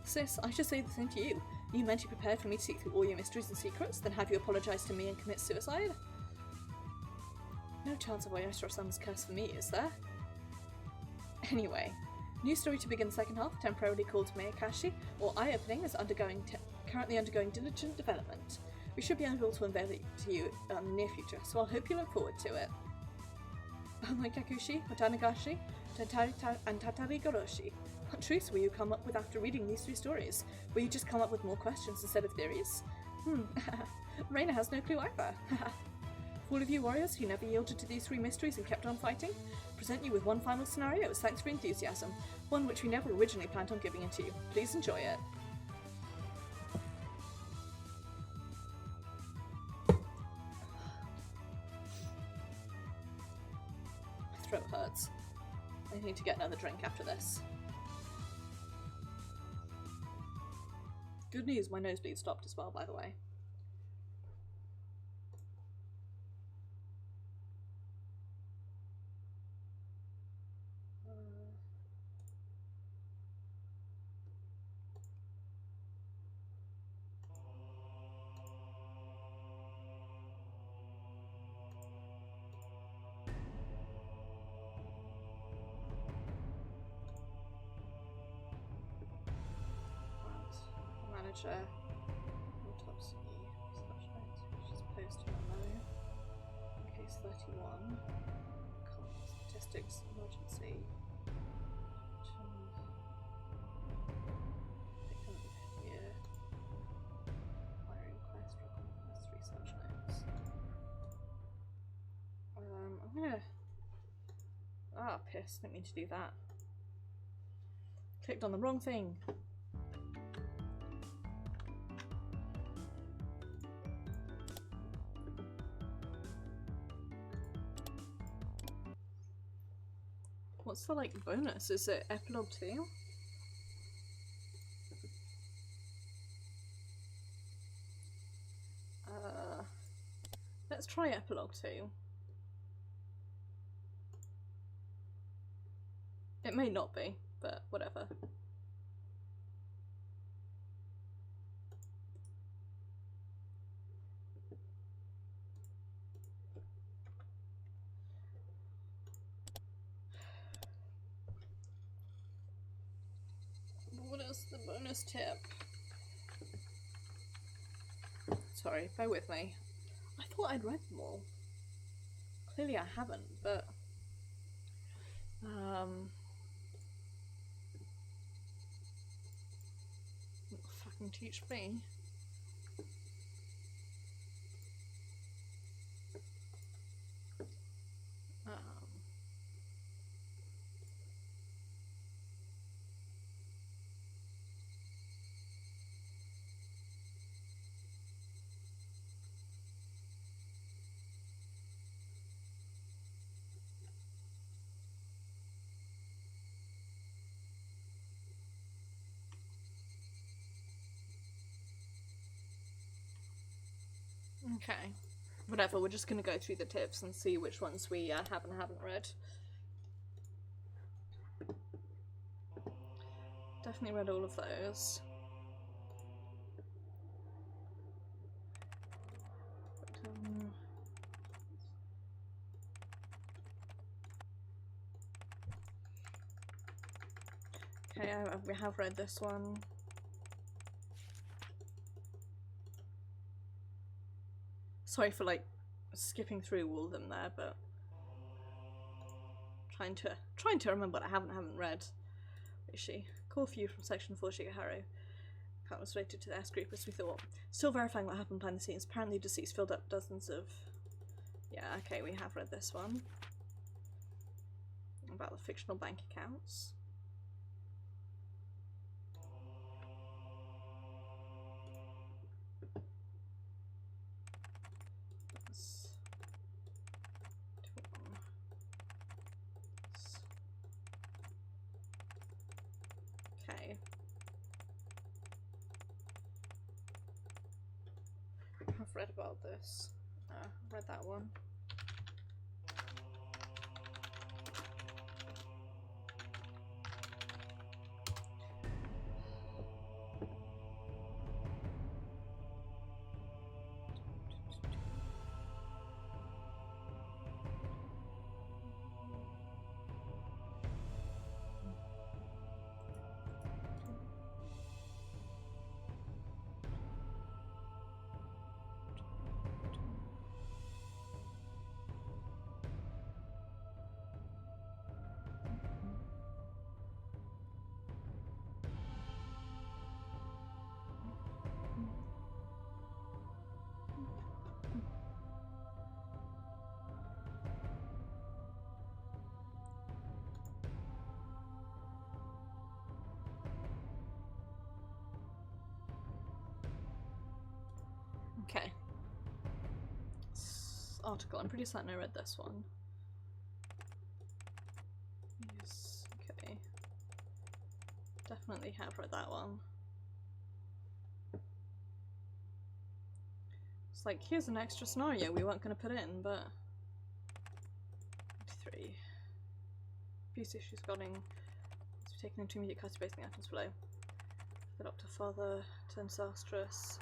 Sis, I should say the same to you. Are you mentally prepared for me to seek through all your mysteries and secrets, then have you apologise to me and commit suicide? No chance of Oyashiro-sama's curse for me, is there? Anyway, new story to begin the second half, temporarily called Meikashi, or Eye Opening, is currently undergoing diligent development. We should be able to unveil it to you in the near future, so I'll hope you look forward to it. Oh my Kakushi, Watanagashi, and Tatarigoroshi. What truths will you come up with after reading these 3 stories? Will you just come up with more questions instead of theories? Reina has no clue either. For all of you warriors who never yielded to these 3 mysteries and kept on fighting, present you with one final scenario as thanks for enthusiasm, one which we never originally planned on giving it to you. Please enjoy it. definitely need to get another drink after this. Good news, my nosebleed stopped as well, by the way. Manager, autopsy, such notes, which is post memo, case 31, statistics, emergency, here, inquiry request, request, research notes. I'm gonna. Ah, piss, didn't mean to do that. Clicked on the wrong thing. What's the like bonus? Is it epilogue 2? Let's try epilogue 2. It may not be, but whatever. What is the bonus tip? Sorry, bear with me. I thought I'd read them all. Clearly I haven't, but fucking teach me. Okay. Whatever, we're just gonna go through the tips and see which ones we have and haven't read. Definitely read all of those. Okay, we have read this one. Sorry for like skipping through all of them there, but trying to remember what I haven't read. Where is she? Call for you from section 4 Shigeharu. That was related to the S group as we thought. Still verifying what happened behind the scenes. Apparently deceased filled up dozens of... Yeah, okay, we have read this one. About the fictional bank accounts. Okay. I've read about this. I've read that one. Okay. This article, I'm pretty certain I read this one. Yes. definitely have read that one. It's like, here's an extra scenario we weren't going to put in, but... 3. Abuse issues regarding... It's taken into immediate custody based on the items below. The doctor, father, turns disastrous.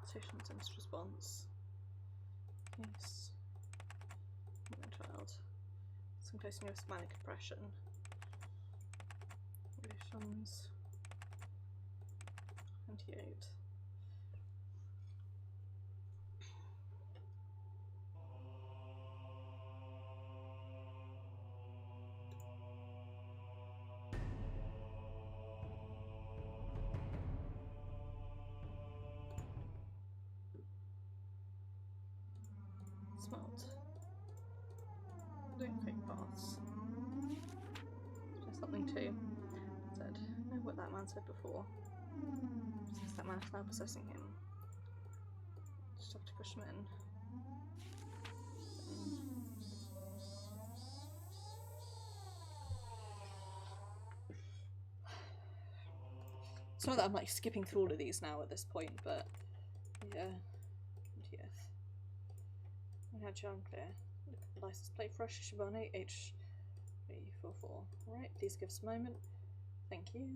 Station's instant response. Yes. Child. Some close nearest manic depression. Relations. 28. Smelt. Don't fake paths. There's something too. Said. I know what that man said before. Since that man is now possessing him. Just have to push him in. It's not that I'm like skipping through all of these now at this point, but yeah. 20th. We had John clear. License plate for Shibane H344. Alright, please give us a moment. Thank you.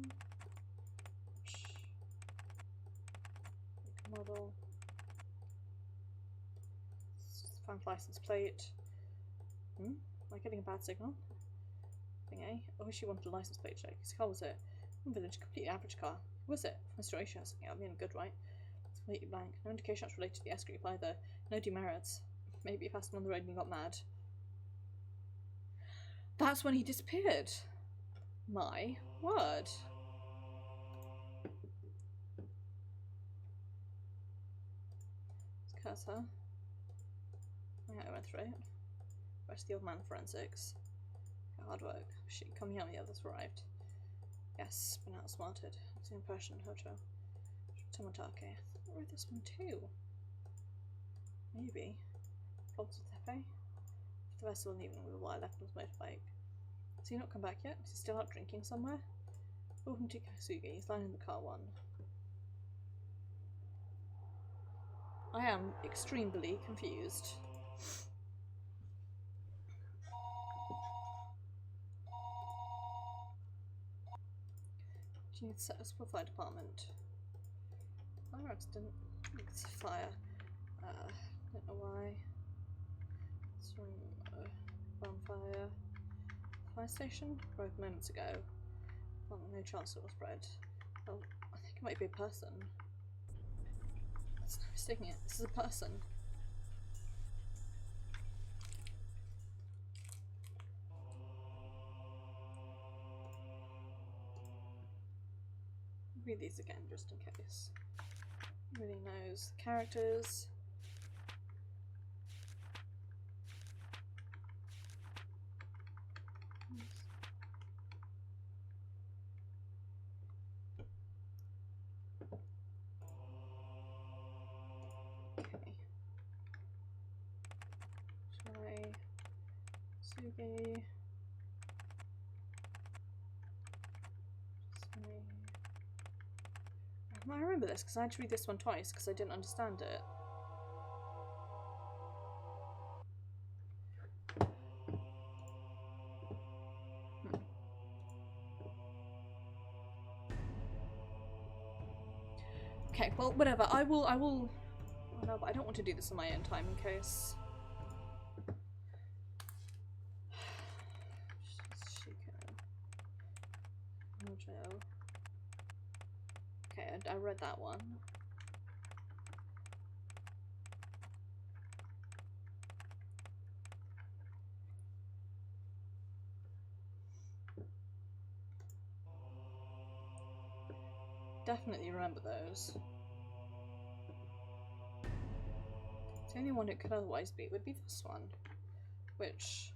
Model. Found license plate. Am I getting a bad signal? Thing A. I wish you wanted a license plate check. Whose car was it? Village, completely average car. Who was it? From situation, I mean, good, right? It's completely blank. No indication that's related to the S group either. No demerits. Maybe you passed him on the road and he got mad. That's when he disappeared. My word. Let's curse her. Yeah, I went through it. Rest the old man forensics. Hard work. She come here when the others arrived. Yes, been outsmarted. It's the impression, Hojo. Tomatake. I read this one too. Maybe. Plots with Tepe. The vessel in the evening with a wire left on his motorbike. Has he not come back yet? Is he still out drinking somewhere? Welcome to Kasugi. He's lying in the car one. I am extremely confused. Do you need to set us for fire department? Fire accident. It's a fire. Don't know why. It's from bonfire. Fire station? Broke moments ago. Well, no chance it will spread. Oh, I think it might be a person. That's not mistaking it. This is a person. Read these again just in case. Really knows the characters. Okay. Try Sugi. I remember this because I had to read this one twice because I didn't understand it. Okay, well, whatever. I will. Oh no, but I don't want to do this on my own time in case. Okay, I read that one. Definitely remember those. The only one it could otherwise be would be this one, which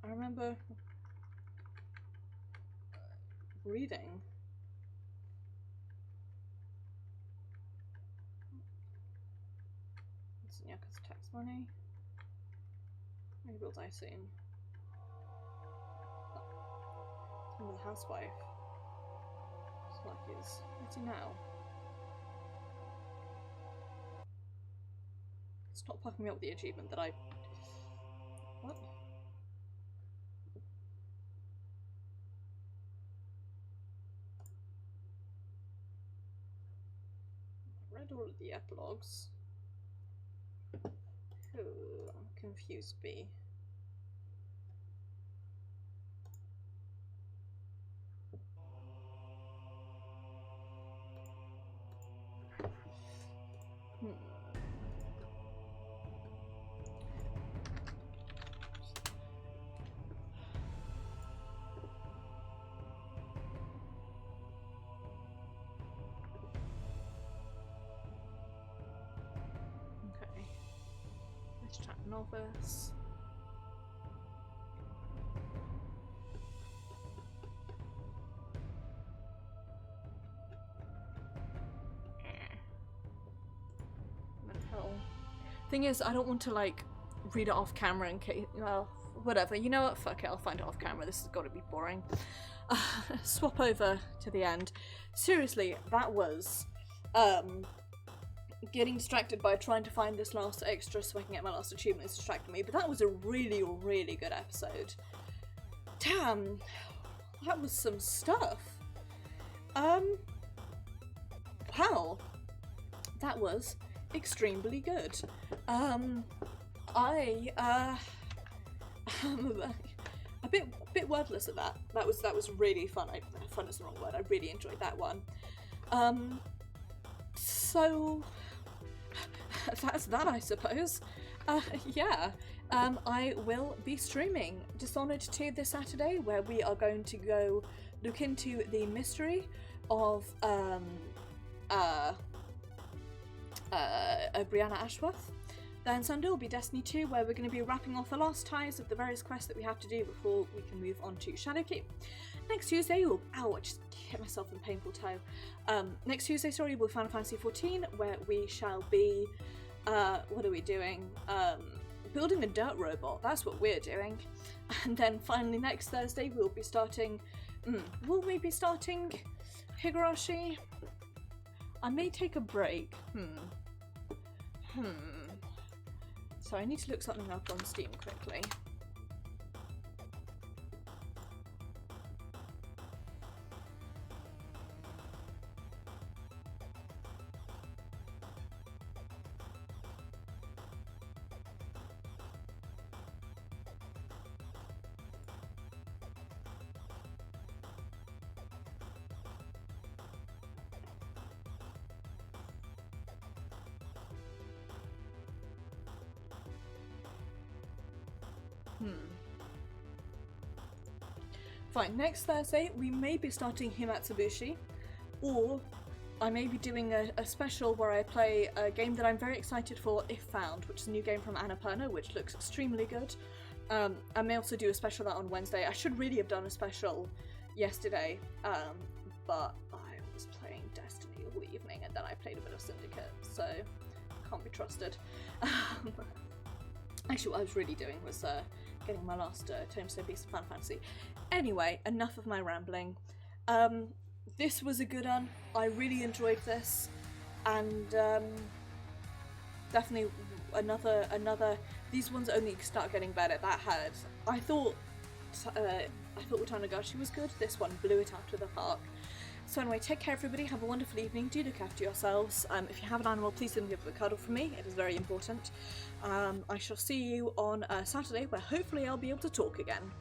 I remember reading. It's Nyaka's tax money. Rebuild I seen. Some of the housewife. It's like where's he now? Stop fucking me up with the achievement that I... What? I read all of the epilogues. Ooh, I'm confused, B. Okay. Let's chat novice. Thing is, I don't want to like read it off camera in case, well, whatever. You know what? Fuck it, I'll find it off camera. This has got to be boring. Swap over to the end. Seriously, that was getting distracted by trying to find this last extra so I can get my last achievement is distracting me. But that was a really, really good episode. Damn, that was some stuff. Wow, that was extremely good. I'm a bit wordless at that. That was really fun. Fun is the wrong word. I really enjoyed that one. So that's that, I suppose. Yeah. I will be streaming Dishonored 2 this Saturday, where we are going to go look into the mystery of Brianna Ashworth. Then Sunday will be Destiny 2, where we're going to be wrapping off the last ties of the various quests that we have to do before we can move on to Shadowkeep. Next Tuesday, ow, I just hit myself in a painful toe. Next Tuesday, sorry, will be Final Fantasy 14, where we shall be, what are we doing? Building a dirt robot, that's what we're doing. And then finally next Thursday, we'll be starting, will we be starting Higurashi? I may take a break. So I need to look something up on Steam quickly. Fine, next Thursday we may be starting Himatsubushi, or I may be doing a special where I play a game that I'm very excited for, If Found, which is a new game from Annapurna, which looks extremely good. I may also do a special that on Wednesday. I should really have done a special yesterday, but I was playing Destiny all evening and then I played a bit of Syndicate, so can't be trusted. Actually, what I was really doing was getting my last Tombstone piece of Final Fantasy. Anyway, enough of my rambling. This was a good one. I really enjoyed this, and definitely another. These ones only start getting better. That had. I thought Tatarigoroshi was good. This one blew it out of the park. So anyway, take care everybody, have a wonderful evening, do look after yourselves. If you have an animal, please don't give it a cuddle from me, it is very important. I shall see you on Saturday, where hopefully I'll be able to talk again.